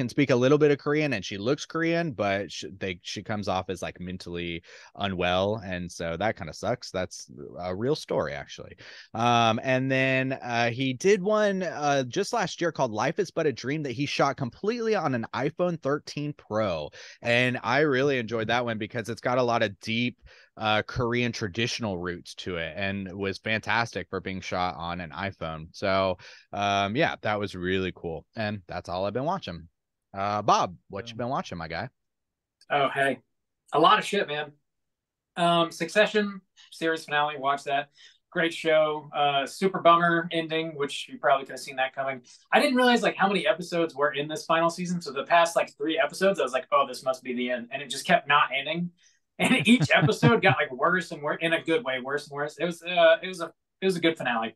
S5: speak a little bit of Korean and she looks Korean, but she comes off as like mentally unwell, and so that kind of sucks. That's a real story actually. And then he did one just last year called Life Is But a Dream that he shot completely on an iPhone 13 Pro, and I really enjoyed that one because it's got a lot of deep Korean traditional roots to it, and was fantastic for being shot on an iPhone. So yeah, that was really cool, and that's all I've been watching. Bob, what you been watching, my guy?
S3: Oh, hey. A lot of shit, man. Succession series finale. Watch that. Great show. Super bummer ending, which you probably could have seen that coming. I didn't realize like how many episodes were in this final season. So the past like 3 episodes, I was like, oh, this must be the end, and it just kept not ending. And each episode got like worse and worse in a good way, worse and worse. It was a good finale.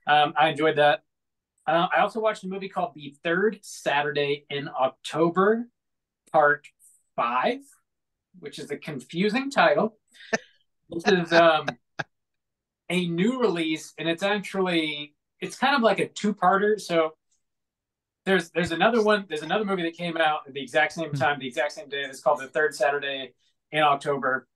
S3: I enjoyed that. I also watched a movie called The Third Saturday in October, Part 5, which is a confusing title. This is a new release, and it's kind of like a 2-parter. So there's another one. There's another movie that came out at the exact same time, the exact same day. It's called The Third Saturday in October.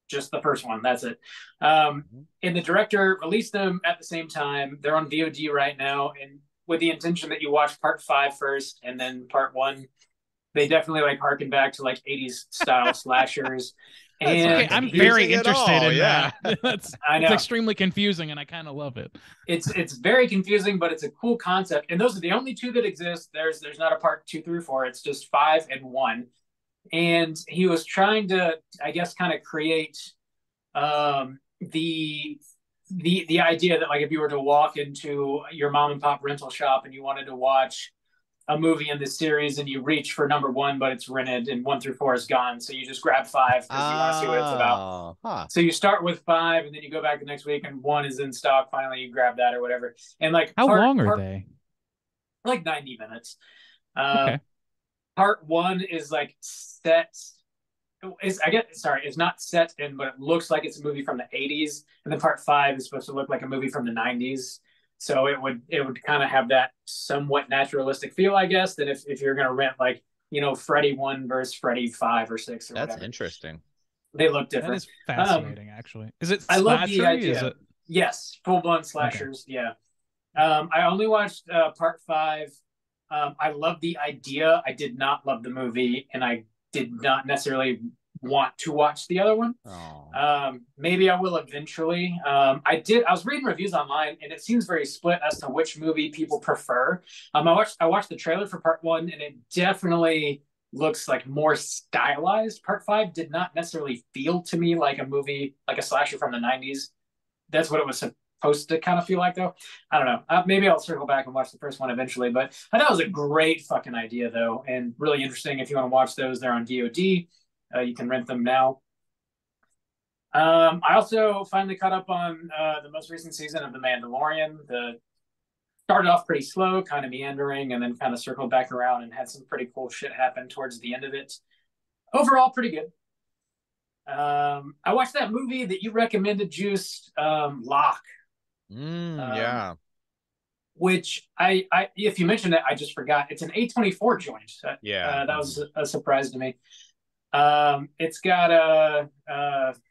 S3: Just the first one. That's it. And the director released them at the same time. They're on VOD right now, and with the intention that you watch part 5 first and then part 1. They definitely like harken back to like 80s style slashers. And
S1: okay, I'm very interested in that.
S3: I know.
S1: It's extremely confusing, and I kind of love it.
S3: It's very confusing, but it's a cool concept. And those are the only 2 that exist. There's not a part 2 through 4. It's just 5 and 1. And he was trying to, I guess, kind of create the idea that like if you were to walk into your mom and pop rental shop and you wanted to watch a movie in this series and you reach for number 1, but it's rented and 1 through 4 is gone. So you just grab 5 because you want to see what it's about. So you start with 5 and then you go back the next week and 1 is in stock. Finally, you grab that or whatever. And like,
S1: how long are they?
S3: Like 90 minutes.
S1: Okay.
S3: Part 1 is like set. It's not set in, but it looks like it's a movie from the 80s. And then part 5 is supposed to look like a movie from the 90s. So it would kind of have that somewhat naturalistic feel, I guess, that if you're going to rent like, Freddy 1 versus Freddy 5 or 6 or whatever.
S5: That's interesting.
S3: They look different.
S1: That is fascinating, actually. Is it
S3: I love the idea.
S1: Is it...
S3: Yes, full-blown slashers, okay. Yeah. I only watched part 5. I love the idea. I did not love the movie, and I did not necessarily want to watch the other one. Maybe I will eventually. I was reading reviews online, and it seems very split as to which movie people prefer. I watched the trailer for part 1, and it definitely looks like more stylized. Part 5 did not necessarily feel to me like a movie, like a slasher from the 90s. That's what it was supposed to kind of feel like, though. I don't know. Maybe I'll circle back and watch the first one eventually, but I thought it was a great fucking idea, though, and really interesting. If you want to watch those, they're on VOD. You can rent them now. I also finally caught up on the most recent season of The Mandalorian. Started off pretty slow, kind of meandering, and then kind of circled back around and had some pretty cool shit happen towards the end of it. Overall, pretty good. I watched that movie that you recommended, Juice, Locke.
S5: Yeah.
S3: Which if you mentioned it, I just forgot. It's an A24 joint.
S5: Yeah.
S3: That was a surprise to me. It's got
S5: Tom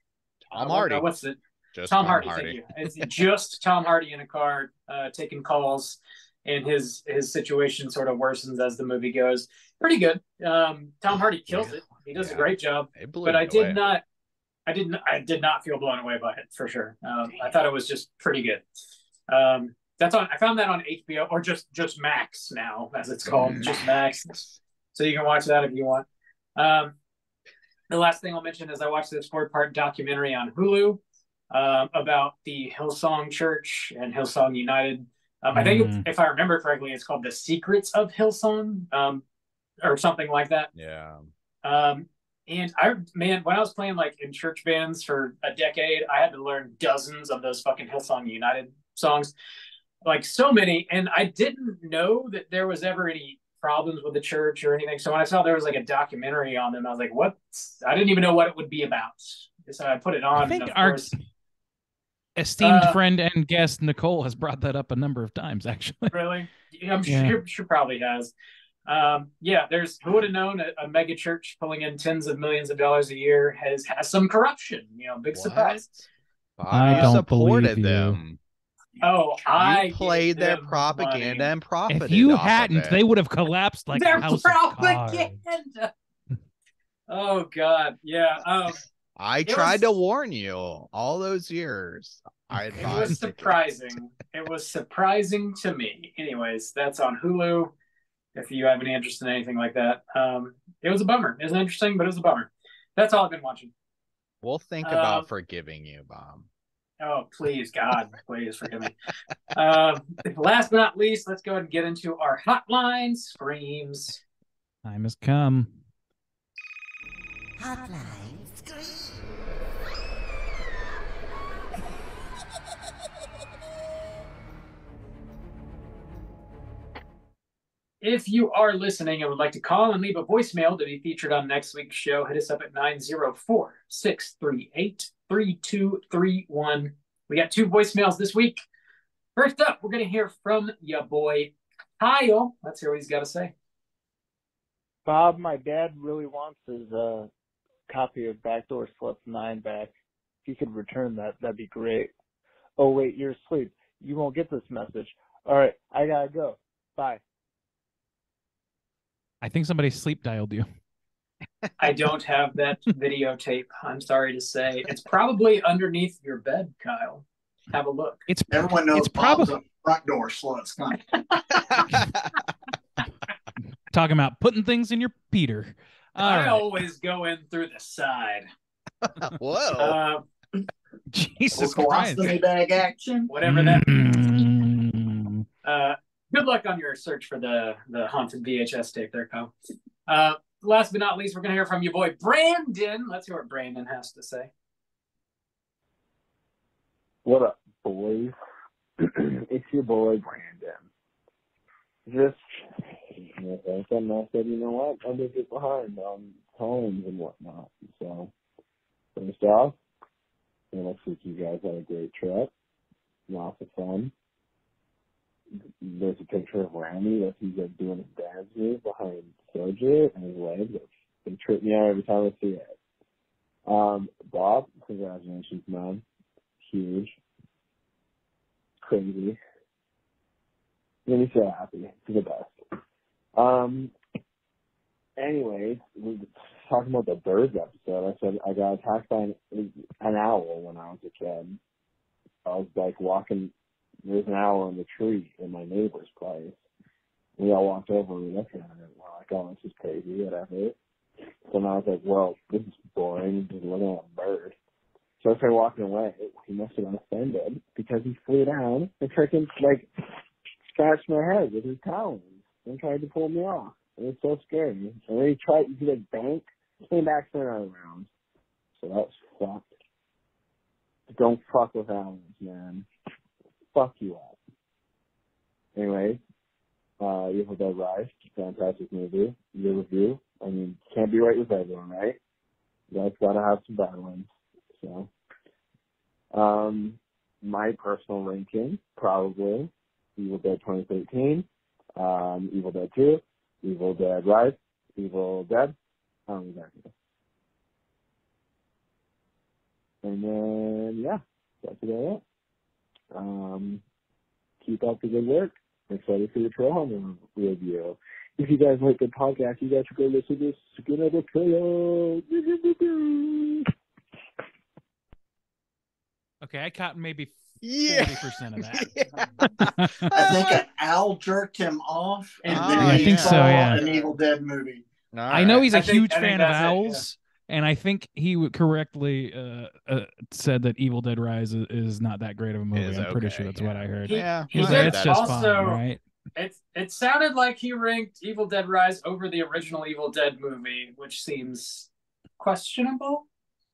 S5: Hardy.
S3: What's it?
S5: Just
S3: Tom Hardy. Thank you. It's just Tom Hardy in a car taking calls, and his situation sort of worsens as the movie goes. Pretty good. Tom Hardy kills it. He does a great job. But I did not feel blown away by it for sure. I thought it was just pretty good. That's on. I found that on HBO or just Max now, as it's called, just Max. So you can watch that if you want. The last thing I'll mention is I watched this 4-part documentary on Hulu about the Hillsong Church and Hillsong United. I think if I remember correctly, it's called The Secrets of Hillsong or something like that.
S5: Yeah.
S3: And when I was playing like in church bands for a decade, I had to learn dozens of those fucking Hillsong United songs, like so many. And I didn't know that there was ever any problems with the church or anything. So when I saw there was like a documentary on them, I was like, what? I didn't even know what it would be about. So I put it on.
S1: I think
S3: and of
S1: our
S3: course,
S1: esteemed friend and guest Nicole has brought that up a number of times, actually.
S3: Really? I'm sure she probably has. There's who would have known a mega church pulling in tens of millions of dollars a year has some corruption. Big surprise.
S5: I supported them.
S3: Oh,
S5: I played their propaganda and profited.
S1: If you
S5: off
S1: hadn't,
S5: of it.
S1: they would have collapsed like
S3: their
S1: a house
S3: propaganda.
S1: of cards.
S3: Oh God, yeah.
S5: I tried to warn you all those years.
S3: It was surprising. It was surprising to me. Anyways, that's on Hulu. If you have any interest in anything like that, it was a bummer. It was interesting, but it was a bummer. That's all I've been watching.
S5: We'll think about forgiving you, Bob.
S3: Oh, please, God, please forgive me. Last but not least, let's go ahead and get into our hotline screams.
S1: Time has come.
S7: Hotline scream.
S3: If you are listening and would like to call and leave a voicemail to be featured on next week's show, hit us up at 904-638-3231. We got 2 voicemails this week. First up, we're going to hear from your boy, Kyle. Let's hear what he's got to say.
S9: Bob, my dad really wants his copy of Backdoor Sluts 9 back. If you could return that, that'd be great. Oh, wait, you're asleep. You won't get this message. All right, I gotta go. Bye.
S1: I think somebody sleep dialed you.
S3: I don't have that videotape, I'm sorry to say. It's probably underneath your bed, Kyle. Have a look.
S6: Everyone knows
S1: it's
S6: Bob's
S1: probably
S6: a front door sluts.
S1: talking about putting things in your Peter.
S3: I always go in through the side.
S5: Whoa.
S1: Jesus Christ.
S6: Colostomy bag action.
S3: Whatever that means. Good luck on your search for the haunted VHS tape there, Kyle. Last but not least, we're going to hear from your boy, Brandon. Let's hear what Brandon has to say.
S9: What up, boys? It's your boy, Brandon. Just, something I said, you know what? I'm going to get behind on times and whatnot. So, first off, it looks like you guys had a great trip. Lots of fun. There's a picture of Rami that he's doing his dance move behind Soja and his legs. It tripped me out every time I see it. Bob, congratulations, man. Huge. Crazy. Made me so happy. You're the best. Anyway, we were talking about the birds episode. I said I got attacked by an owl when I was a kid. I was like walking. There's an owl in the tree in my neighbor's place. We all walked over and we looked at it. We're like, oh, this is crazy, whatever. So now I was like, well, this is boring. Just looking at a bird. So I started walking away. He must have been offended because he flew down and freaking, like, scratched my head with his talons and tried to pull me off. It was so scary. And then he tried to, like, bank, came back for another round. So that was fucked. Don't fuck with owls, man. Fuck you up. Anyway, Evil Dead Rise, fantastic movie. Your review. I mean, can't be right with everyone, right? You guys gotta have some bad ones. So, my personal ranking, probably Evil Dead 2013, Evil Dead 2, Evil Dead Rise, Evil Dead, exactly. And then, yeah, that's about it. Keep up the good work. I'm excited for your Trail Hunter review. If you guys like the podcast, you guys should go listen to Skin of the Trail.
S1: Okay, I caught maybe
S5: 40%
S1: of that.
S6: I think an owl jerked him off, and then
S1: I
S6: he
S1: think
S6: saw
S1: so, yeah.
S6: an Evil Dead movie.
S1: I know he's a huge
S3: I think
S1: fan of
S3: that's it,
S1: owls, and I think he correctly said that Evil Dead Rise is not that great of a movie. I'm pretty sure that's what I heard.
S3: He
S1: He's
S3: did
S1: like, it's just
S3: also,
S1: fine, right?
S3: It sounded like he ranked Evil Dead Rise over the original Evil Dead movie, which seems questionable.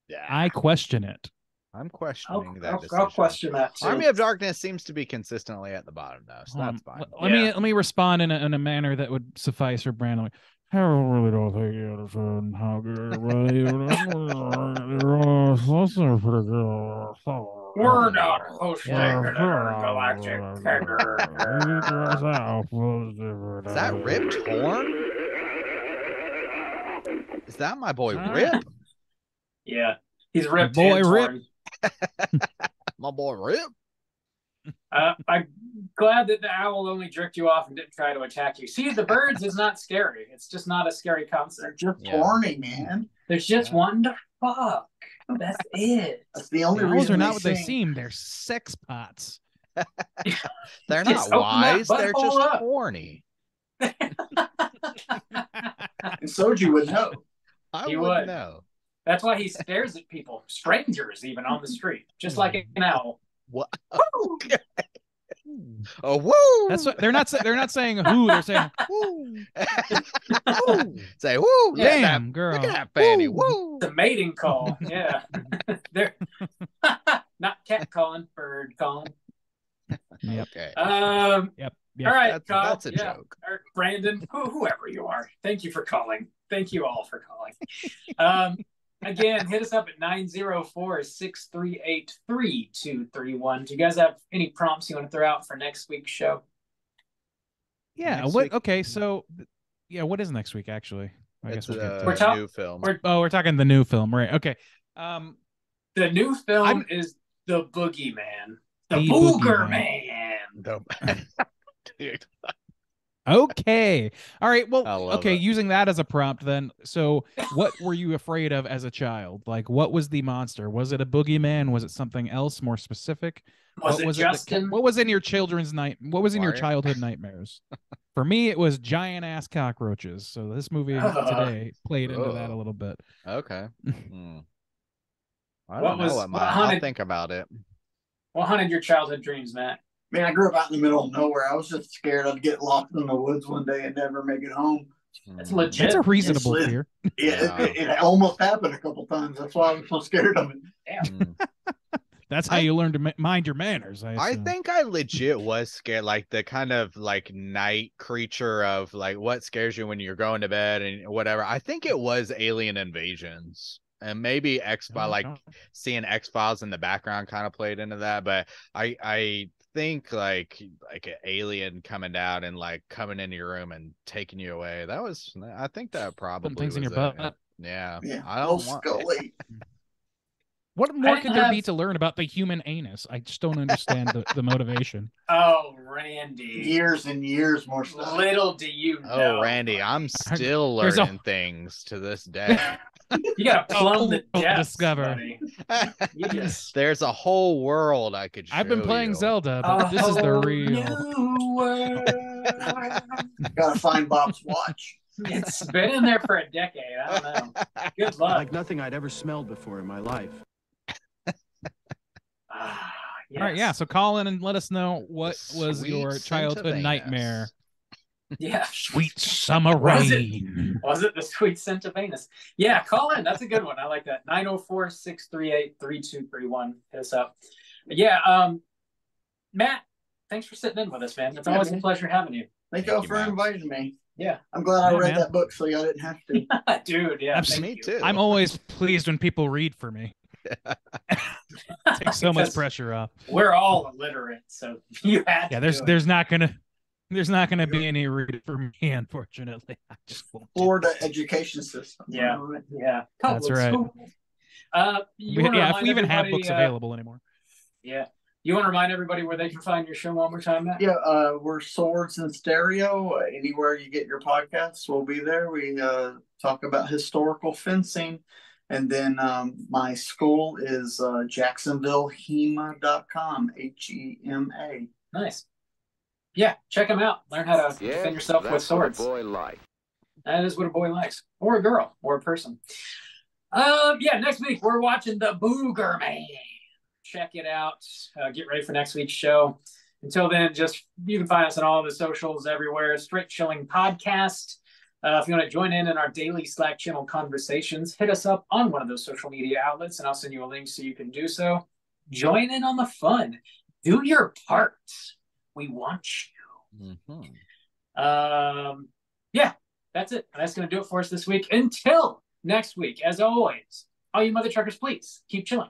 S5: Yeah,
S1: I question it.
S5: I'm questioning that decision.
S3: I'll question that too.
S5: Army of Darkness seems to be consistently at the bottom though, so that's fine.
S1: Let me respond in a manner that would suffice for Brandon. I really don't think you understand how good
S3: We're not hosting another galactic
S5: Is that Ripped Horn? Is that my boy Rip?
S3: Yeah, he's ripped.
S1: Boy Rip.
S5: My boy Rip.
S3: I'm glad that the owl only jerked you off and didn't try to attack you. See, the birds is not scary. It's just not a scary concept.
S6: They're just horny, man.
S3: There's just one to fuck. That's it.
S6: That's the only
S1: Owls
S6: reason
S1: are not what they
S6: sing.
S1: seem. They're sex pots.
S5: They're
S3: Just
S5: not
S3: open that
S5: wise. They're just
S3: butthole up.
S5: horny.
S6: And Soji would know.
S5: I
S3: He
S5: would
S3: would.
S5: know.
S3: That's why he stares at people, strangers even on the street, just like an owl.
S5: What? Oh, woo!
S1: That's what they're not saying who, they're saying woo.
S5: Say woo! Look at
S1: Damn,
S5: that,
S1: girl.
S5: Look at that fanny.
S1: Woo.
S5: Woo!
S3: The mating call. Yeah. They're not cat calling, bird calling.
S5: Okay.
S1: Yep.
S3: All right,
S5: That's,
S3: Kyle.
S5: that's a joke.
S3: Or Brandon, whoever you are. Thank you for calling. Thank you all for calling. Again, hit us up at 904-638-3231. Do you guys have any prompts you want to throw out for next week's show?
S1: Yeah.
S5: Next
S1: What?
S5: week.
S1: Okay. So, yeah. What is next week? Actually, I
S5: It's
S1: guess we'll get to
S3: We're
S1: it.
S3: talk-
S5: new film.
S1: We're talking the new film, right? Okay.
S3: The new film is The Boogeyman. The
S1: The
S3: Booger
S1: Boogeyman.
S3: Man.
S5: Dude.
S1: Okay. All right.
S5: I
S1: Well,
S5: love
S1: okay.
S5: it.
S1: Using that as a prompt, then. So, what were you afraid of as a child? Like, what was the monster? Was it a boogeyman? Was it something else more specific?
S3: Was
S1: what
S3: it
S1: was
S3: Justin?
S1: what was in your children's night? What was in your
S5: Why?
S1: childhood nightmares? For me, it was giant ass cockroaches. So this movie today played into that a little bit.
S5: Okay. Hmm. I
S3: What
S5: don't know
S3: was-
S5: what
S3: what
S5: mine. I'll
S3: haunted-
S5: think about it.
S3: What haunted your childhood dreams, Matt?
S6: Man, I grew up out in the middle of nowhere. I was just scared I'd get lost in the woods one day and never make it home.
S3: That's
S5: Hmm.
S3: legit.
S1: That's a reasonable
S6: It's lit.
S1: fear.
S6: Yeah, it almost happened a couple times. That's why I was so scared of it.
S5: Hmm.
S1: That's how you learn to mind your manners. I
S5: I
S1: assume.
S5: think I legit was scared, like the kind of like night creature of like what scares you when you're going to bed and whatever. I think it was alien invasions. And maybe like seeing X-Files in the background kind of played into that, but I think like an alien coming down and like coming into your room and taking you away. I think that probably
S1: things in
S5: was
S1: your
S5: it.
S1: butt.
S5: Yeah.
S6: Yeah,
S5: I
S6: little
S5: don't want
S6: Scully.
S1: What more
S3: I
S1: could there be
S3: have-
S1: to learn about the human anus? I just don't understand the motivation.
S3: Oh, Randy.
S6: Years and years more stuff.
S3: Little do you know.
S5: Oh, Randy, I'm still
S1: There's a-
S5: learning things to this day.
S3: You gotta plumb the
S1: Oh,
S3: depths,
S1: discover.
S3: buddy. You just
S5: There's a whole world I could show
S1: I've been playing
S5: you.
S1: Zelda, but this is the
S3: whole
S1: real.
S3: new world.
S6: Gotta find Bob's watch.
S3: It's been in there for a decade. I don't know. Good luck.
S10: Like nothing I'd ever smelled before in my life.
S3: Ah, yes.
S1: All right, yeah. So call in and let us know what
S5: The
S1: was
S5: sweet
S1: your
S5: scent of
S1: childhood
S5: anus.
S1: nightmare.
S3: Yeah.
S1: Sweet summer
S3: Was it?
S1: rain.
S3: Was it the sweet scent of anus? Yeah, call in. That's a good one. I like that. 904-638-3231. Hit us up. Yeah, Matt, thanks for sitting in with us, man. It's always a pleasure having you.
S6: Thank
S5: Thank
S6: y'all
S5: you,
S6: for
S5: Matt.
S6: inviting me.
S3: Yeah.
S6: I'm glad I
S1: Yeah,
S6: read
S1: man.
S6: that book so y'all didn't have to.
S3: Dude, yeah.
S1: Absolutely.
S3: thank
S5: Me
S3: you.
S5: too.
S1: I'm always pleased when people read for me. Takes so much
S3: Because
S1: pressure off.
S3: We're all illiterate, so you had
S1: Yeah,
S3: to do it.
S1: there's not gonna be any read for me, unfortunately. I just won't do
S6: Florida
S1: it.
S6: education system.
S3: Yeah. Yeah.
S1: That's
S3: Public
S1: right.
S3: school. You wanna
S1: Yeah, if
S3: remind
S1: we even have
S3: everybody,
S1: books available anymore.
S3: Yeah. You want to remind everybody where they can find your show one more time, Matt?
S6: Yeah, we're Swords and Stereo. Anywhere you get your podcasts, we'll be there. We talk about historical fencing. And then my school is jacksonvillehema.com, HEMA.
S3: Nice. Yeah, check them out. Learn how to defend yourself with swords.
S10: Boy, like.
S3: That is what a boy likes, or a girl, or a person. Yeah, next week we're watching The Booger Man. Check it out. Get ready for next week's show. Until then, you can find us on all the socials everywhere. Straight Chilling Podcast. If you want to join in our daily Slack channel conversations, hit us up on one of those social media outlets, and I'll send you a link so you can do so. Join in on the fun. Do your part. We want you.
S5: Mhm.
S3: Yeah, that's it. That's going to do it for us this week. Until next week, as always, all you mother truckers, please keep chilling.